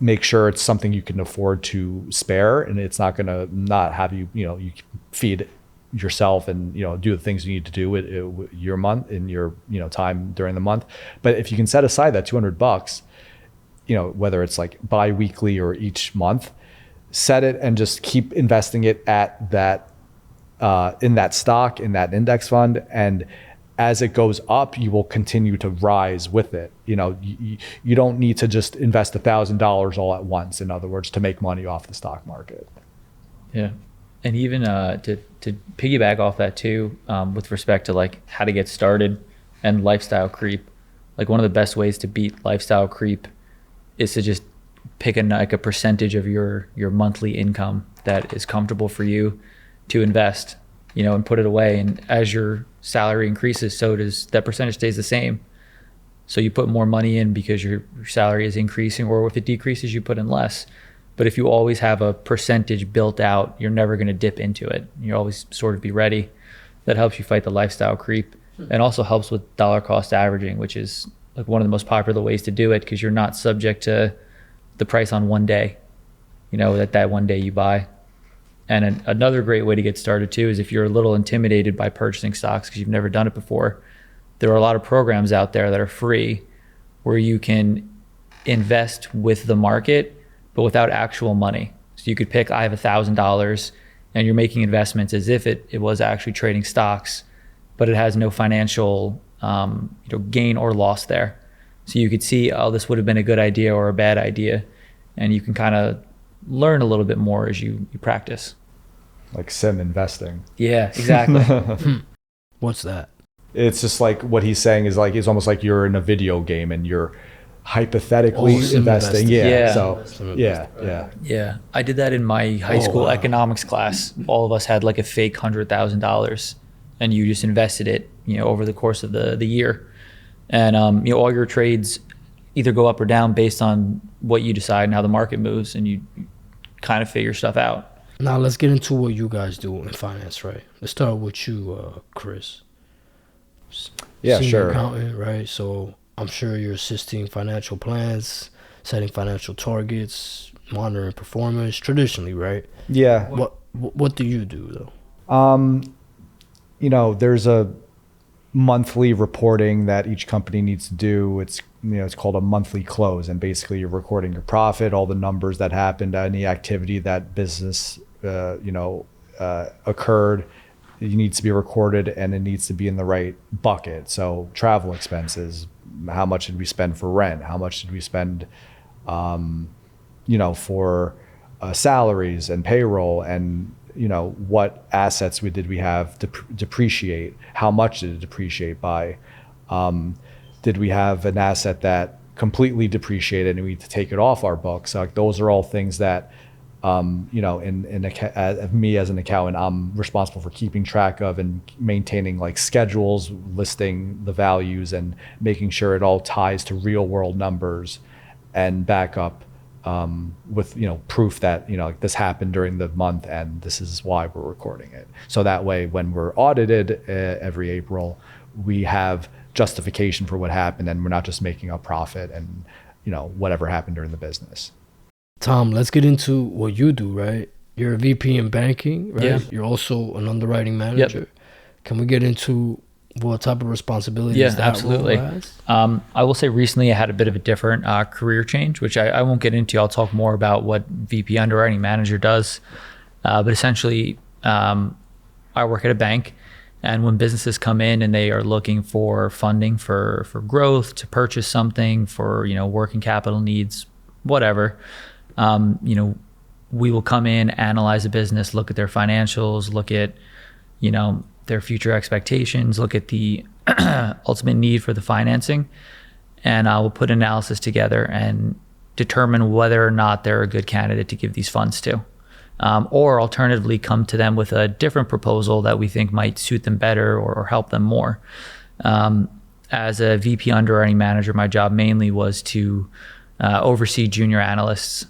Make sure it's something you can afford to spare, and it's not going to not have you, you feed yourself and, do the things you need to do with your month in your, time during the month. But if you can set aside that $200, whether it's like bi-weekly or each month, set it and just keep investing it at that, in that stock, in that index fund. And as it goes up, you will continue to rise with it. You don't need to just invest $1,000 all at once, in other words, to make money off the stock market. Yeah. And even to piggyback off that too, with respect to like how to get started and lifestyle creep, like one of the best ways to beat lifestyle creep is to just pick a percentage of your monthly income that is comfortable for you to invest, and put it away. And as your salary increases, so does that percentage stays the same. So you put more money in because your salary is increasing, or if it decreases, you put in less. But if you always have a percentage built out, you're never going to dip into it. You always sort of be ready. That helps you fight the lifestyle creep, and also helps with dollar cost averaging, which is like one of the most popular ways to do it, because you're not subject to the price on one day, that one day you buy. And another great way to get started too is if you're a little intimidated by purchasing stocks because you've never done it before, there are a lot of programs out there that are free where you can invest with the market, but without actual money. So you could pick, I have $1,000, and you're making investments as if it was actually trading stocks, but it has no financial gain or loss there. So you could see, oh, this would have been a good idea or a bad idea. And you can kind of learn a little bit more as you practice. Like sim investing. Yeah, exactly. What's that? It's just like what he's saying is like, it's almost like you're in a video game and you're hypothetically investing. Yeah. So Yeah. I did that in my high school economics class. All of us had like a fake $100,000 and you just invested it, over the course of the year. And, all your trades either go up or down based on what you decide and how the market moves, and you kind of figure stuff out. Now let's get into what you guys do in finance, right? Let's start with you, Chris. Yeah, Senior sure. accountant, right? So I'm sure you're assisting financial plans, setting financial targets, monitoring performance, traditionally, right? Yeah. What do you do though? There's a monthly reporting that each company needs to do. It's called a monthly close, and basically you're recording your profit, all the numbers that happened, any activity that business occurred. It needs to be recorded, and it needs to be in the right bucket. So travel expenses, how much did we spend for rent? How much did we spend, for salaries and payroll, and what assets did we have depreciate? How much did it depreciate by? Did we have an asset that completely depreciated and we need to take it off our books? Like, those are all things that, me as an accountant, I'm responsible for keeping track of and maintaining like schedules, listing the values and making sure it all ties to real world numbers and back up with proof that like this happened during the month and this is why we're recording it. So that way, when we're audited every April, we have justification for what happened, and we're not just making a profit and whatever happened during the business. Tom, let's get into what you do, right? You're a VP in banking, right? Yeah. You're also an underwriting manager. Yep. Can we get into what type of responsibilities that absolutely. role has? I will say recently I had a bit of a different career change, which I won't get into. I'll talk more about what VP underwriting manager does. But essentially, I work at a bank, and when businesses come in and they are looking for funding for growth, to purchase something, for working capital needs, whatever, we will come in, analyze a business, look at their financials, look at their future expectations, look at the ultimate need for the financing, and I will put analysis together and determine whether or not they're a good candidate to give these funds to. Or alternatively, come to them with a different proposal that we think might suit them better or help them more. As a VP underwriting manager, my job mainly was to oversee junior analysts,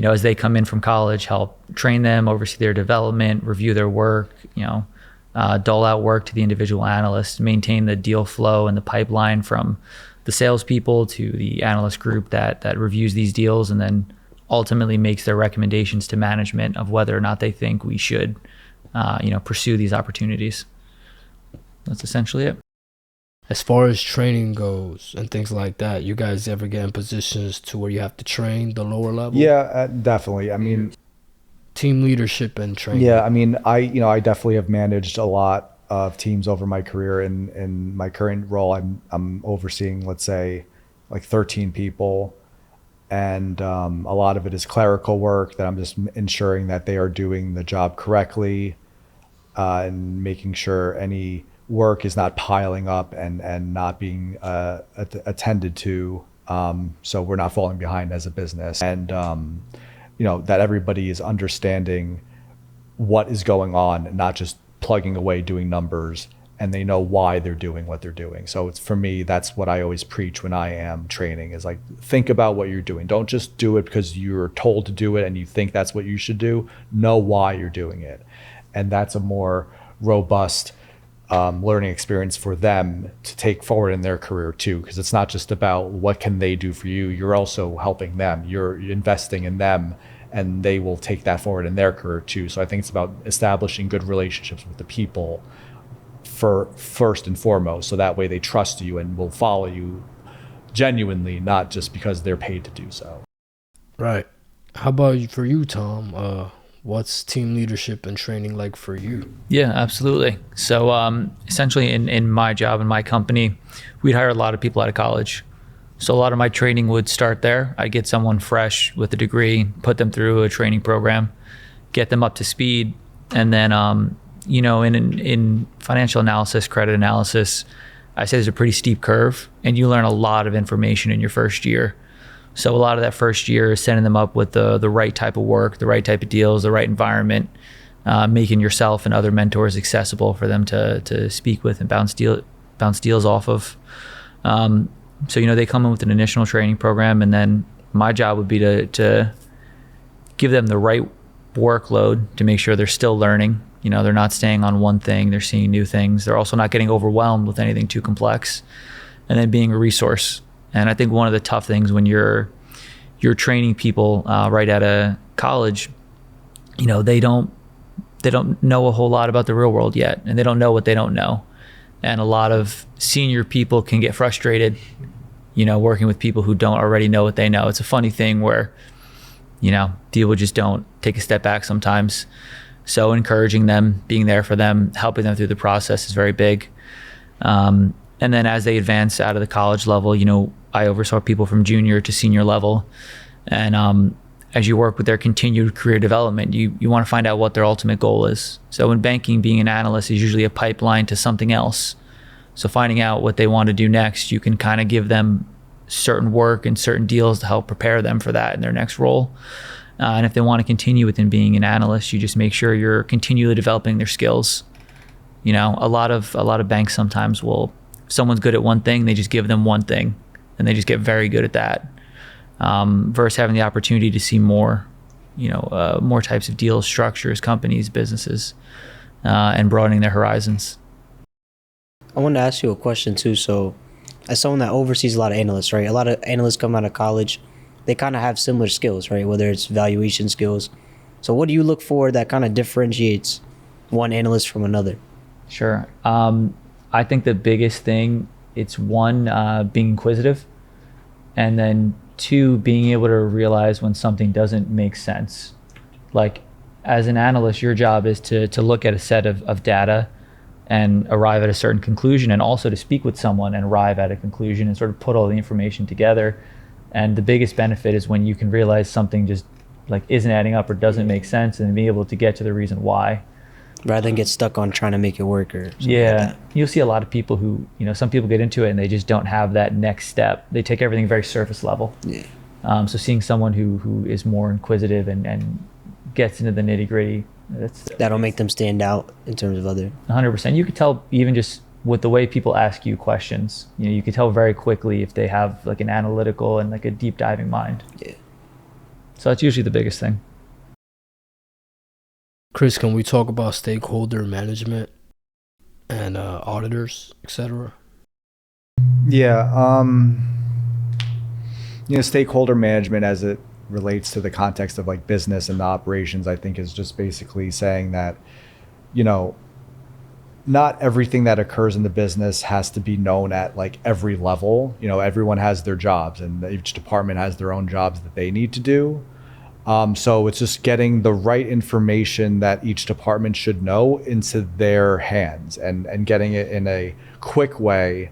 as they come in from college, help train them, oversee their development, review their work, dole out work to the individual analysts, maintain the deal flow and the pipeline from the salespeople to the analyst group that reviews these deals, and then ultimately makes their recommendations to management of whether or not they think we should, pursue these opportunities. That's essentially it. As far as training goes and things like that, you guys ever get in positions to where you have to train the lower level? Yeah, definitely. I mean, team leadership and training. Yeah, I mean, I definitely have managed a lot of teams over my career. In my current role, I'm overseeing, let's say, like 13 people. And a lot of it is clerical work that I'm just ensuring that they are doing the job correctly, and making sure any work is not piling up and not being attended to, so we're not falling behind as a business. And that everybody is understanding what is going on, not just plugging away doing numbers, and they know why they're doing what they're doing. So it's, for me, that's what I always preach when I am training, is like, think about what you're doing. Don't just do it because you're told to do it and you think that's what you should do. Know why you're doing it. And that's a more robust learning experience for them to take forward in their career too, because it's not just about what can they do for you. You're also helping them. You're investing in them, and they will take that forward in their career too. So I think it's about establishing good relationships with the people for first and foremost, so that way they trust you and will follow you genuinely, not just because they're paid to do so. Right. How about for you, Tom? What's team leadership and training like for you? Yeah, absolutely. So essentially in my job, in my company, we'd hire a lot of people out of college. So a lot of my training would start there. I get someone fresh with a degree, put them through a training program, get them up to speed, and then in financial analysis, credit analysis, I say there's a pretty steep curve, and you learn a lot of information in your first year. So a lot of that first year is setting them up with the right type of work, the right type of deals, the right environment, making yourself and other mentors accessible for them to speak with and bounce deals off of. So they come in with an initial training program, and then my job would be to give them the right workload to make sure they're still learning. They're not staying on one thing, they're seeing new things. They're also not getting overwhelmed with anything too complex, and then being a resource. And I think one of the tough things when you're training people right out of college, they don't know a whole lot about the real world yet, and they don't know what they don't know. And a lot of senior people can get frustrated, working with people who don't already know what they know. It's a funny thing where, people just don't take a step back sometimes. So encouraging them, being there for them, helping them through the process is very big. And then as they advance out of the college level, I oversaw people from junior to senior level. And as you work with their continued career development, you want to find out what their ultimate goal is. So in banking, being an analyst is usually a pipeline to something else. So finding out what they want to do next, you can kind of give them certain work and certain deals to help prepare them for that in their next role. And if they want to continue within being an analyst, you just make sure you're continually developing their skills. A lot of banks sometimes will, if someone's good at one thing, they just give them one thing, and they just get very good at that. Versus having the opportunity to see more, more types of deals, structures, companies, businesses, and broadening their horizons. I wanted to ask you a question too. So, as someone that oversees a lot of analysts, right? A lot of analysts come out of college, they kind of have similar skills, right? Whether it's valuation skills. So, what do you look for that kind of differentiates one analyst from another? Sure. I think the biggest thing, it's one, being inquisitive, and then two, being able to realize when something doesn't make sense. Like, as an analyst, your job is to look at a set of data and arrive at a certain conclusion, and also to speak with someone and arrive at a conclusion and sort of put all the information together. And the biggest benefit is when you can realize something just like isn't adding up or doesn't make sense, and be able to get to the reason why. Rather than get stuck on trying to make it work or something yeah, like that. You'll see a lot of people who, some people get into it and they just don't have that next step. They take everything very surface level. Yeah. So seeing someone who is more inquisitive and gets into the nitty gritty, That'll make them stand out in terms of other. 100%. You could tell even just with the way people ask you questions. You could tell very quickly if they have like an analytical and like a deep diving mind. Yeah. So that's usually the biggest thing. Chris, can we talk about stakeholder management and auditors, etc.? Yeah. Stakeholder management as it relates to the context of like business and the operations, I think is just basically saying that, not everything that occurs in the business has to be known at like every level. Everyone has their jobs, and each department has their own jobs that they need to do. So it's just getting the right information that each department should know into their hands, and getting it in a quick way.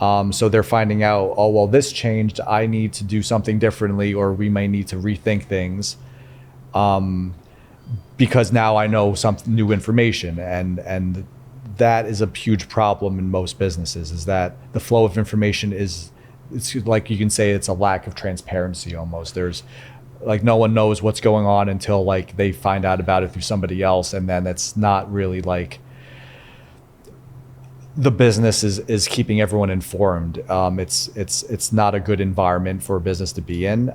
So they're finding out, oh, well, this changed, I need to do something differently, or we may need to rethink things, because now I know some new information. And that is a huge problem in most businesses, is that the flow of information it's like, you can say it's a lack of transparency almost. There's like, no one knows what's going on until like they find out about it through somebody else, and then it's not really like the business is keeping everyone informed. It's not a good environment for a business to be in.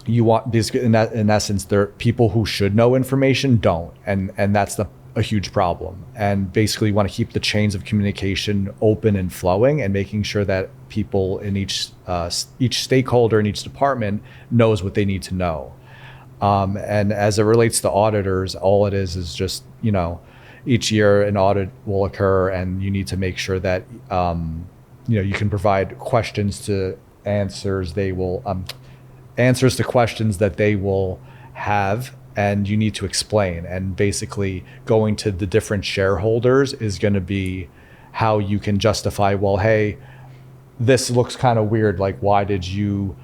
You want, because in essence, there people who should know information don't, and that's a huge problem. And basically, you want to keep the chains of communication open and flowing, and making sure that people in each stakeholder in each department knows what they need to know. And as it relates to auditors, all it is just, each year an audit will occur, and you need to make sure that you can provide questions to answers. They will answers to questions that they will have, and you need to explain. And basically, going to the different shareholders is going to be how you can justify, well, hey, this looks kind of weird. Like, why did you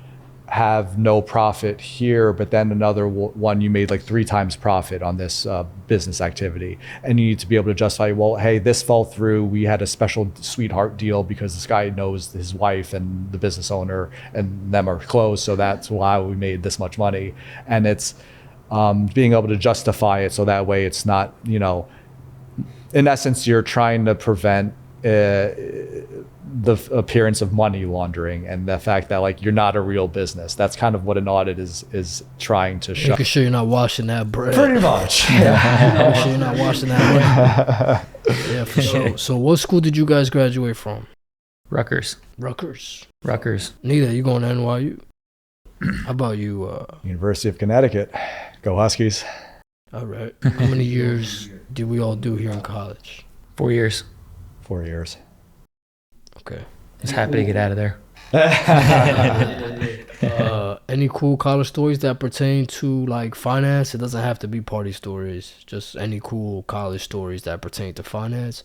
have no profit here, but then another one you made like 3 times profit on this business activity? And you need to be able to justify, well, hey, this fell through. We had a special sweetheart deal because this guy knows his wife and the business owner and them are close. So that's why we made this much money. And it's being able to justify it so that way it's not, you know, in essence, you're trying to prevent the appearance of money laundering and the fact that like you're not a real business. That's kind of what an audit is trying to show. Making sure you're not washing that bread. Pretty much. Making sure you're not washing that bread. Yeah, for sure. So what school did you guys graduate from? Rutgers. Neither. You going to NYU? How about you? University of Connecticut. Go Huskies. All right. How many years did we all do here in college? 4 years. 4 years. Okay. Just happy to get out of there. Any cool college stories that pertain to like finance? It doesn't have to be party stories. Just any cool college stories that pertain to finance.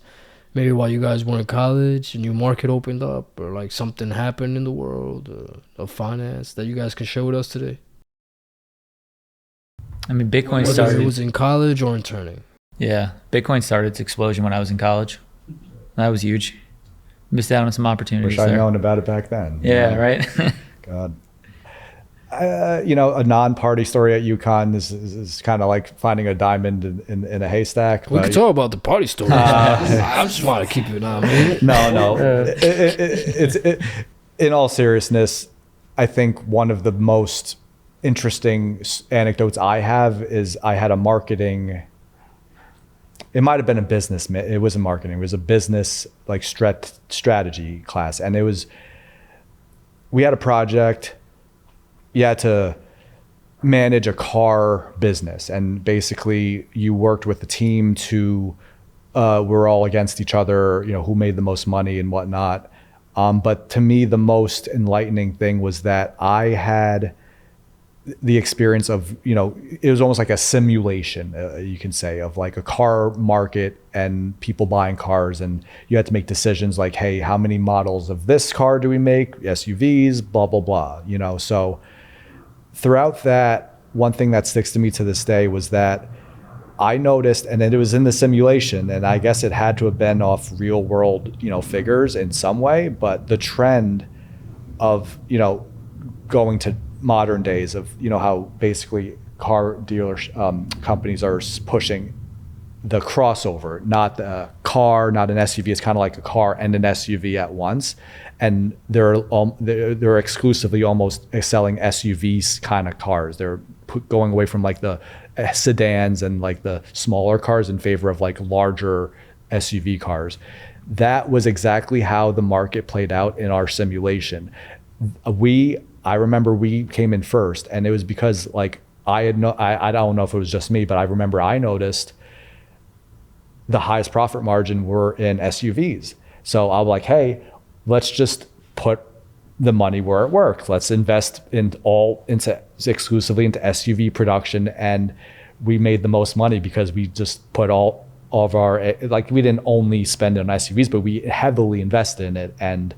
Maybe while you guys were in college, a new market opened up, or like something happened in the world of finance that you guys can share with us today. I mean, Bitcoin Whether started. it was in college or interning. Yeah, Bitcoin started its explosion when I was in college. That was huge. Missed out on some opportunities. Wish I'd there. known about it back then. Yeah, right. God. You know, a non-party story at UConn is kind of like finding a diamond in a haystack. We can talk about the party stories. I just want to keep it on. No. It's in all seriousness, I think one of the most interesting anecdotes I have is I had a marketing. It might have been a business. It wasn't marketing. It was a business like strategy class, and we had a project. You had to manage a car business, and basically you worked with the team to we're all against each other, you know, who made the most money and whatnot. But to me, the most enlightening thing was that I had the experience of, you know, it was almost like a simulation, you can say, of like a car market and people buying cars, and you had to make decisions like, hey, how many models of this car do we make? SUVs, blah, blah, blah, you know. So throughout that, one thing that sticks to me to this day was that I noticed, and then it was in the simulation, and I guess it had to have been off real world, you know, figures in some way, but the trend of, you know, going to modern days of, you know, how basically car dealer companies are pushing the crossover, not the car, not an SUV. It's kind of like a car and an SUV at once. And they're exclusively almost selling SUVs kind of cars. They're going away from like the sedans and like the smaller cars in favor of like larger SUV cars. That was exactly how the market played out in our simulation. I remember we came in first, and it was because like I don't know if it was just me, but I remember I noticed the highest profit margin were in SUVs. So I was like, hey, let's just put the money where it worked. Let's invest exclusively into SUV production. And we made the most money because we just put all of our, like, we didn't only spend it on SUVs, but we heavily invested in it. And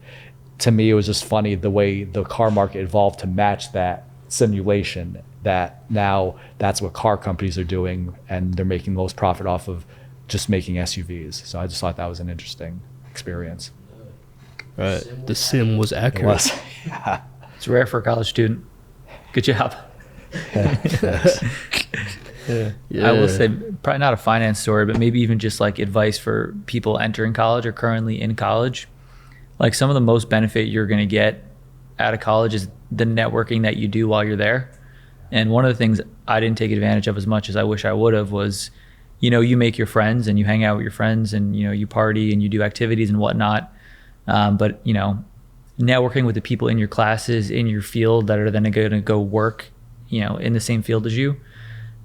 to me, it was just funny the way the car market evolved to match that simulation, that now that's what car companies are doing, and they're making the most profit off of just making SUVs. So I just thought that was an interesting experience. Right. The sim was accurate. It was. Yeah. It's rare for a college student. Good job. Yeah. I will say, probably not a finance story, but maybe even just like advice for people entering college or currently in college. Like, some of the most benefit you're going to get out of college is the networking that you do while you're there. And one of the things I didn't take advantage of as much as I wish I would have was, you know, you make your friends and you hang out with your friends, and, you know, you party and you do activities and whatnot. But, you know, networking with the people in your classes, in your field, that are then going to go work, you know, in the same field as you,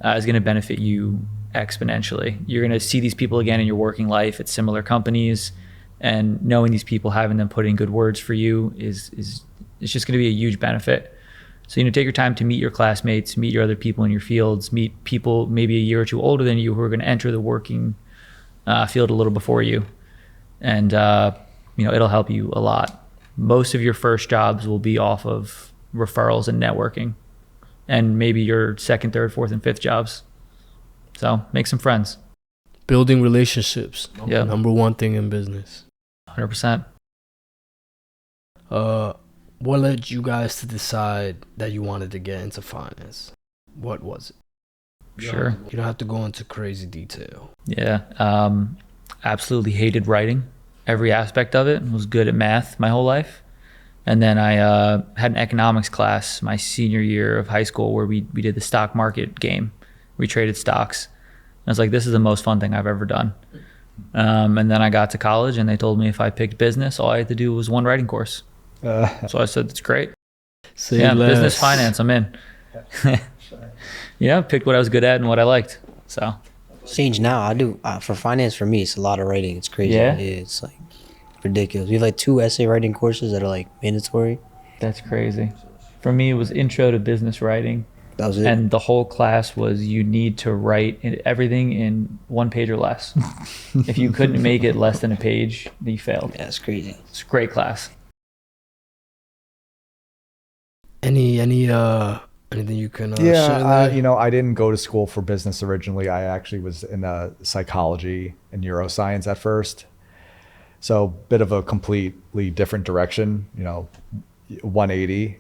is going to benefit you exponentially. You're going to see these people again in your working life at similar companies, and knowing these people, having them put in good words for you is it's just going to be a huge benefit. So, you know, take your time to meet your classmates, meet your other people in your fields, meet people maybe a year or two older than you who are going to enter the working field a little before you. And, you know, it'll help you a lot. most of your first jobs will be off of referrals and networking, and maybe your second, third, fourth, and fifth jobs. So make some friends. Building relationships. Yeah. Number one thing in business. 100%. What led you guys to decide that you wanted to get into finance? What was it? Sure. You don't have to go into crazy detail. Yeah. Absolutely hated writing. Every aspect of it. Was good at math my whole life. And then I had an economics class my senior year of high school where we did the stock market game. We traded stocks. I was like, this is the most fun thing I've ever done. And then I got to college and they told me if I picked business, all I had to do was one writing course. So I said, that's great. Business, finance, I'm in. Picked what I was good at and what I liked. So Change now. I do for finance. For me, it's a lot of writing. It's crazy. Yeah? It's like ridiculous. We have like 2 essay writing courses that are like mandatory. that's crazy. For me, it was intro to business writing. That was it. And the whole class was you need to write everything in 1 page or less. If you couldn't make it less than a page, you failed. Yeah, it's crazy. It's a great class. Anything you can share there? I didn't go to school for business originally. I actually was in psychology and neuroscience at first. So bit of a completely different direction, 180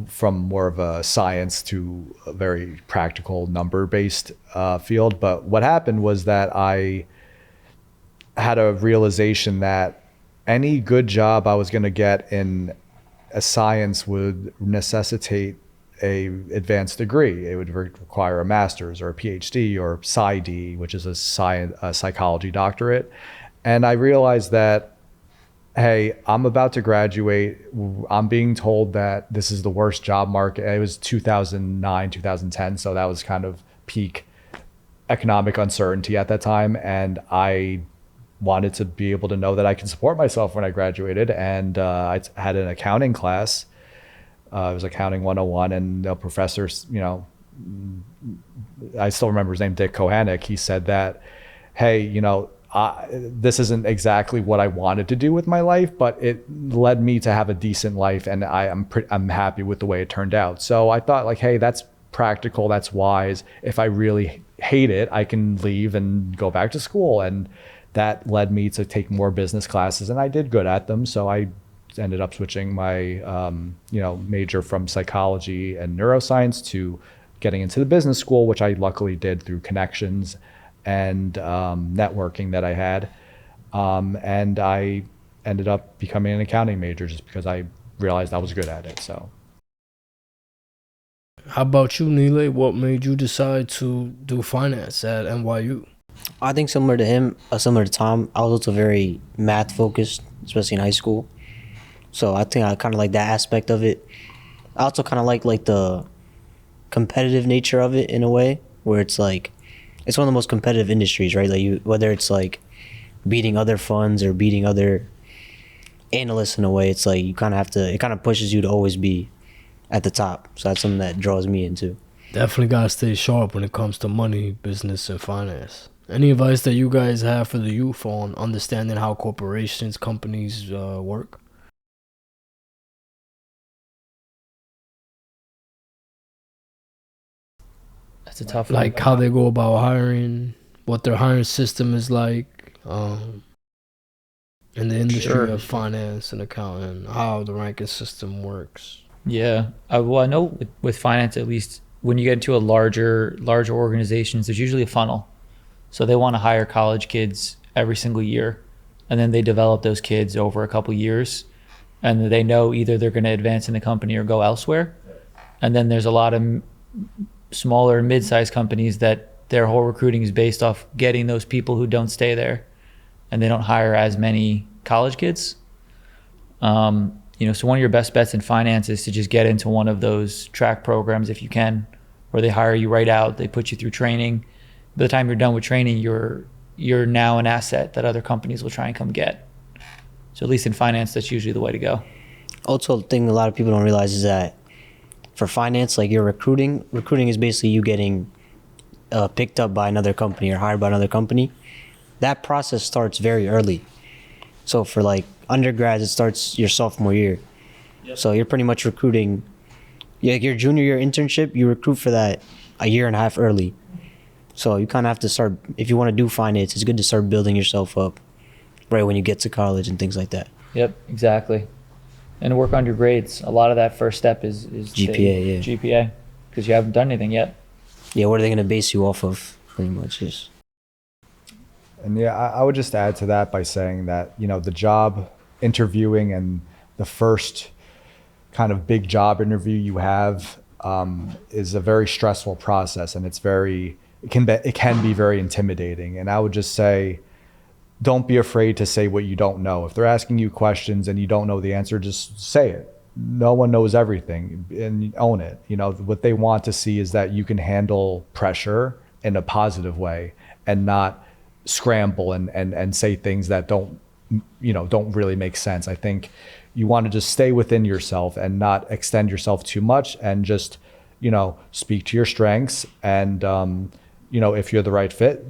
from more of a science to a very practical number-based field. But what happened was that I had a realization that any good job I was going to get in a science would necessitate a advanced degree. It would require a master's or a PhD or PsyD, which is a psychology doctorate. And I realized that, hey, I'm about to graduate. I'm being told that this is the worst job market. It was 2009, 2010. So that was kind of peak economic uncertainty at that time. And I wanted to be able to know that I can support myself when I graduated. And I had an accounting class. It was accounting 101, and the professor, I still remember his name, Dick Kohanek. He said that, hey, this isn't exactly what I wanted to do with my life, but it led me to have a decent life, and I'm happy with the way it turned out. So I thought, like, hey, that's practical, that's wise. If I really hate it, I can leave and go back to school. And that led me to take more business classes, and I did good at them. So I ended up switching my major from psychology and neuroscience to getting into the business school, which I luckily did through connections and networking that I had. And I ended up becoming an accounting major just because I realized I was good at it. So how about you, Nile? What made you decide to do finance at NYU? I think similar to him, similar to Tom, I was also very math focused, especially in high school. So I think I kind of like that aspect of it. I also kind of like the competitive nature of it in a way, where it's like, it's one of the most competitive industries, right? Like whether it's like beating other funds or beating other analysts in a way, it's like you kind of have to, it kind of pushes you to always be at the top. So that's something that draws me into. Definitely got to stay sharp when it comes to money, business, and finance. Any advice that you guys have for the youth on understanding how corporations, companies work? That's a tough one. Like how they go about hiring, what their hiring system is like, in the industry of finance and accounting, how the ranking system works. Yeah. Well, I know with finance, at least when you get into a larger organizations, there's usually a funnel. So they want to hire college kids every single year, and then they develop those kids over a couple years, and they know either they're going to advance in the company or go elsewhere. And then there's a lot of smaller and mid-sized companies that their whole recruiting is based off getting those people who don't stay there, and they don't hire as many college kids. So one of your best bets in finance is to just get into one of those track programs if you can, where they hire you right out, they put you through training. By the time you're done with training, you're now an asset that other companies will try and come get. So at least in finance, that's usually the way to go. Also, the thing a lot of people don't realize is that for finance, like your recruiting is basically you getting picked up by another company or hired by another company. That process starts very early. So for like undergrads, it starts your sophomore year. Yep. So you're pretty much recruiting. Yeah, your junior year internship, you recruit for that a year and a half early. So you kind of have to start, if you want to do finance, it's good to start building yourself up right when you get to college and things like that. Yep, exactly. And work on your grades. A lot of that first step is GPA, GPA, because you haven't done anything yet. Yeah, what are they going to base you off of, pretty much? Is. And yeah, I would just add to that by saying that, you know, the job interviewing and the first kind of big job interview you have is a very stressful process, and it can be very intimidating. And I would just say, don't be afraid to say what you don't know. If they're asking you questions and you don't know the answer, just say it. No one knows everything, and own it. You know, what they want to see is that you can handle pressure in a positive way and not scramble and say things that don't really make sense. I think you want to just stay within yourself and not extend yourself too much, and just, you know, speak to your strengths. And, you know, if you're the right fit,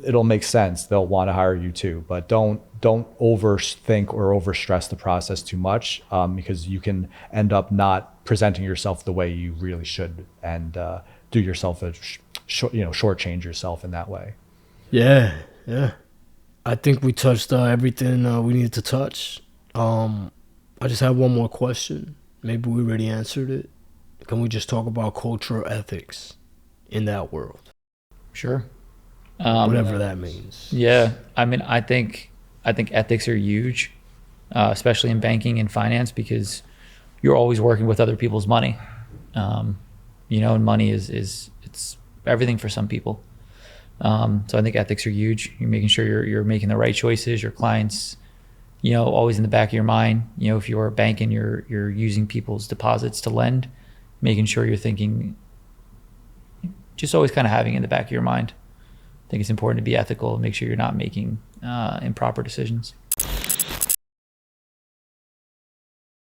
it'll make sense. They'll want to hire you too, but don't overthink or overstress the process too much, because you can end up not presenting yourself the way you really should, and do yourself shortchange yourself in that way. Yeah. I think we touched everything we needed to touch. I just have one more question. Maybe we already answered it. Can we just talk about cultural ethics in that world? Sure. Whatever that means. Yeah, I mean, I think ethics are huge, especially in banking and finance, because you're always working with other people's money. You know, and money is it's everything for some people. So I think ethics are huge. You're making sure you're making the right choices. Your clients, you know, always in the back of your mind. You know, if you're a bank and you're using people's deposits to lend, making sure you're thinking, just always kind of having it in the back of your mind. I think it's important to be ethical and make sure you're not making improper decisions.